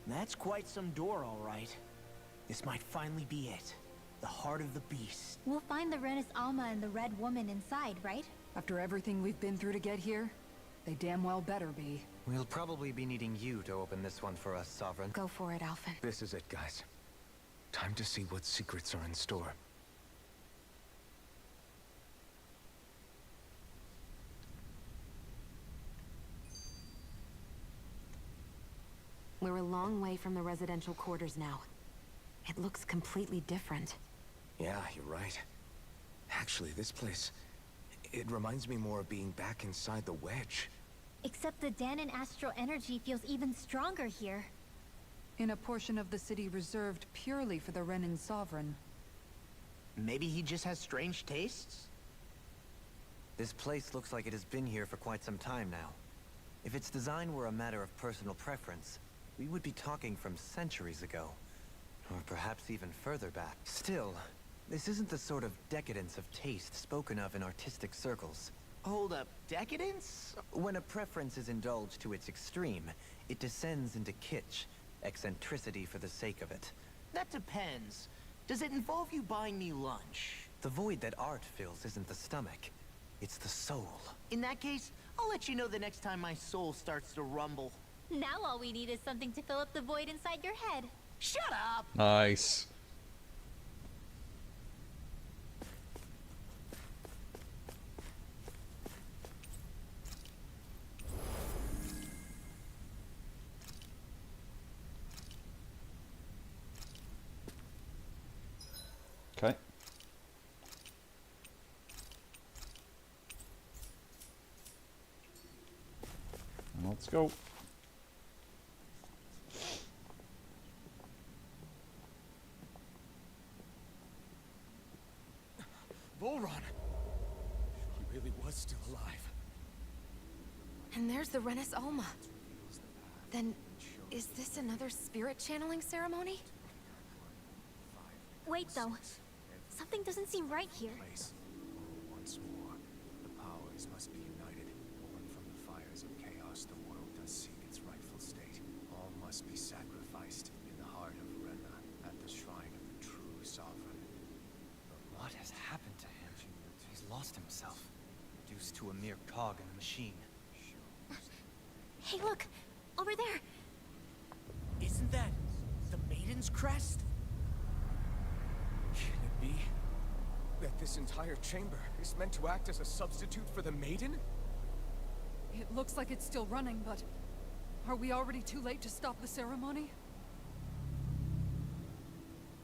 That's quite some door, all right. This might finally be it. The heart of the beast. We'll find the Renis Alma and the Red Woman inside, right? After everything we've been through to get here, they damn well better be. We'll probably be needing you to open this one for us, Sovereign. Go for it, Alphen. This is it, guys. Time to see what secrets are in store. We're a long way from the residential quarters now. It looks completely different. Yeah, you're right. Actually, this place... it reminds me more of being back inside the Wedge. Except the Danon astral energy feels even stronger here. In a portion of the city reserved purely for the Renin Sovereign. Maybe he just has strange tastes? This place looks like it has been here for quite some time now. If its design were a matter of personal preference, we would be talking from centuries ago. Or perhaps even further back. Still, this isn't the sort of decadence of taste spoken of in artistic circles. Hold up, decadence? When a preference is indulged to its extreme, it descends into kitsch, eccentricity for the sake of it. That depends. Does it involve you buying me lunch? The void that art fills isn't the stomach, it's the soul. In that case, I'll let you know the next time my soul starts to rumble. Now all we need is something to fill up the void inside your head. Shut up! Nice. Okay. Let's go. Volron! He really was still alive. And there's the Renis Alma. Then, is this another spirit channeling ceremony? Wait, though. Something doesn't seem right here. Once more, the powers must be united. Born from the fires of chaos, the world does seek its rightful state. All must be sacrificed in the heart of Rena, at the shrine of the true sovereign. But what has happened to him? He's lost himself, reduced to a mere cog in the machine. Hey, look! Over there! Isn't that the Maiden's crest? Can it be that this entire chamber is meant to act as a substitute for the Maiden? It looks like it's still running, but... are we already too late to stop the ceremony?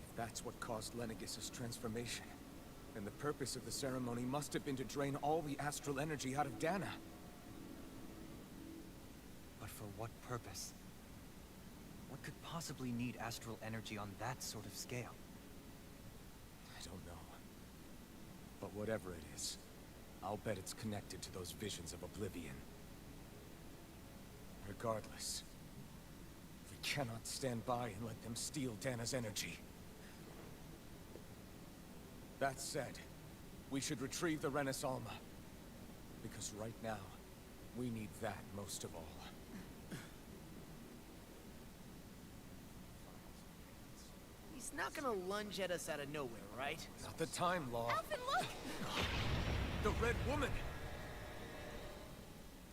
If that's what caused Lenegis' transformation, then the purpose of the ceremony must have been to drain all the astral energy out of Dana. But for what purpose? What could possibly need astral energy on that sort of scale? I don't know. But whatever it is, I'll bet it's connected to those visions of oblivion. Regardless, we cannot stand by and let them steal Dana's energy. That said, we should retrieve the Renaissance. Because right now, we need that most of all. He's not gonna lunge at us out of nowhere, right? Not the time, Law. Alvin, look! The Red Woman!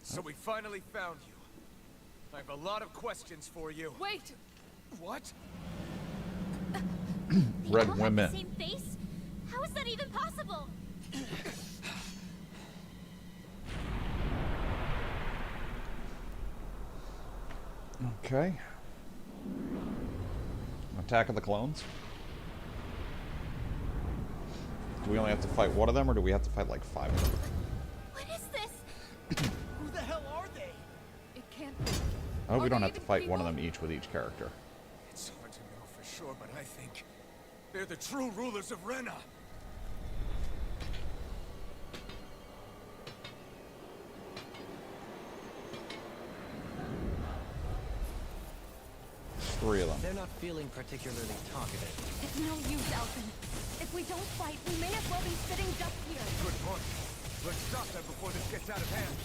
So we finally found you. I have a lot of questions for you. Wait! What? Red All have women. the same face? How is that even possible? Okay. Attack of the Clones. Do we only have to fight one of them, or do we have to fight like 5 of them? What is this? Who the hell are they? It can't be. I hope we don't have to fight one of them each with each character. It's hard to know for sure, but I think they're the true rulers of Rena. There's 3 of them. They're not feeling particularly talkative. It's no use, Alvin. If we don't fight, we may as well be sitting just here. Good point. Let's stop them before this gets out of hand.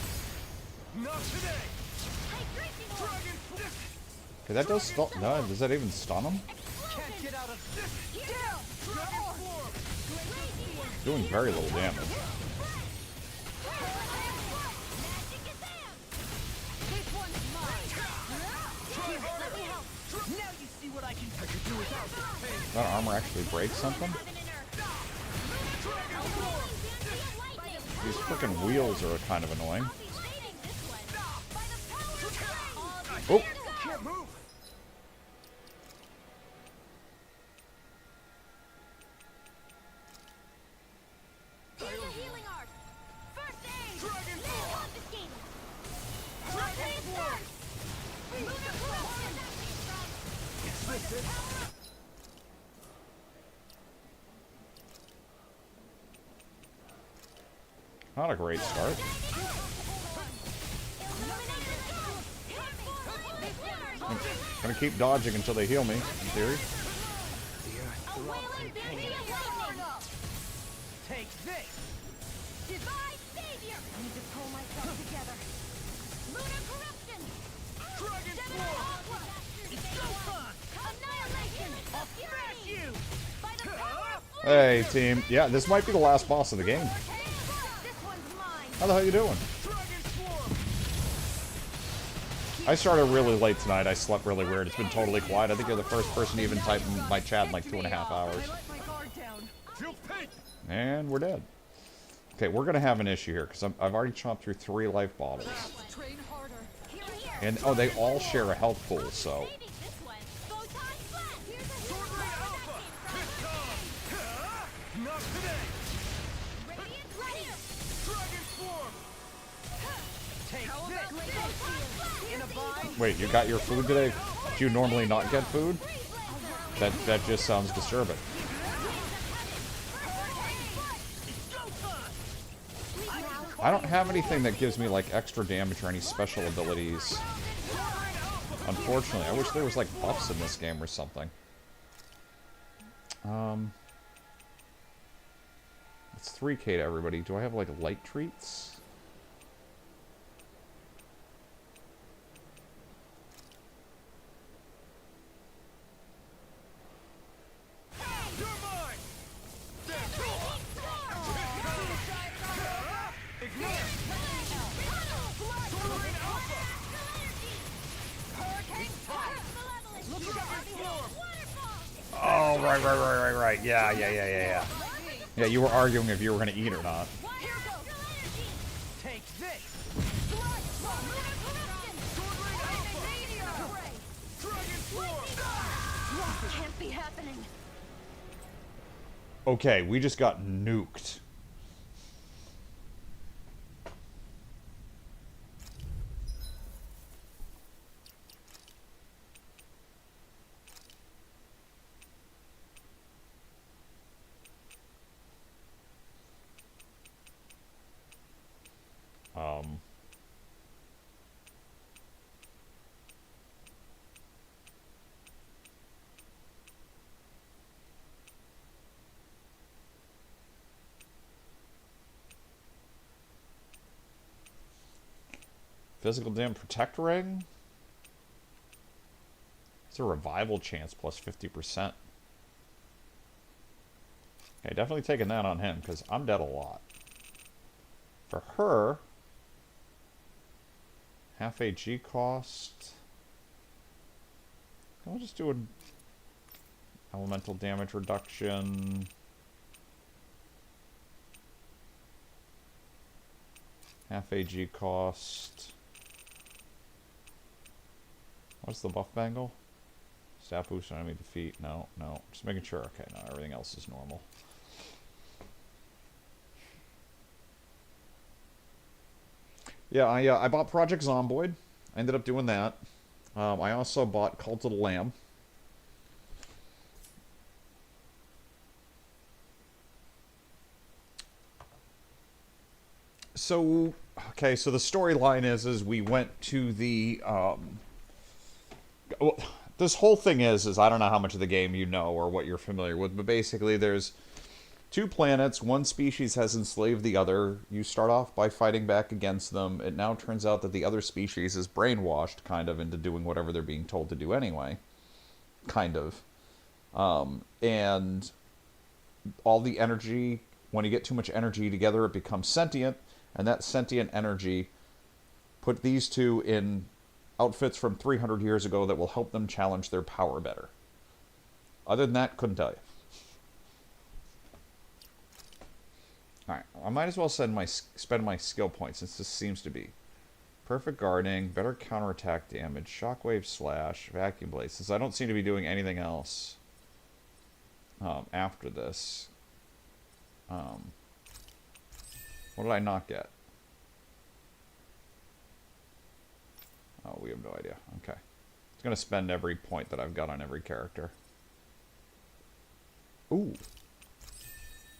Not today! Dragon! Okay, that does stun. No, does that even stun them? Can't get out of this. Doing very little damage. Now you see what I can do without this pain. That armor actually breaks something? These freaking wheels are kind of annoying. Oh! Can't move. Here's a healing art. First aid. Dragon confiscated. First aid first. Lunar corruption. Not a great start. I'm gonna keep dodging until they heal me, in theory. Take this. Divine savior. I need to pull myself together. Lunar corruption. Dragon form. It's go time. Annihilation. I'll smash you. By the power of Hey, team. Yeah, this might be the last boss of the game. this one's mine. How the hell you doing? I started really late tonight. I slept really weird. It's been totally quiet. I think you're the first person to even type in my chat in like 2.5 hours. And we're dead. Okay, we're gonna have an issue here because I've already chomped through 3 life bottles. Train harder. And oh, they all share a health pool, so Not today. Dragon form. Take this. In a bind. wait, you got your food today? Do you normally not get food? That just sounds disturbing. I don't have anything that gives me like extra damage or any special abilities. Unfortunately, I wish there was like buffs in this game or something. It's 3K to everybody. Do I have like light treats? Oh, right. Yeah. Yeah, you were arguing if you were going to eat or not. Take this. Can't be happening. Okay, we just got nuked. Physical damage protect ring. It's a revival chance plus 50%. Okay, definitely taking that on him because I'm dead a lot. For her, half AG cost. I'll just do an elemental damage reduction. Half AG cost. What's the buff bangle? Staff boost on enemy defeat. No, no. Just making sure. Okay, no, everything else is normal. Yeah, I bought Project Zomboid. I ended up doing that. I also bought Cult of the Lamb. So, okay, so the storyline is we went to the, well, this whole thing is I don't know how much of the game you know or what you're familiar with, but basically there's 2 planets, one species has enslaved the other. You start off by fighting back against them. It now turns out that the other species is brainwashed, kind of, into doing whatever they're being told to do anyway. Kind of. And all the energy, when you get too much energy together, it becomes sentient, and that sentient energy put these 2 in outfits from 300 years ago that will help them challenge their power better. Other than that, couldn't tell you. Alright, I might as well spend my skill points, since this seems to be perfect guarding, better counterattack damage, shockwave slash, vacuum blade, since I don't seem to be doing anything else after this. What did I not get? Oh, we have no idea. Okay. It's going to spend every point that I've got on every character. Ooh.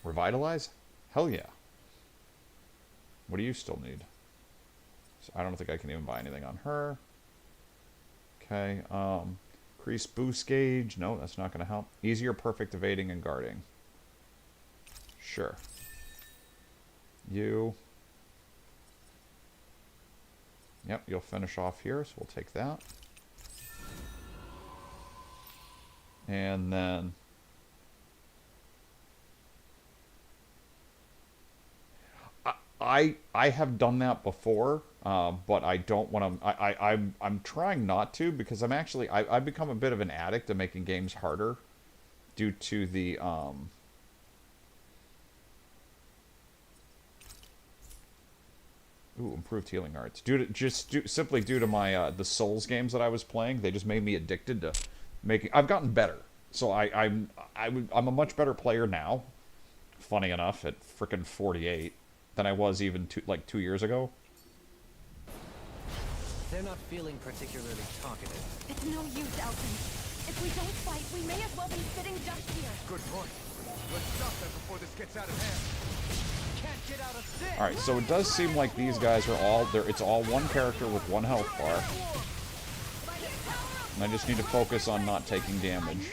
Revitalize? Hell yeah. What do you still need? So I don't think I can even buy anything on her. Okay. Increase boost gauge. No, that's not going to help. Easier perfect evading and guarding. Sure. You. Yep, you'll finish off here, so we'll take that. And then I have done that before, but I don't want to. I'm trying not to, because I've become a bit of an addict at making games harder due to the improved healing arts. Simply due to my the Souls games that I was playing, they just made me addicted to making. I've gotten better, so I'm a much better player now. Funny enough, at frickin' 48. Than I was even 2 years ago. They're not feeling particularly talkative. It's no use, Elton. If we don't fight, we may as well be sitting ducks here. Good point. Let's stop them before this gets out of hand. Can't get out of sin. Alright, so it does seem like these guys are all there. It's all one character with one health bar. And I just need to focus on not taking damage.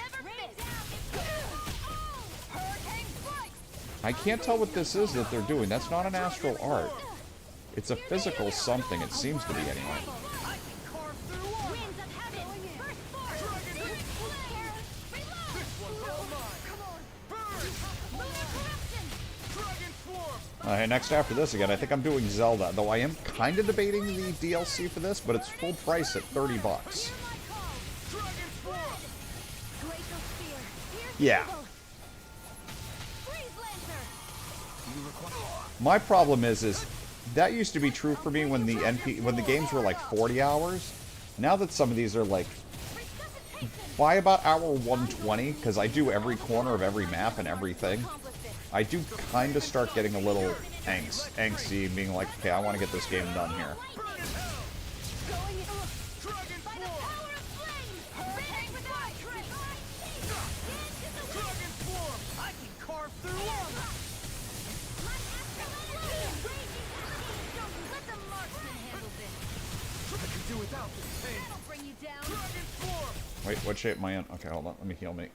I can't tell what this is that they're doing. That's not an astral art. It's a physical something, it seems to be anyway. Hey, next after this again, I think I'm doing Zelda. Though I am kind of debating the DLC for this, but it's full price at $30. Yeah. My problem is that used to be true for me when the games were like 40 hours. Now that some of these are like by about hour 120, because I do every corner of every map and everything, I do kind of start getting a little angsty, being like, okay, I want to get this game done here. Wait, what shape am I in? Okay, hold on. Let me heal me.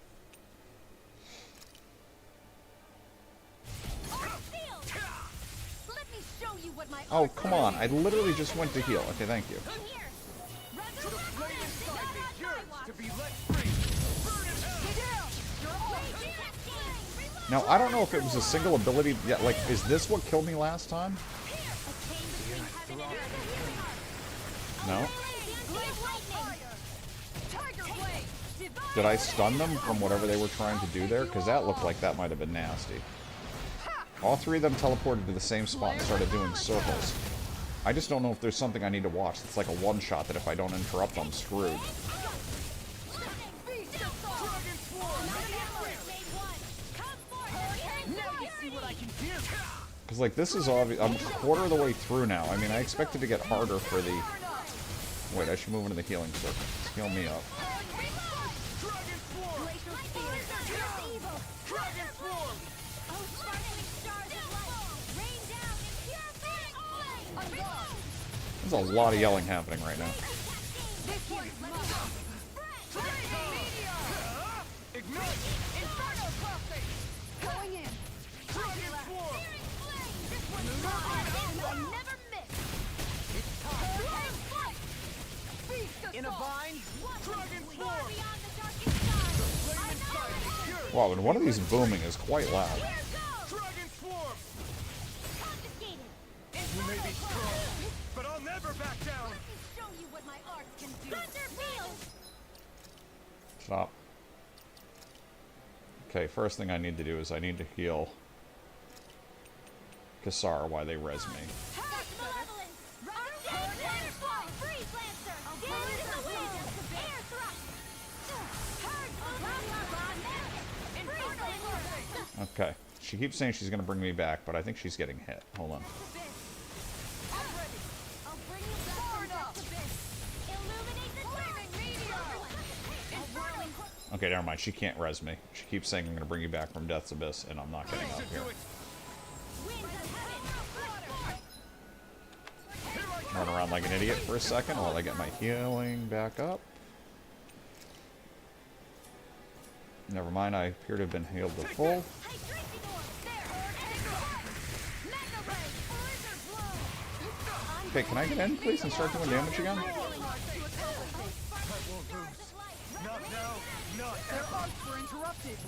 Let me show you what my Oh, come on. I literally just went to heal. Okay, thank you. Now, I don't know if it was a single ability. Yeah, like, is this what killed me last time? No? Did I stun them from whatever they were trying to do there? Because that looked like that might have been nasty. All three of them teleported to the same spot and started doing circles. I just don't know if there's something I need to watch. It's like a one-shot that if I don't interrupt, I'm screwed. Because, like, this is obvious. I'm a quarter of the way through now. I mean, I expected to get harder for the... Wait, I should move into the healing circle. Heal me up. There's a lot of yelling happening right now. Wow, and one of these booming is quite loud. You may be strong, but I'll never back down. Show you what my art can do. Stop. Okay, first thing I need to do is I need to heal Kassar while they res me. Okay. She keeps saying she's going to bring me back, but I think she's getting hit. Hold on. Okay, never mind. She can't res me. She keeps saying I'm going to bring you back from Death's Abyss, and I'm not getting up here. Run around like an idiot for a second while I get my healing back up. Never mind, I appear to have been healed to full. Okay, can I get in, please, and start doing damage again? Their arcs were interrupted.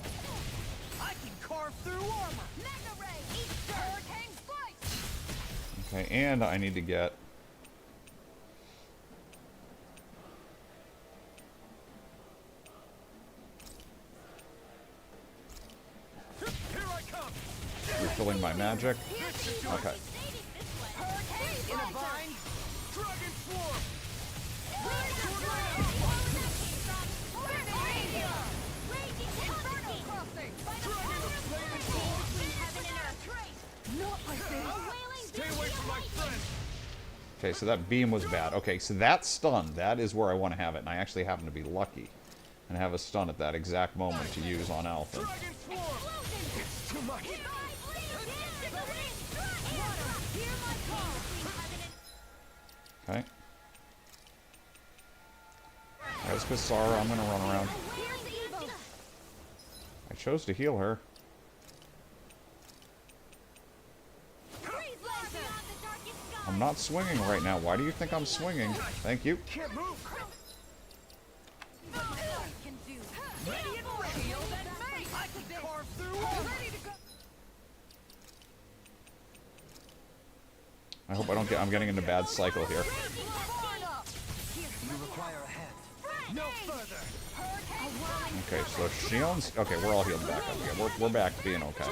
I can carve through armor. Mega Ray, eat hurricane slice. Okay, and I need to get... Here I come. refilling my magic. Okay. In a vine, dragon swarm. Okay, so that beam was bad. Okay, so that stun, that is where I want to have it, and I actually happen to be lucky and have a stun at that exact moment to use on Alpha. Okay. There's Kassara. I'm gonna run around. I chose to heal her. I'm not swinging right now. Why do you think I'm swinging? Thank you. I hope I don't get... I'm getting into a bad cycle here. Okay, so Shion's... Okay, we're all healed back up again. We're back to being okay.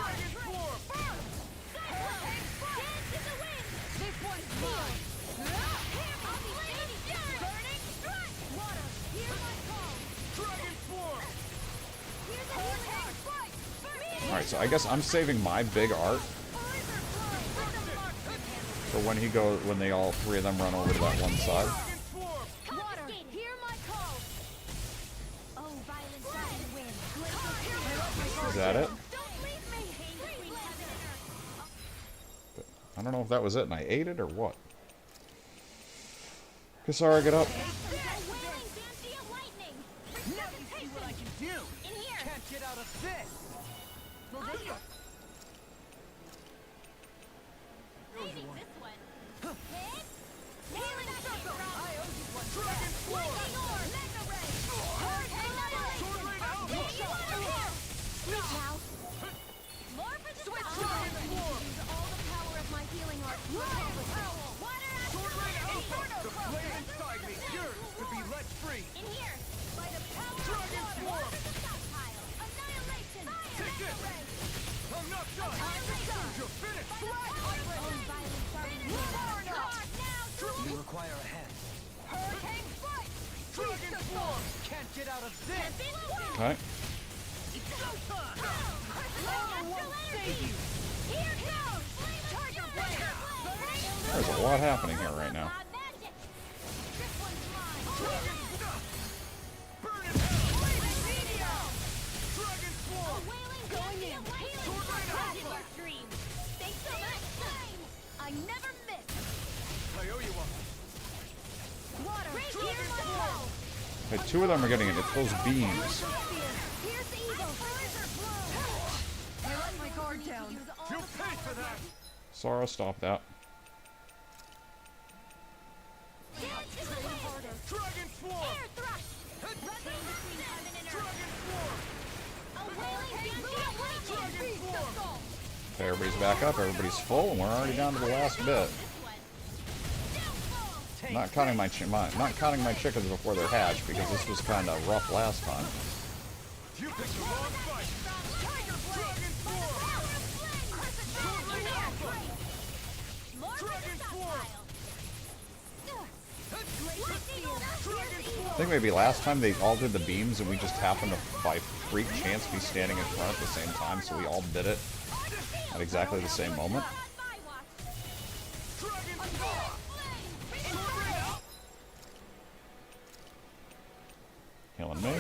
Alright, so I guess I'm saving my big art for when they all three of them run over to that one side. Is that it? I don't know if that was it and I ate it or what. Kassara, get up. You require a hand. Hurricane Strike! Dragon Form! Can't get out of this! Okay. It's go time! Won't save you! Here goes! Tiger Blade! There's a lot happening here right now. Burn in hell! Blazing Meteor! Dragon Swarm! Going in! Thanks so much! I never miss! I owe you one. Water! Dragon Swarm! Okay, two of them are getting it. It's those beams. Here's the eagle! I let my guard down. You'll pay for that! Sora, stop that. Dragon Swarm! Air thrust! Dragon Swarm! Okay, everybody's back up. Everybody's full, and we're already down to the last bit. Not counting my chickens before they're hatched, because this was kind of rough last time. You picked the wrong fight! Tiger Blade! Dragon Swarm! I think maybe last time they all did the beams, and we just happened to, by freak chance, be standing in front at the same time, so we all did it at exactly the same moment. Killing me.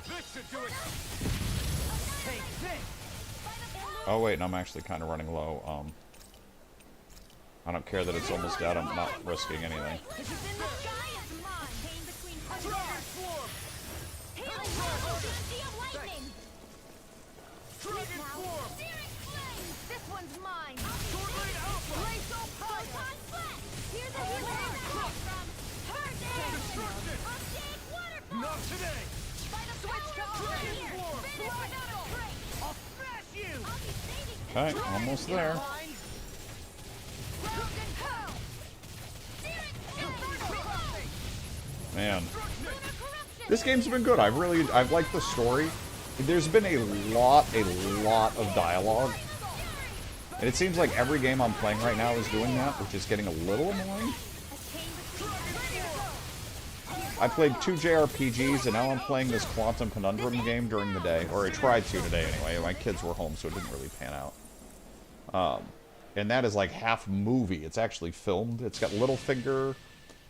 This should do it! Take this! Oh wait, and I'm actually kind of running low. I don't care that it's almost dead. I'm not risking anything. Dragon Swarm! Dragon Swarm! This one's mine! Sword Blade Alpha! Glacial Power! Here's a Destruction! Not today! Switch to Dragon Swarm! I'll smash you! Okay, almost there. Man, this game's been good. I've liked the story. There's been a lot of dialogue. And it seems like every game I'm playing right now is doing that, which is getting a little annoying. I played 2 JRPGs, and now I'm playing this Quantum Conundrum game during the day. Or I tried to today, anyway. My kids were home, so it didn't really pan out. And that is like half movie. It's actually filmed. It's got Littlefinger,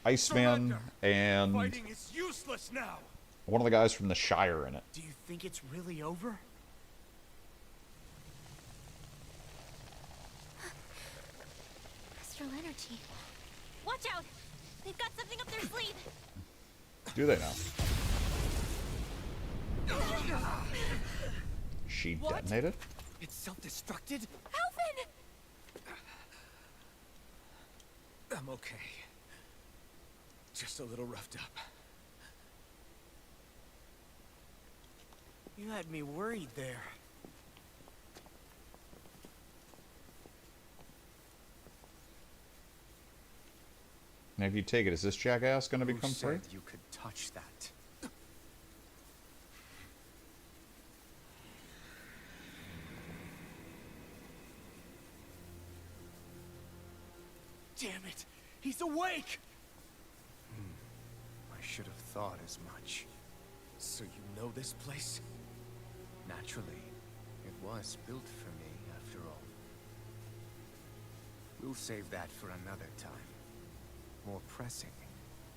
Iceman, and Fighting is useless now! one of the guys from the Shire in it. Do you think it's really over? Astral energy. Watch out! They've got something up their sleeve! Do they now? She detonated? It's self-destructed? Alvin! I'm okay. Just a little roughed up. You had me worried there. Now, if you take it, is this jackass going to become Who free? said you could touch that? Damn it! He's awake! I should have thought as much. So you know this place? Naturally, it was built for me, after all. We'll save that for another time. More pressing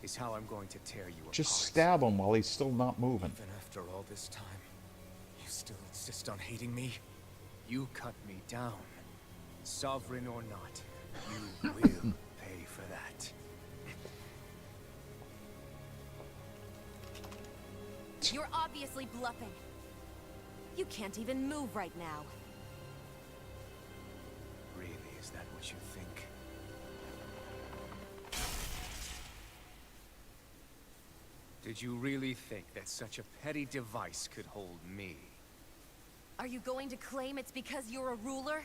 is how I'm going to tear you Just apart. stab him while he's still not moving. Even after all this time, you still insist on hating me? You cut me down. Sovereign or not, you will pay for that. You're obviously bluffing. You can't even move right now. Really, is that what you think? Did you really think that such a petty device could hold me? Are you going to claim it's because you're a ruler?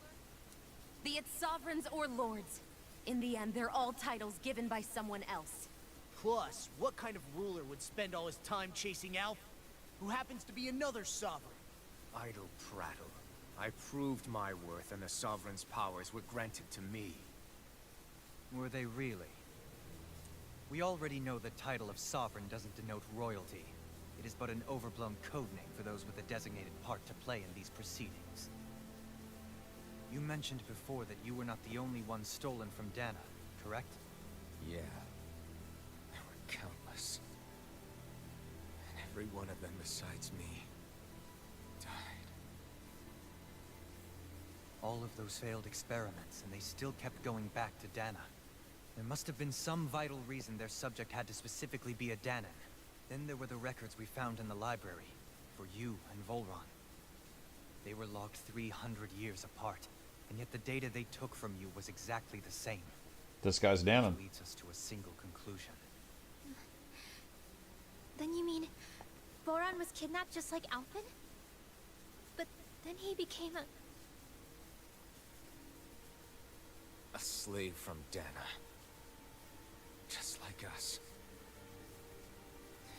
Be it sovereigns or lords. In the end, they're all titles given by someone else. Plus, what kind of ruler would spend all his time chasing Alf, who happens to be another sovereign? Idle prattle. I proved my worth and the Sovereign's powers were granted to me. Were they really? We already know the title of Sovereign doesn't denote royalty. It is but an overblown codename for those with a designated part to play in these proceedings. You mentioned before that you were not the only one stolen from Dana, correct? Yeah. There were countless. And every one of them besides me died. All of those failed experiments, and they still kept going back to Dana. There must have been some vital reason their subject had to specifically be a Danan. Then there were the records we found in the library, for you and Volron. They were logged 300 years apart, and yet the data they took from you was exactly the same. This guy's Danan. Which leads us to a single conclusion. Then you mean Voron was kidnapped just like Alphen? But then he became a slave from Dana. Just like us.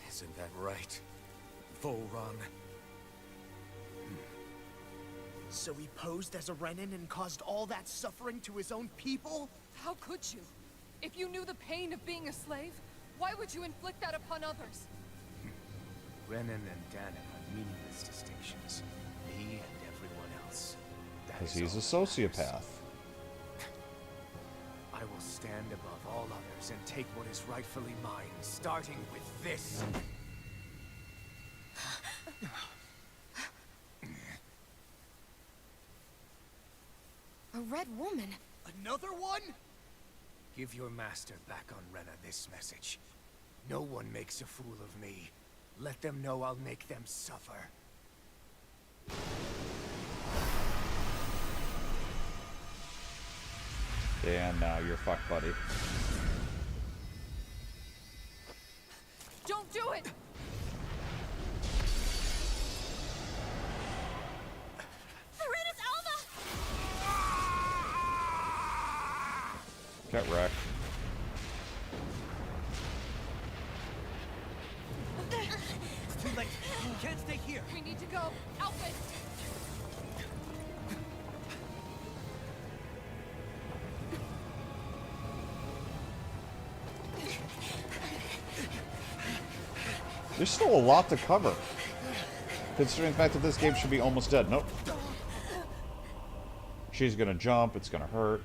Isn't that right, Volron? So he posed as a Renan and caused all that suffering to his own people? How could you? If you knew the pain of being a slave, why would you inflict that upon others? Renan and Danan are meaningless distinctions. Me and everyone else. Because he's a sociopath. I will stand above all others and take what is rightfully mine, starting with this. A red woman? Another one? Give your master back on Rena this message. No one makes a fool of me. Let them know I'll make them suffer. And now you're fucked, buddy. Don't do it! Serenus Alva! Get wrecked. It's too late. You can't stay here. We need to go. Alphen! There's still a lot to cover. Considering the fact that this game should be almost dead. Nope. She's gonna jump, it's gonna hurt.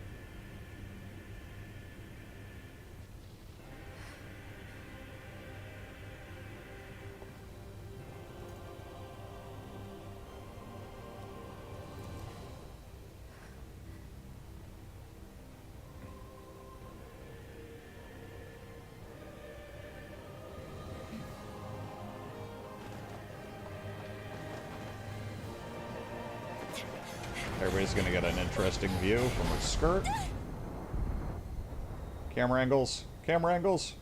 Everybody's gonna get an interesting view from her skirt. Camera angles. Camera angles.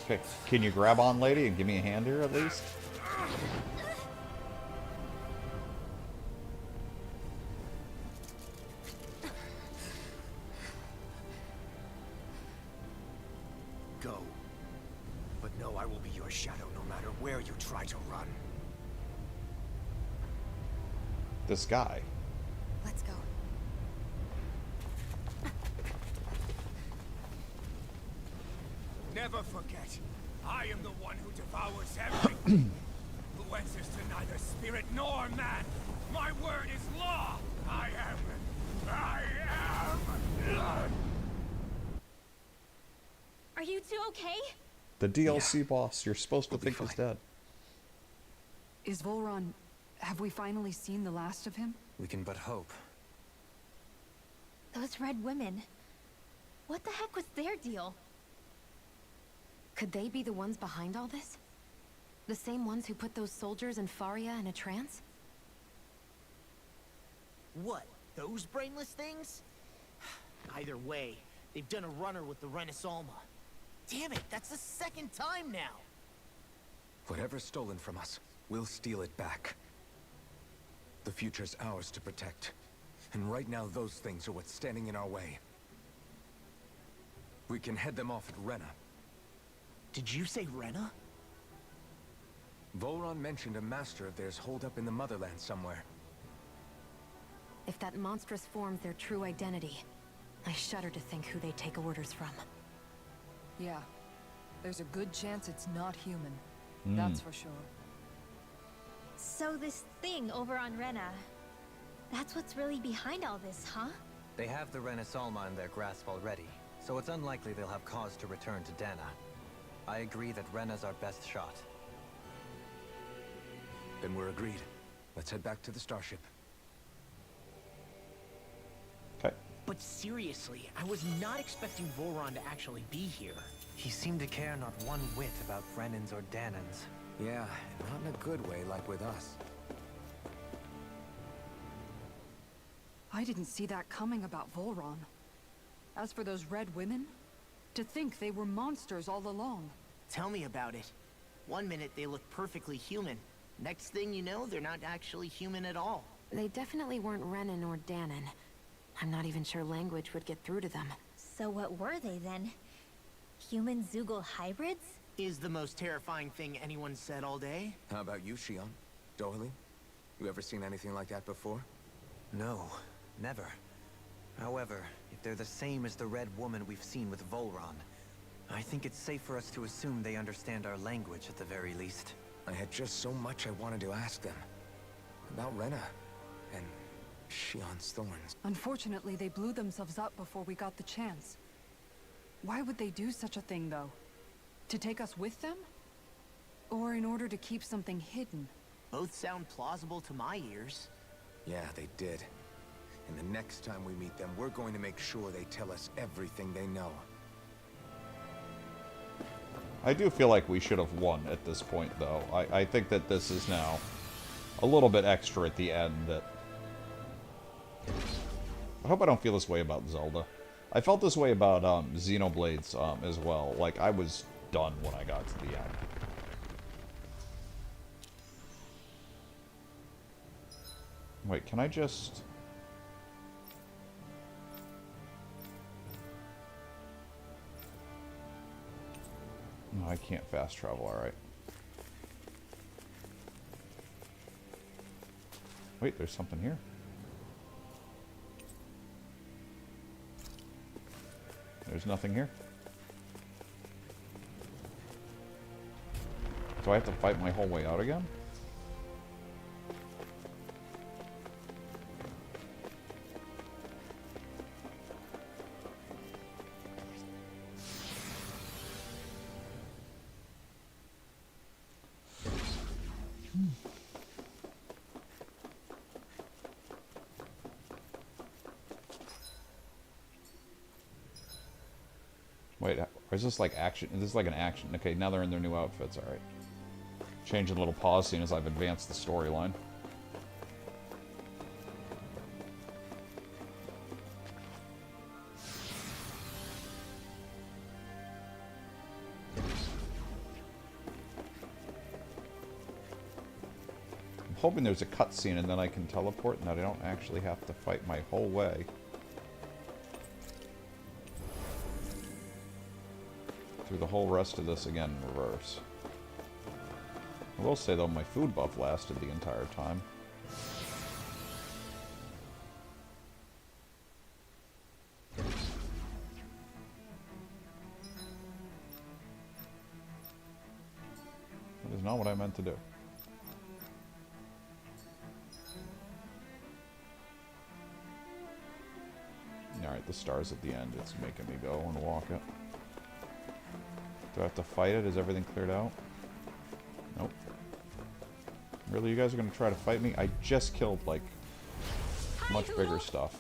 Okay, can you grab on, lady, and give me a hand here at least? Go. But know I will be your shadow no matter where you try to run. This guy. Let's go. Never forget, I am the one who devours everything. Who answers to neither spirit nor man. My word is law. I am. Are you two okay? The DLC boss you're supposed to think is dead. Is Volron... have we finally seen the last of him? We can but hope. Those red women. What the heck was their deal? Could they be the ones behind all this? The same ones who put those soldiers in Faria in a trance? What? Those brainless things? Either way, they've done a runner with the Renaissance. Damn it, that's the second time now! Whatever's stolen from us, we'll steal it back. The future's ours to protect. And right now, those things are what's standing in our way. We can head them off at Rena. Did you say Rena? Volron mentioned a master of theirs holed up in the motherland somewhere. If that monstrous form's their true identity, I shudder to think who they take orders from. Yeah. There's a good chance it's not human. That's for sure. So this thing over on Rena, that's what's really behind all this, huh? They have the Rena Salma in their grasp already, so it's unlikely they'll have cause to return to Dana. I agree that Rena's our best shot. Then we're agreed. Let's head back to the starship. Okay. But seriously, I was not expecting Volron to actually be here. He seemed to care not one whit about Brennan's or Danan's. Yeah, not in a good way like with us. I didn't see that coming about Volron. As for those red women, to think they were monsters all along. Tell me about it. One minute they look perfectly human. Next thing you know, they're not actually human at all. They definitely weren't Renan or Danan. I'm not even sure language would get through to them. So what were they then? Human Zoogle hybrids? Is the most terrifying thing anyone said all day. How about you, Shion? Dohalim? You ever seen anything like that before? No, never. However, if they're the same as the Red Woman we've seen with Volron, I think it's safe for us to assume they understand our language at the very least. I had just so much I wanted to ask them. About Rena, and Shion's thorns. Unfortunately, they blew themselves up before we got the chance. Why would they do such a thing, though? To take us with them? Or in order to keep something hidden? Both sound plausible to my ears. Yeah, they did. And the next time we meet them, we're going to make sure they tell us everything they know. I do feel like we should have won at this point, though. I think that this is now a little bit extra at the end. That I hope I don't feel this way about Zelda. I felt this way about Xenoblades as well. Like, I was done when I got to the end. Wait, can I just... No, I can't fast travel, alright. Wait, there's something here. There's nothing here. Do I have to fight my whole way out again? Wait, or is this like action? Is this like an action? Okay, now they're in their new outfits, alright. Changing a little pause scene as I've advanced the storyline. I'm hoping there's a cutscene and then I can teleport and that I don't actually have to fight my whole way. Through the whole rest of this again in reverse. I will say though, my food buff lasted the entire time. That is not what I meant to do. Alright, the star's at the end. It's making me go and walk it. Do I have to fight it? Is everything cleared out? Nope. Really, you guys are going to try to fight me? I just killed, like, much bigger stuff.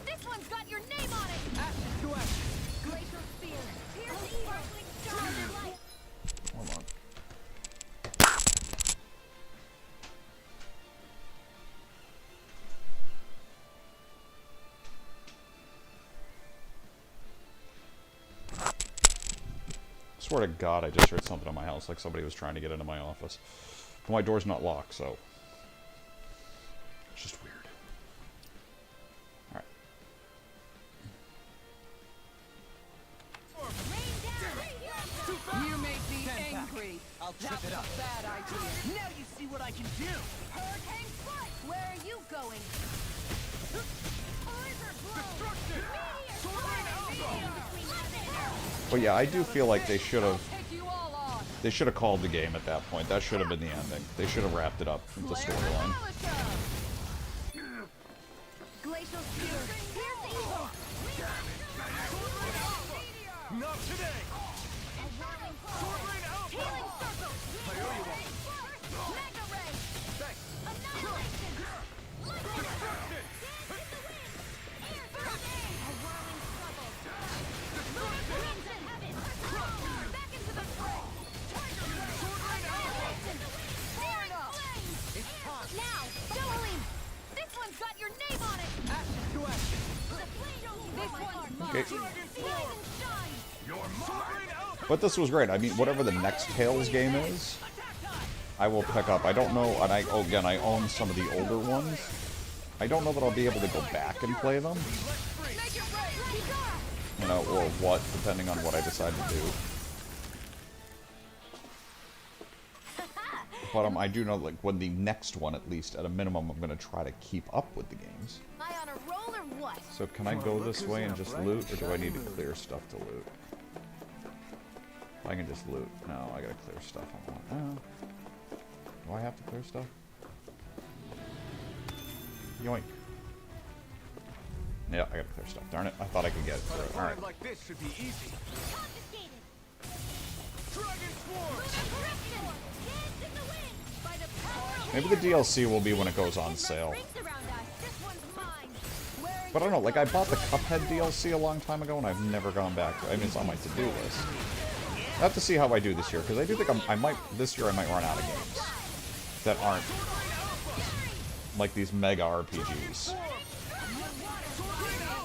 This one's got your name on it! Action to action! Glacial Spear! Here's the sparkling star of light! Hold on. Swear to God, I just heard something in my house, like somebody was trying to get into my office. But my door's not locked, so... It's just weird. Alright. You make me angry. I'll trip That's it up. a bad idea. Now you see what I can do. Hurricane Spike! Where are you going? But yeah, I do feel like they should have called the game at that point. That should have been the ending. They should have wrapped it up with the storyline. Glacial Spear. Here's evil. Not today! Healing Circle. Mega Ray. Annihilation. Destruction. Air Thrusting. A whirling struggle. Winds in heaven. Back into the fray. Tiger Ray. Annihilation. Searing flames. It's time. Now, Jolene. This one's got your name on it. Action to action. This one's mine. Okay. Rise and shine. You're mine! But this was great. I mean, whatever the next Tales game is, I will pick up. I don't know, and again, I own some of the older ones. I don't know that I'll be able to go back and play them. You know, or what, depending on what I decide to do. But I do know, like, when the next one, at least, at a minimum, I'm going to try to keep up with the games. Am I on a roll or what? So can I go this way and just loot, or do I need to clear stuff to loot? I can just loot. No, I gotta clear stuff. I want. Do I have to clear stuff? Yoink. Yeah, I gotta clear stuff. Darn it! I thought I could get it through it. All right. Like this should be easy. Maybe the DLC will be when it goes on sale. But I don't know. Like I bought the Cuphead DLC a long time ago, and I've never gone back to it. I mean, it's on my to-do list. I have to see how I do this year, because I do think I might, this year I might run out of games that aren't like these mega RPGs.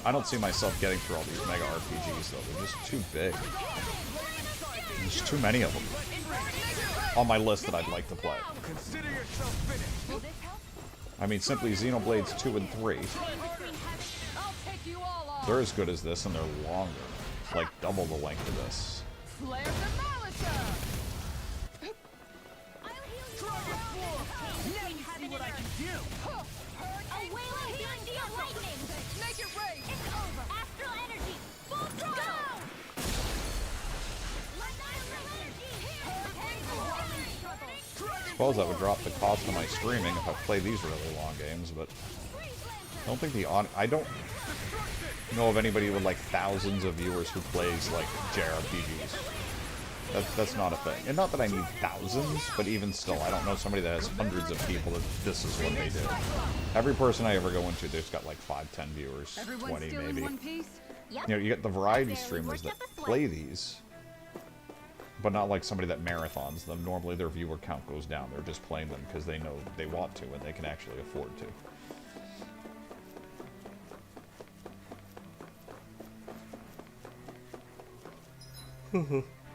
I don't see myself getting through all these mega RPGs, though. They're just too big. There's too many of them on my list that I'd like to play. I mean, simply Xenoblades 2 and 3. They're as good as this, and they're longer. Like, double the length of this. Flare Demolisher! Now you see what I can do. A wailing Dundee of lightning! Make it rain! It's over! Astral energy! Full throttle! I suppose that would drop the cost of my streaming if I play these really long games, but I don't think I don't know of anybody with like thousands of viewers who plays like JRPGs. That's not a thing. And not that I need thousands, but even still, I don't know somebody that has hundreds of people that this is what they do. Every person I ever go into, they've got like 5, 10 viewers, 20 maybe. You know, you get the variety streamers that play these, but not like somebody that marathons them. Normally their viewer count goes down. They're just playing them because they know they want to and they can actually afford to.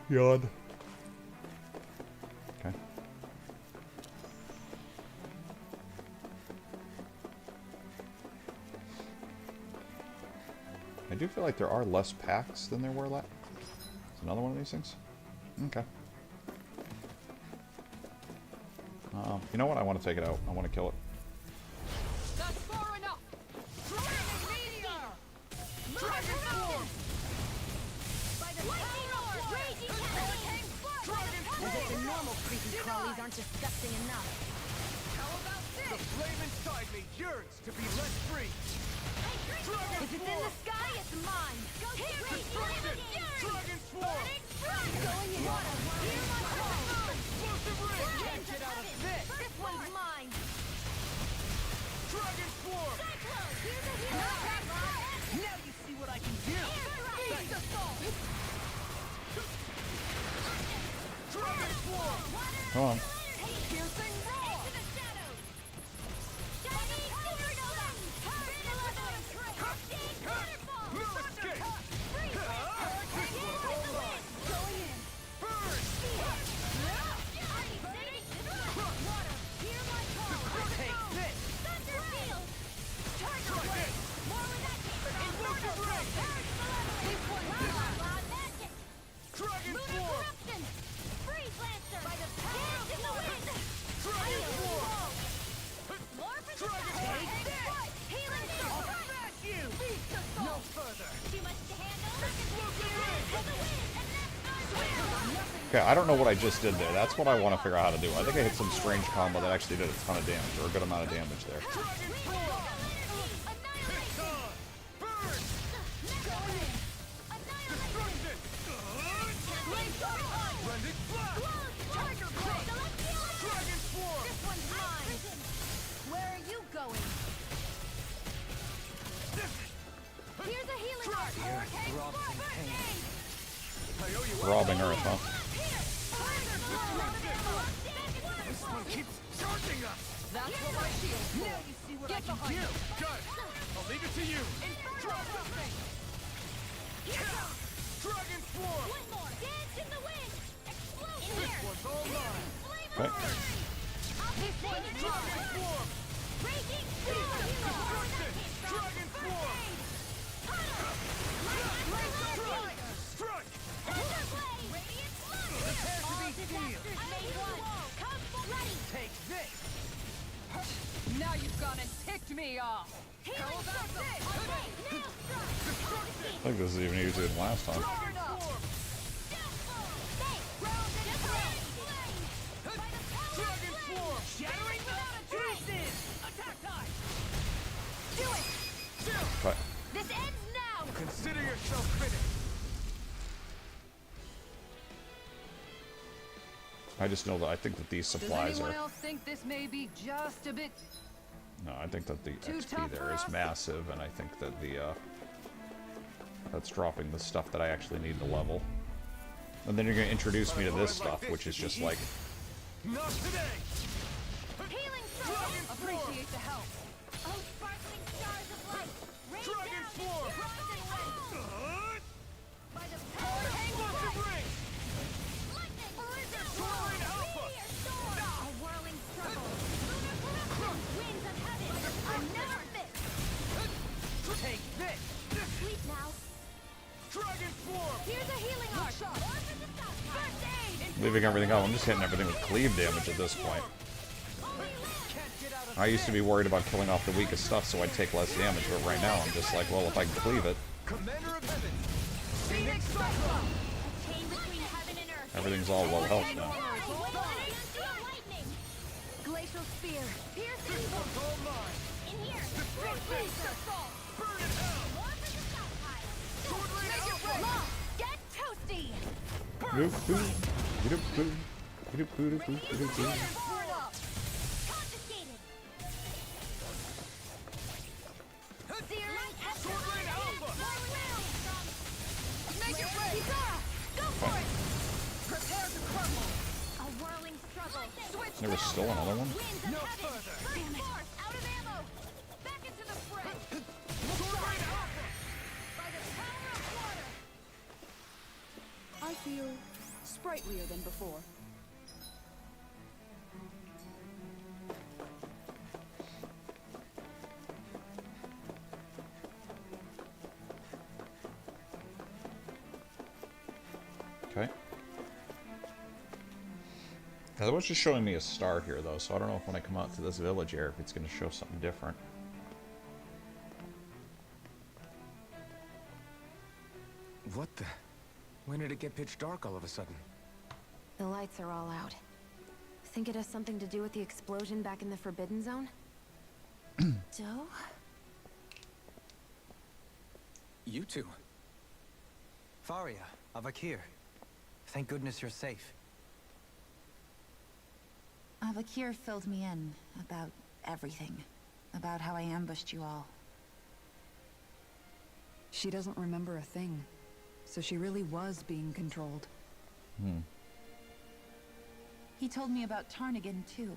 Yawn. Okay. I do feel like there are less packs than there were last. It's another one of these things? Okay. You know what? I want to take it out. I want to kill it. That's far enough! Flaming meteor! Dragon Force! By the power of raging hurricane flood! As if the normal creepy crawlies aren't disgusting enough. How about this? The flame inside me yearns to be let free. If it's in the sky, it's mine! Go Destruction! Dragon Swarm! Going in water! Hear my call! Explosive ring! Can't get out of this! This one's mine! Dragon Swarm! Now you see what I can do! Beast Assault! Dragon Swarm! Come on. Piercing Roar! Into the shadows! Shining Supernova! Hurricane Waterfall! No escape! Hurricane in the wind! Going in! Okay, I don't know what I just did there. That's what I want to figure out how to do. I think I hit some strange combo that actually did a ton of damage, or a good amount of damage there. Where are you going? Here's a healing arc. Robbing Earth, huh? This one keeps charging us. That's what my shield's for. Now you see what I can do. Good. I'll leave it to you. Drop something. Dragon Swarm. One more. Dance in the wind. Explosion. This one's all mine. Okay. This one's Dragon Swarm. Raging Destruction. Dragon Swarm. Strike. Prepare to be sealed. Take this. Now you've gone and ticked me off. How about this? I think this is even easier than last time. Dragon Swarm. Shattering without a traces. Attack time. Do it. Okay. This ends now. Consider yourself finished. I just know that I think that these supplies Does anyone are... else think this may be just a bit? No, I think that the Too XP tough there for is us? massive, and I think that the, that's dropping the stuff that I actually need to level. And then you're going to introduce me to this stuff, which is just like... Not today. Appreciate the help. Oh, sparkling stars of light. Rain Dragon down Swarm. by the power of Explosive ring. lightning. Soaring Alpha. Meteor storm. A whirling struggle. Winds of heaven. Another fist. Take this. Sleep now. Dragon Swarm. Here's a healing arc. First aid. Leaving everything out. I'm just hitting everything with cleave damage at this point. I used to be worried about killing off the weakest stuff so I'd take less damage, but right now I'm just like, well, if I can cleave it, Commander of Heaven. Phoenix Cyclone. A chain between heaven and earth. everything's all well health now. Lightning. Glacial spear. Pierce This one's all mine. in here. Destruction. Burn in hell. More for the stockpile. Sword Rain Make it Alpha. rain. Get toasty. Burn up. Confiscated. Searing Sword Rain Alpha. Make it rain. Kisara, go for it. Prepare to crumble. A whirling struggle. Switch There was now. still another one? Winds of No heaven. further. Burning force. Out of ammo. Back into the fray. Sword Rain Alpha. By the power of water. I feel sprightlier than before. Okay. Now, it was just showing me a star here, though, so I don't know if when I come out to this village area, if it's going to show something different. What the? When did it get pitch dark all of a sudden? The lights are all out. Think it has something to do with the explosion back in the Forbidden Zone? Joe? You two. Faria, Avakir. Thank goodness you're safe. Avakir filled me in about everything. About how I ambushed you all. She doesn't remember a thing, so she really was being controlled. He told me about Tarnigan, too.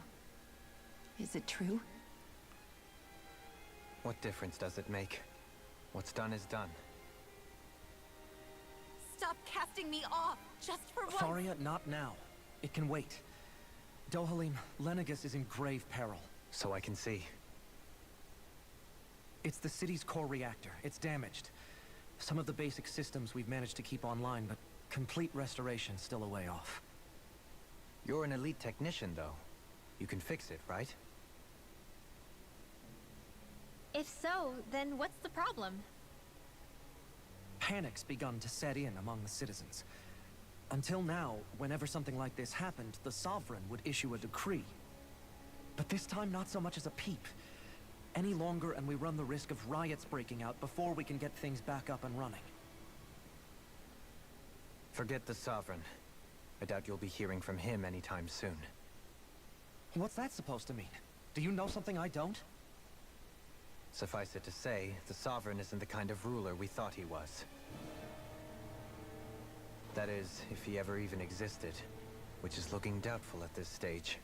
Is it true? What difference does it make? What's done is done. Stop casting me off, just for once. Faria, not now. It can wait. Dohalim, Lenegus is in grave peril. So I can see. It's the city's core reactor. It's damaged. Some of the basic systems we've managed to keep online, but complete restoration's still a way off. You're an elite technician, though. You can fix it, right? If so, then what's the problem? Panic's begun to set in among the citizens. Until now, whenever something like this happened, the Sovereign would issue a decree. But this time, not so much as a peep. Any longer, and we run the risk of riots breaking out before we can get things back up and running. Forget the Sovereign. I doubt you'll be hearing from him anytime soon. What's that supposed to mean? Do you know something I don't? Suffice it to say, the Sovereign isn't the kind of ruler we thought he was. That is, if he ever even existed, which is looking doubtful at this stage.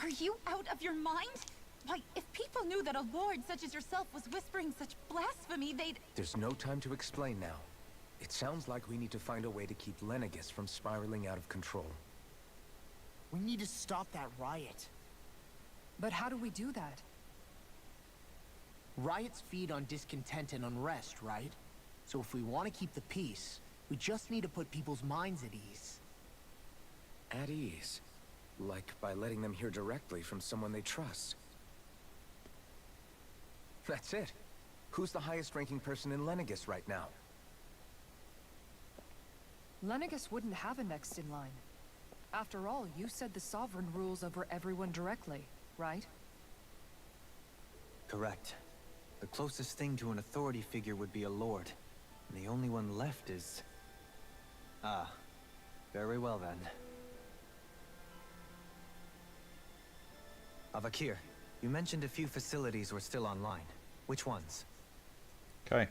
Are you out of your mind? Why, if people knew that a lord such as yourself was whispering such blasphemy, they'd... There's no time to explain now. It sounds like we need to find a way to keep Lenegis from spiraling out of control. We need to stop that riot. But how do we do that? Riots feed on discontent and unrest, right? So if we want to keep the peace, we just need to put people's minds at ease. At ease? Like by letting them hear directly from someone they trust. That's it. Who's the highest-ranking person in Lenegis right now? Lenegis wouldn't have a next in line. After all, you said the Sovereign rules over everyone directly, right? Correct. The closest thing to an authority figure would be a lord. And the only one left is... Ah. Very well then. Avakir, you mentioned a few facilities were still online. Which ones? Okay.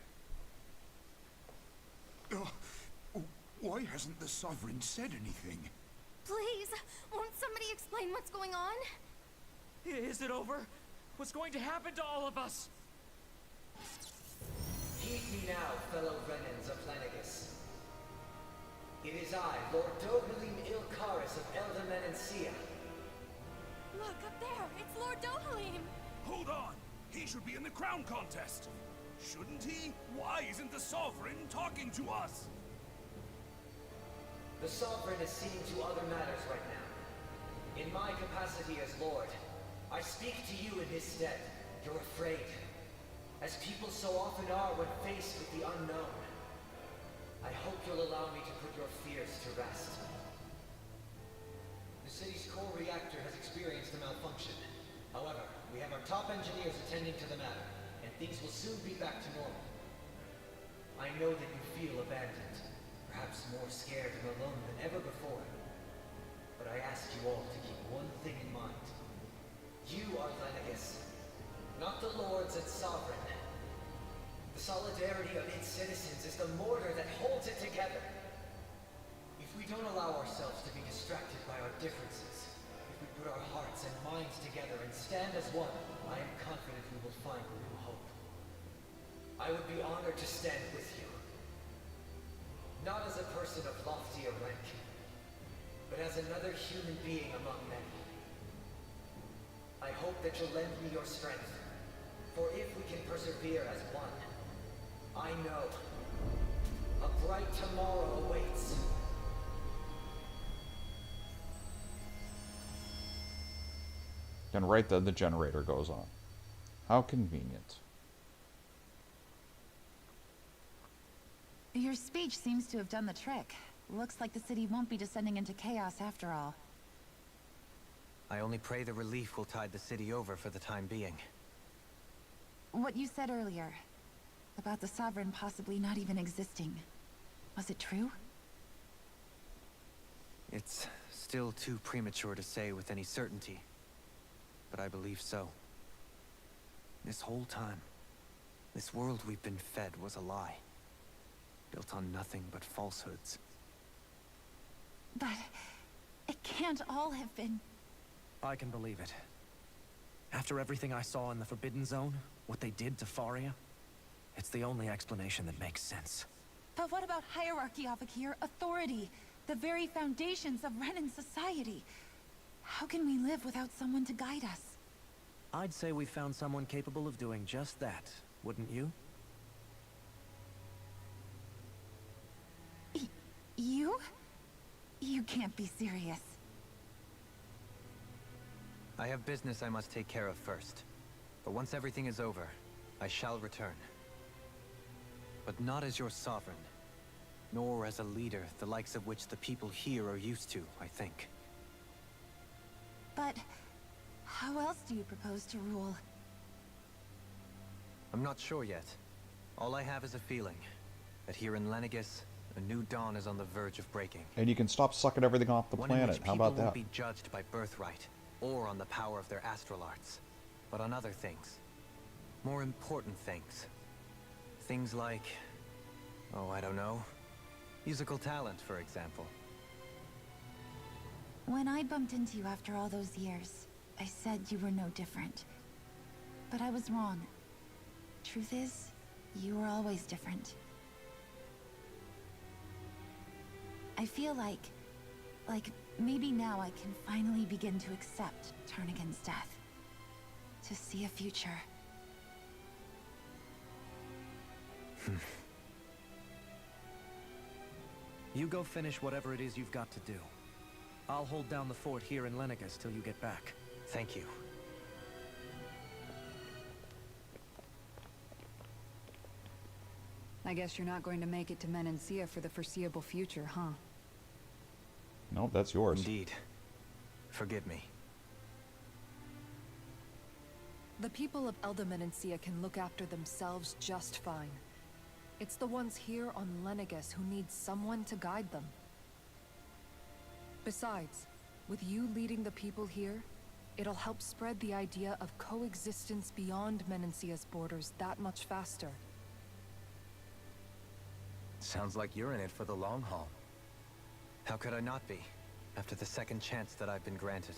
Why hasn't the Sovereign said anything? Please, won't somebody explain what's going on? Is it over? What's going to happen to all of us? Heed me now, fellow Renans of Lenegis. It is I, Lord Dohalim Ilkaris of Elda Menancia. Look, up there! It's Lord Dohalim! Hold on! He should be in the crown contest! Shouldn't he? Why isn't the Sovereign talking to us? The Sovereign is seeing to other matters right now. In my capacity as Lord, I speak to you in his stead. You're afraid. As people so often are when faced with the unknown. I hope you'll allow me to put your fears to rest. The city's core reactor has experienced a malfunction. However, we have our top engineers attending to the matter, and things will soon be back to normal. I know that you feel abandoned, perhaps more scared and alone than ever before. But I ask you all to keep one thing in mind. You are Lenegis, not the Lords and Sovereign. The solidarity of its citizens is the mortar that holds it together. If we don't allow ourselves to be distracted by our differences, if we put our hearts and minds together and stand as one, I am confident we will find a new hope. I would be honored to stand with you. Not as a person of loftier rank, but as another human being among many. I hope that you'll lend me your strength, for if we can persevere as one, I know a bright tomorrow awaits. And right then the generator goes on. How convenient. Your speech seems to have done the trick. Looks like the city won't be descending into chaos after all. I only pray the relief will tide the city over for the time being. What you said earlier, about the Sovereign possibly not even existing, was it true? It's still too premature to say with any certainty, but I believe so. This whole time, this world we've been fed was a lie, built on nothing but falsehoods. But it can't all have been... I can believe it. After everything I saw in the Forbidden Zone, what they did to Faria, it's the only explanation that makes sense. But what about hierarchy, Avakir? Authority? The very foundations of Renan society? How can we live without someone to guide us? I'd say we found someone capable of doing just that, wouldn't you? You? You can't be serious. I have business I must take care of first. But once everything is over, I shall return. But not as your sovereign. nor as a leader the likes of which the people here are used to, I think. But how else do you propose to rule? I'm not sure yet. All I have is a feeling that here in Lenegis, a new dawn is on the verge of breaking. And you can stop sucking everything off the One in planet. which How people about that? won't be judged by birthright, or on the power of their astral arts, but on other things. More important things. Things like, oh, I don't know, musical talent, for example. When I bumped into you after all those years, I said you were no different. But I was wrong. Truth is, you were always different. I feel like maybe now I can finally begin to accept Turnagain's death. To see a future. You go finish whatever it is you've got to do. I'll hold down the fort here in Lenegis till you get back. Thank you. I guess you're not going to make it to Menancia for the foreseeable future, huh? Nope, that's yours. Indeed. Forgive me. The people of Elda Menancia can look after themselves just fine. It's the ones here on Lenegis who need someone to guide them. Besides, with you leading the people here, it'll help spread the idea of coexistence beyond Menancia's borders that much faster. Sounds like you're in it for the long haul. How could I not be, after the second chance that I've been granted?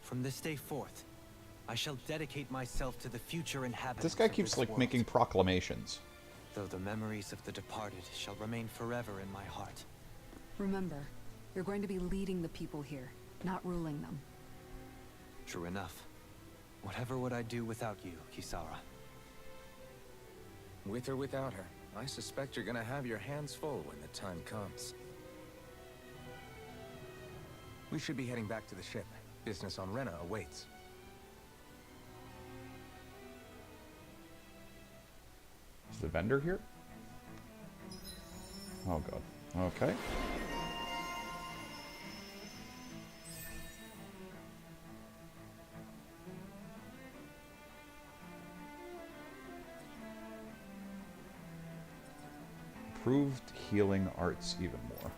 From this day forth, I shall dedicate myself to the future inhabitants This guy of keeps, this like, world. making proclamations. Though the memories of the departed shall remain forever in my heart. Remember, you're going to be leading the people here, not ruling them. True enough. Whatever would I do without you, Kisara? With or without her, I suspect you're gonna have your hands full when the time comes. We should be heading back to the ship. Business on Rena awaits. Is the vendor here? Oh god. Okay. Improved healing arts even more.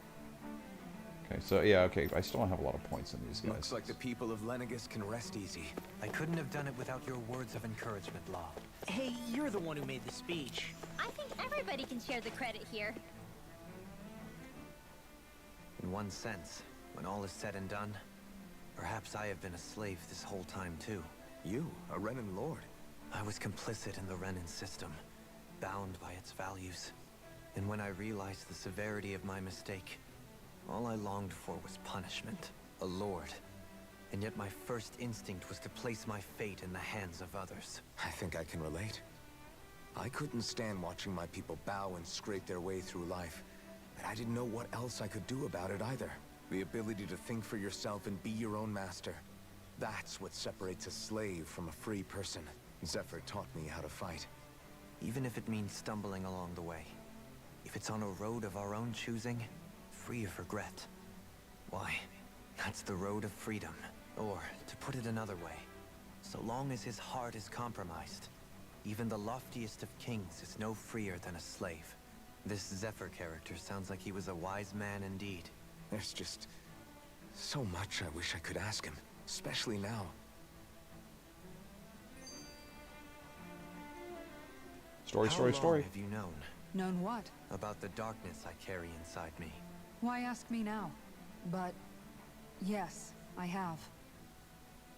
Okay, so yeah, okay, I still don't have a lot of points in these guys. Looks like the people of Lenegis can rest easy. I couldn't have done it without your words of encouragement, Law. Hey, you're the one who made the speech. I think everybody can share the credit here. In one sense, when all is said and done, perhaps I have been a slave this whole time too. You, a Renan lord? I was complicit in the Renan system, bound by its values. And when I realized the severity of my mistake, all I longed for was punishment, a lord. And yet my first instinct was to place my fate in the hands of others. I think I can relate. I couldn't stand watching my people bow and scrape their way through life, but I didn't know what else I could do about it either. The ability to think for yourself and be your own master. That's what separates a slave from a free person. Zephyr taught me how to fight. Even if it means stumbling along the way. If it's on a road of our own choosing, free of regret. Why, that's the road of freedom. Or, to put it another way, so long as his heart is compromised, even the loftiest of kings is no freer than a slave. This Zephyr character sounds like he was a wise man indeed. There's just so much I wish I could ask him, especially now. Story. How long have you known? Known what? About the darkness I carry inside me. Why ask me now? But yes, I have.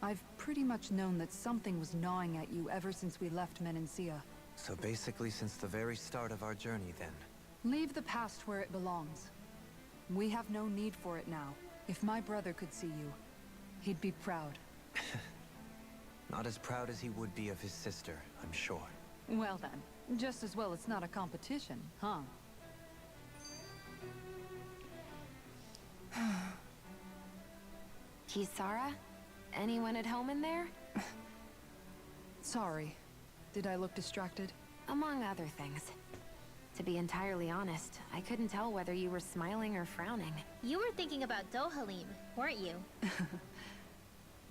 I've pretty much known that something was gnawing at you ever since we left Menancia. So basically since the very start of our journey then. Leave the past where it belongs. We have no need for it now. If my brother could see you, he'd be proud. Not as proud as he would be of his sister, I'm sure. Well then, just as well it's not a competition, huh? Kisara? Anyone at home in there? Sorry. Did I look distracted? Among other things. To be entirely honest, I couldn't tell whether you were smiling or frowning. You were thinking about Dohalim, weren't you?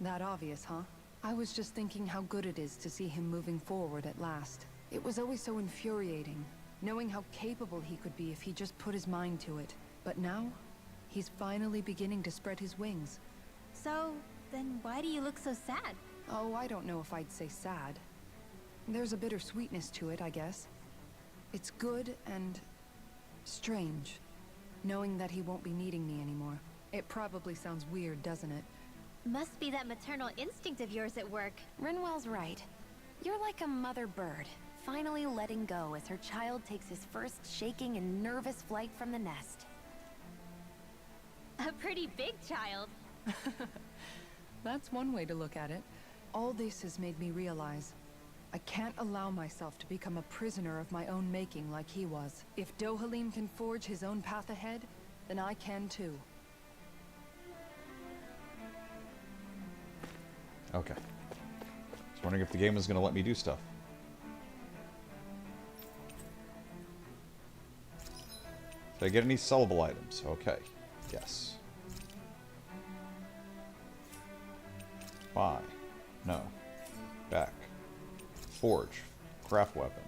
That obvious, huh? I was just thinking how good it is to see him moving forward at last. It was always so infuriating, knowing how capable he could be if he just put his mind to it. But now, he's finally beginning to spread his wings. So, then why do you look so sad? Oh, I don't know if I'd say sad. There's a bittersweetness to it, I guess. It's good and strange, knowing that he won't be needing me anymore. It probably sounds weird, doesn't it? Must be that maternal instinct of yours at work. Rinwell's right. You're like a mother bird, finally letting go as her child takes his first shaking and nervous flight from the nest. A pretty big child. That's one way to look at it. All this has made me realize I can't allow myself to become a prisoner of my own making like he was. If Dohalim can forge his own path ahead, then I can too. Okay. Just wondering if the game was going to let me do stuff. Did I get any sellable items? Okay. Yes. Buy. No. Back. Forge. Craft weapon.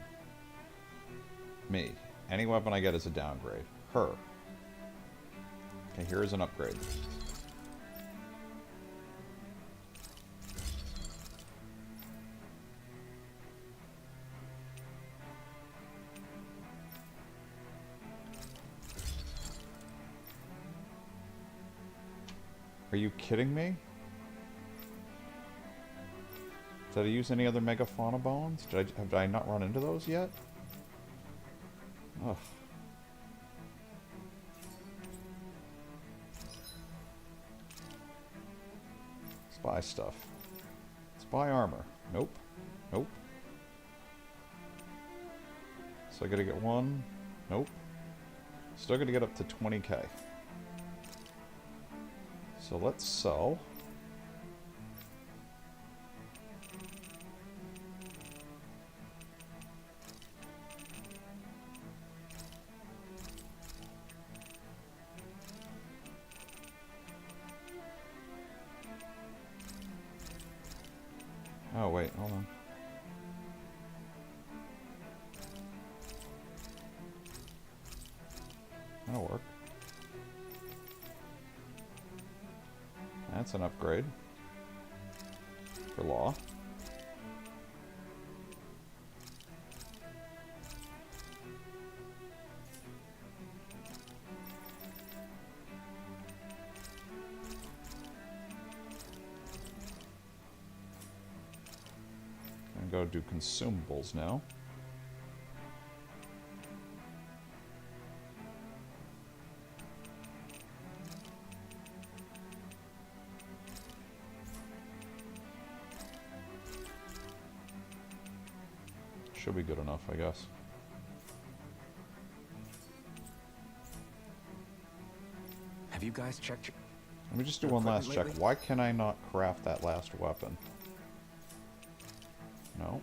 Me. Any weapon I get is a downgrade. Her. Okay, here is an upgrade. Are you kidding me? Did I use any other Megafauna bones? Have I not run into those yet? Ugh. Spy stuff. Spy armor. Nope. Nope. So I gotta get one. Nope. Still gotta get up to 20k. So let's sell. Oh wait, hold on. That'll work. That's an upgrade for law. Gonna go do consumables now. Should be good enough, I guess. Have you guys checked your... Let me just do one last check. Why can I not craft that last weapon? No.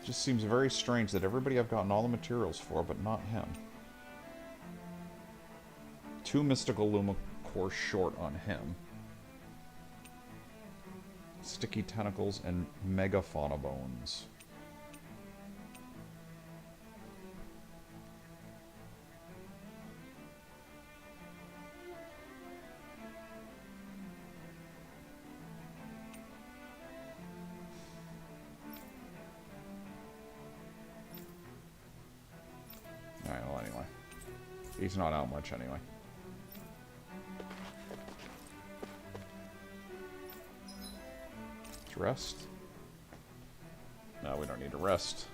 Just seems very strange that everybody I've gotten all the materials for, but not him. 2 mystical Lumicore short on him. Sticky tentacles and Megafauna bones. Alright, well anyway. He's not out much anyway. Rest? No, we don't need to rest.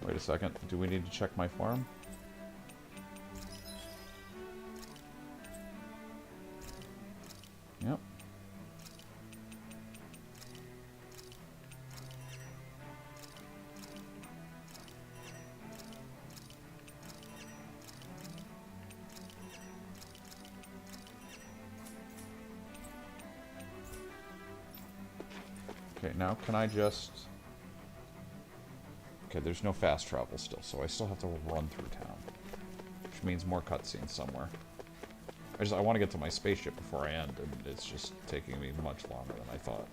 Wait a second. Do we need to check my farm? Yep. Okay, now can I just... Okay, there's no fast travel still, so I still have to run through town. Which means more cutscenes somewhere. I want to get to my spaceship before I end, and it's just taking me much longer than I thought.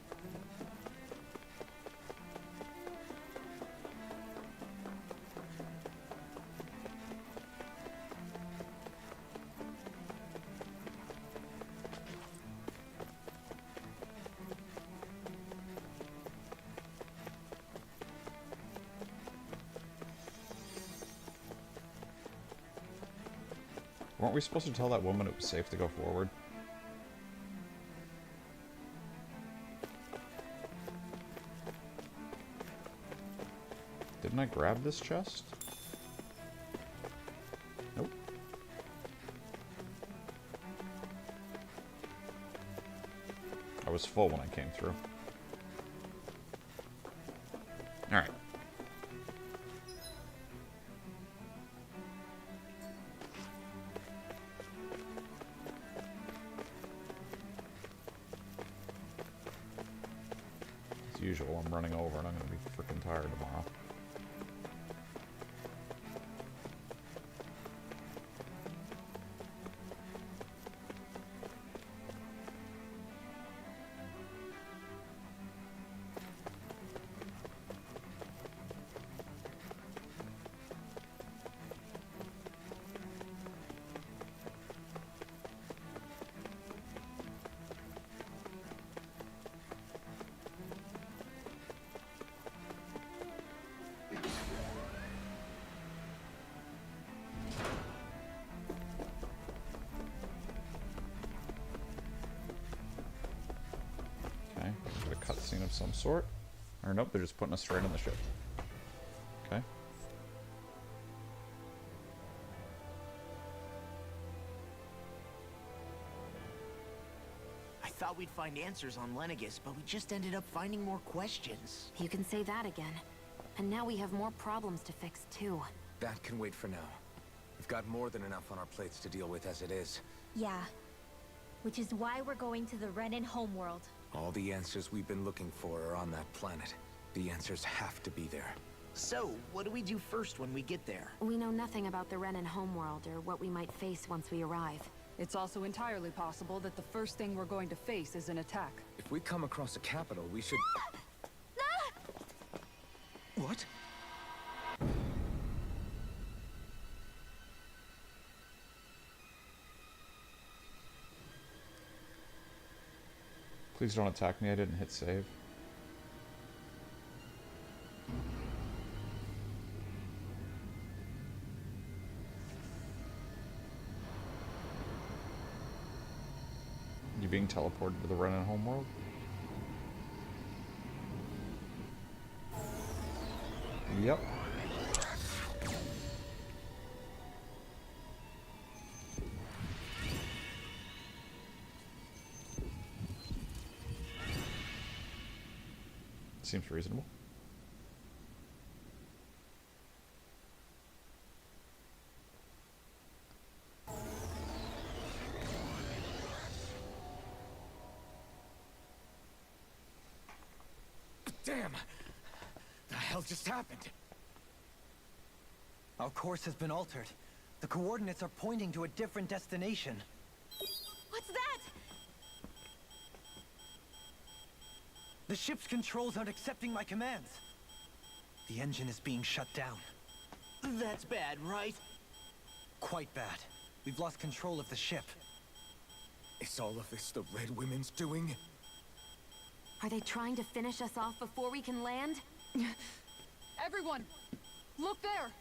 Weren't we supposed to tell that woman it was safe to go forward? Didn't I grab this chest? Nope. I was full when I came through. Alright. As usual, I'm running over and I'm going to be freaking tired tomorrow. Cutscene of some sort. Or nope, they're just putting us straight on the ship. Okay. I thought we'd find answers on Lenegis, but we just ended up finding more questions. You can say that again. And now we have more problems to fix, too. That can wait for now. We've got more than enough on our plates to deal with as it is. Yeah. Which is why we're going to the Renan homeworld. All the answers we've been looking for are on that planet. The answers have to be there. So, what do we do first when we get there? We know nothing about the Renan homeworld or what we might face once we arrive. It's also entirely possible that the first thing we're going to face is an attack. If we come across a capital, we should... What? Please don't attack me, I didn't hit save. You being teleported to the Renan homeworld? Yep. Seems reasonable. Damn! The hell just happened? Our course has been altered. The coordinates are pointing to a different destination. What's that? The ship's controls aren't accepting my commands. The engine is being shut down. That's bad, right? Quite bad. We've lost control of the ship. Is all of this the Red Women's doing? Are they trying to finish us off before we can land? Everyone! Look there!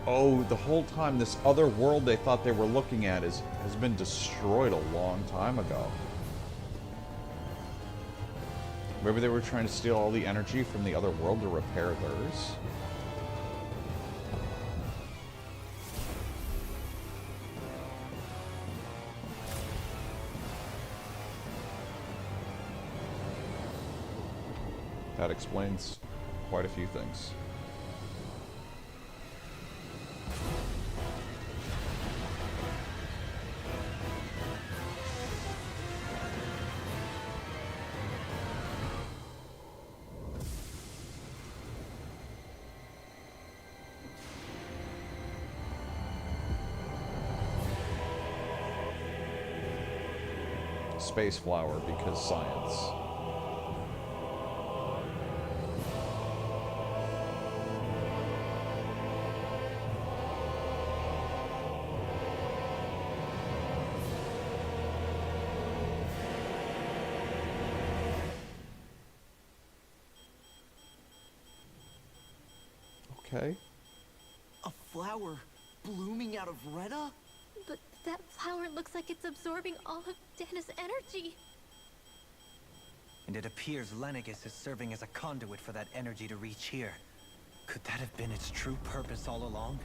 Oh, the whole time this other world they thought they were looking at has been destroyed a long time ago. Maybe they were trying to steal all the energy from the other world to repair theirs. That explains quite a few things. Space flower because science. Okay. A flower blooming out of Rena? But that flower looks like it's absorbing all of Dana's energy. And it appears Lenegis is serving as a conduit for that energy to reach here. Could that have been its true purpose all along?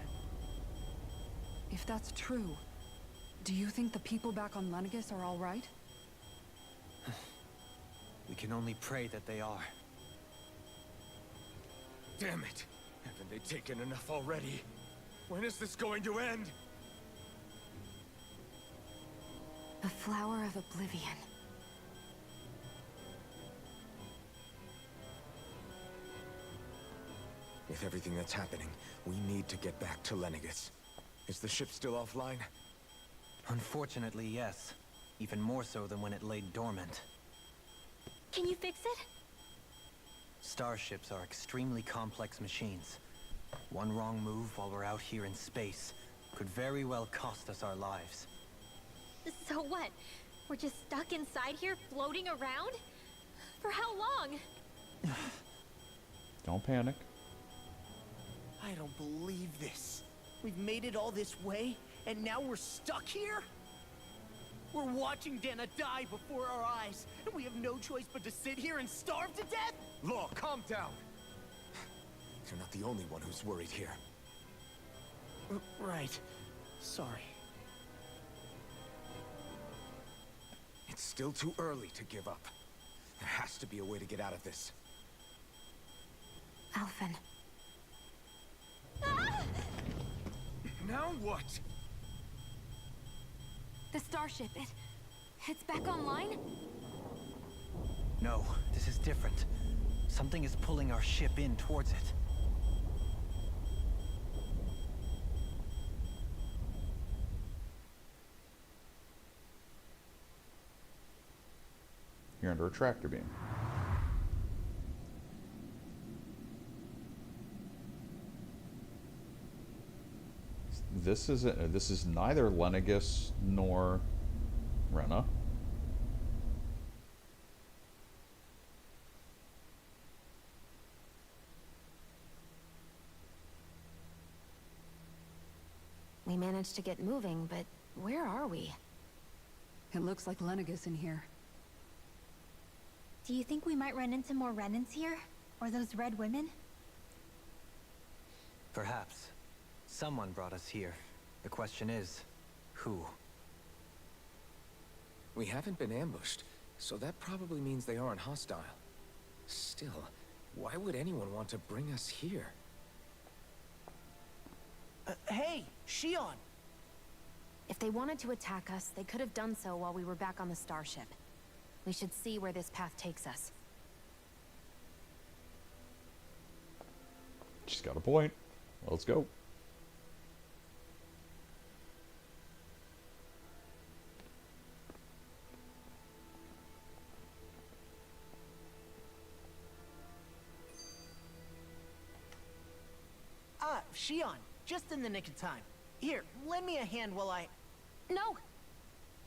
If that's true, do you think the people back on Lenegis are all right? We can only pray that they are. Damn it! Haven't they taken enough already? When is this going to end? The Flower of Oblivion. With everything that's happening, we need to get back to Lenegis. Is the ship still offline? Unfortunately, yes. Even more so than when it lay dormant. Can you fix it? Starships are extremely complex machines. One wrong move while we're out here in space could very well cost us our lives. So what? We're just stuck inside here, floating around? For how long? Don't panic. I don't believe this. We've made it all this way, and now we're stuck here? We're watching Dana die before our eyes, and we have no choice but to sit here and starve to death? Law, calm down! You're not the only one who's worried here. Right. Sorry. It's still too early to give up. There has to be a way to get out of this. Alphen. Now what? The starship, it's back online? No, this is different. Something is pulling our ship in towards it. You're under a tractor beam. This is neither Lenegis nor Rena. We managed to get moving, but where are we? It looks like Lenegis in here. Do you think we might run into more Renans here? Or those red women? Perhaps. Someone brought us here. The question is, who? We haven't been ambushed, so that probably means they aren't hostile. Still, why would anyone want to bring us here? Hey, Shion! If they wanted to attack us, they could have done so while we were back on the starship. We should see where this path takes us. She's got a point. Let's go. Ah, Shion, just in the nick of time. Here, lend me a hand while I... No!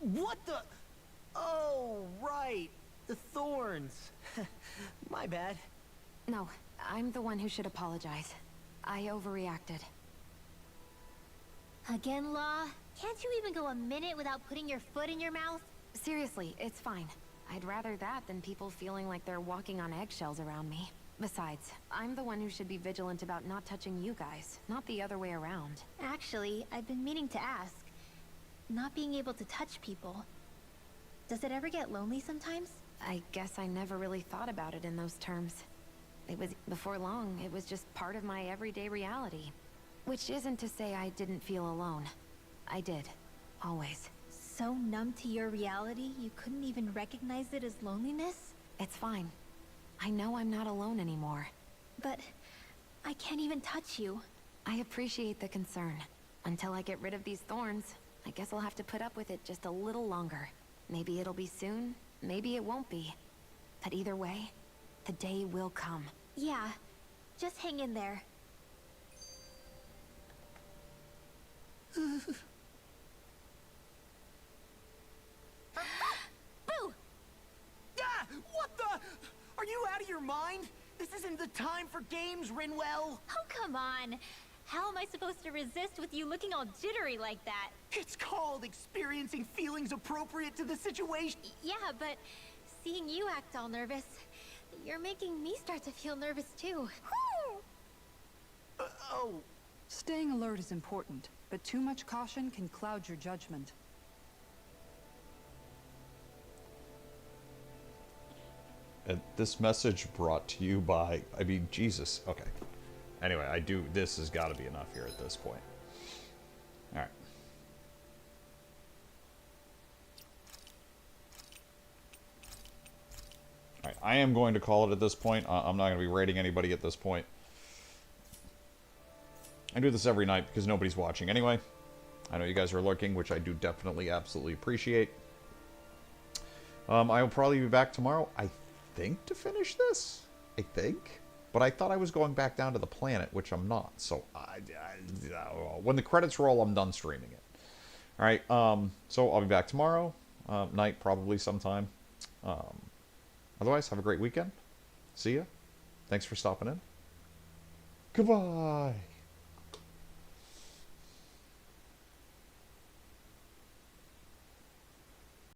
What the... Oh, right. The thorns. My bad. No, I'm the one who should apologize. I overreacted. Again, Law? Can't you even go a minute without putting your foot in your mouth? Seriously, it's fine. I'd rather that than people feeling like they're walking on eggshells around me. Besides, I'm the one who should be vigilant about not touching you guys, not the other way around. Actually, I've been meaning to ask. Not being able to touch people. Does it ever get lonely sometimes? I guess I never really thought about it in those terms. Before long, it was just part of my everyday reality. Which isn't to say I didn't feel alone. I did. Always. So numb to your reality, you couldn't even recognize it as loneliness? It's fine. I know I'm not alone anymore. But I can't even touch you. I appreciate the concern. Until I get rid of these thorns, I guess I'll have to put up with it just a little longer. Maybe it'll be soon, maybe it won't be. But either way, the day will come. Yeah, just hang in there. Boo! Ah! What the? Are you out of your mind? This isn't the time for games, Rinwell. Oh, come on. How am I supposed to resist with you looking all jittery like that? It's called experiencing feelings appropriate to the situation. Yeah, but seeing you act all nervous, you're making me start to feel nervous too. Oh. Staying alert is important, but too much caution can cloud your judgment. And this message brought to you by, I mean, Jesus. Okay. Anyway, this has got to be enough here at this point. All right. All right, I am going to call it at this point. I'm not going to be rating anybody at this point. I do this every night because nobody's watching anyway. I know you guys are lurking, which I do definitely absolutely appreciate. I will probably be back tomorrow, I think, to finish this. I think. But I thought I was going back down to the planet, which I'm not. So, when the credits roll, I'm done streaming it. Alright, so I'll be back tomorrow. Night, probably sometime. Otherwise, have a great weekend. See ya. Thanks for stopping in. Goodbye.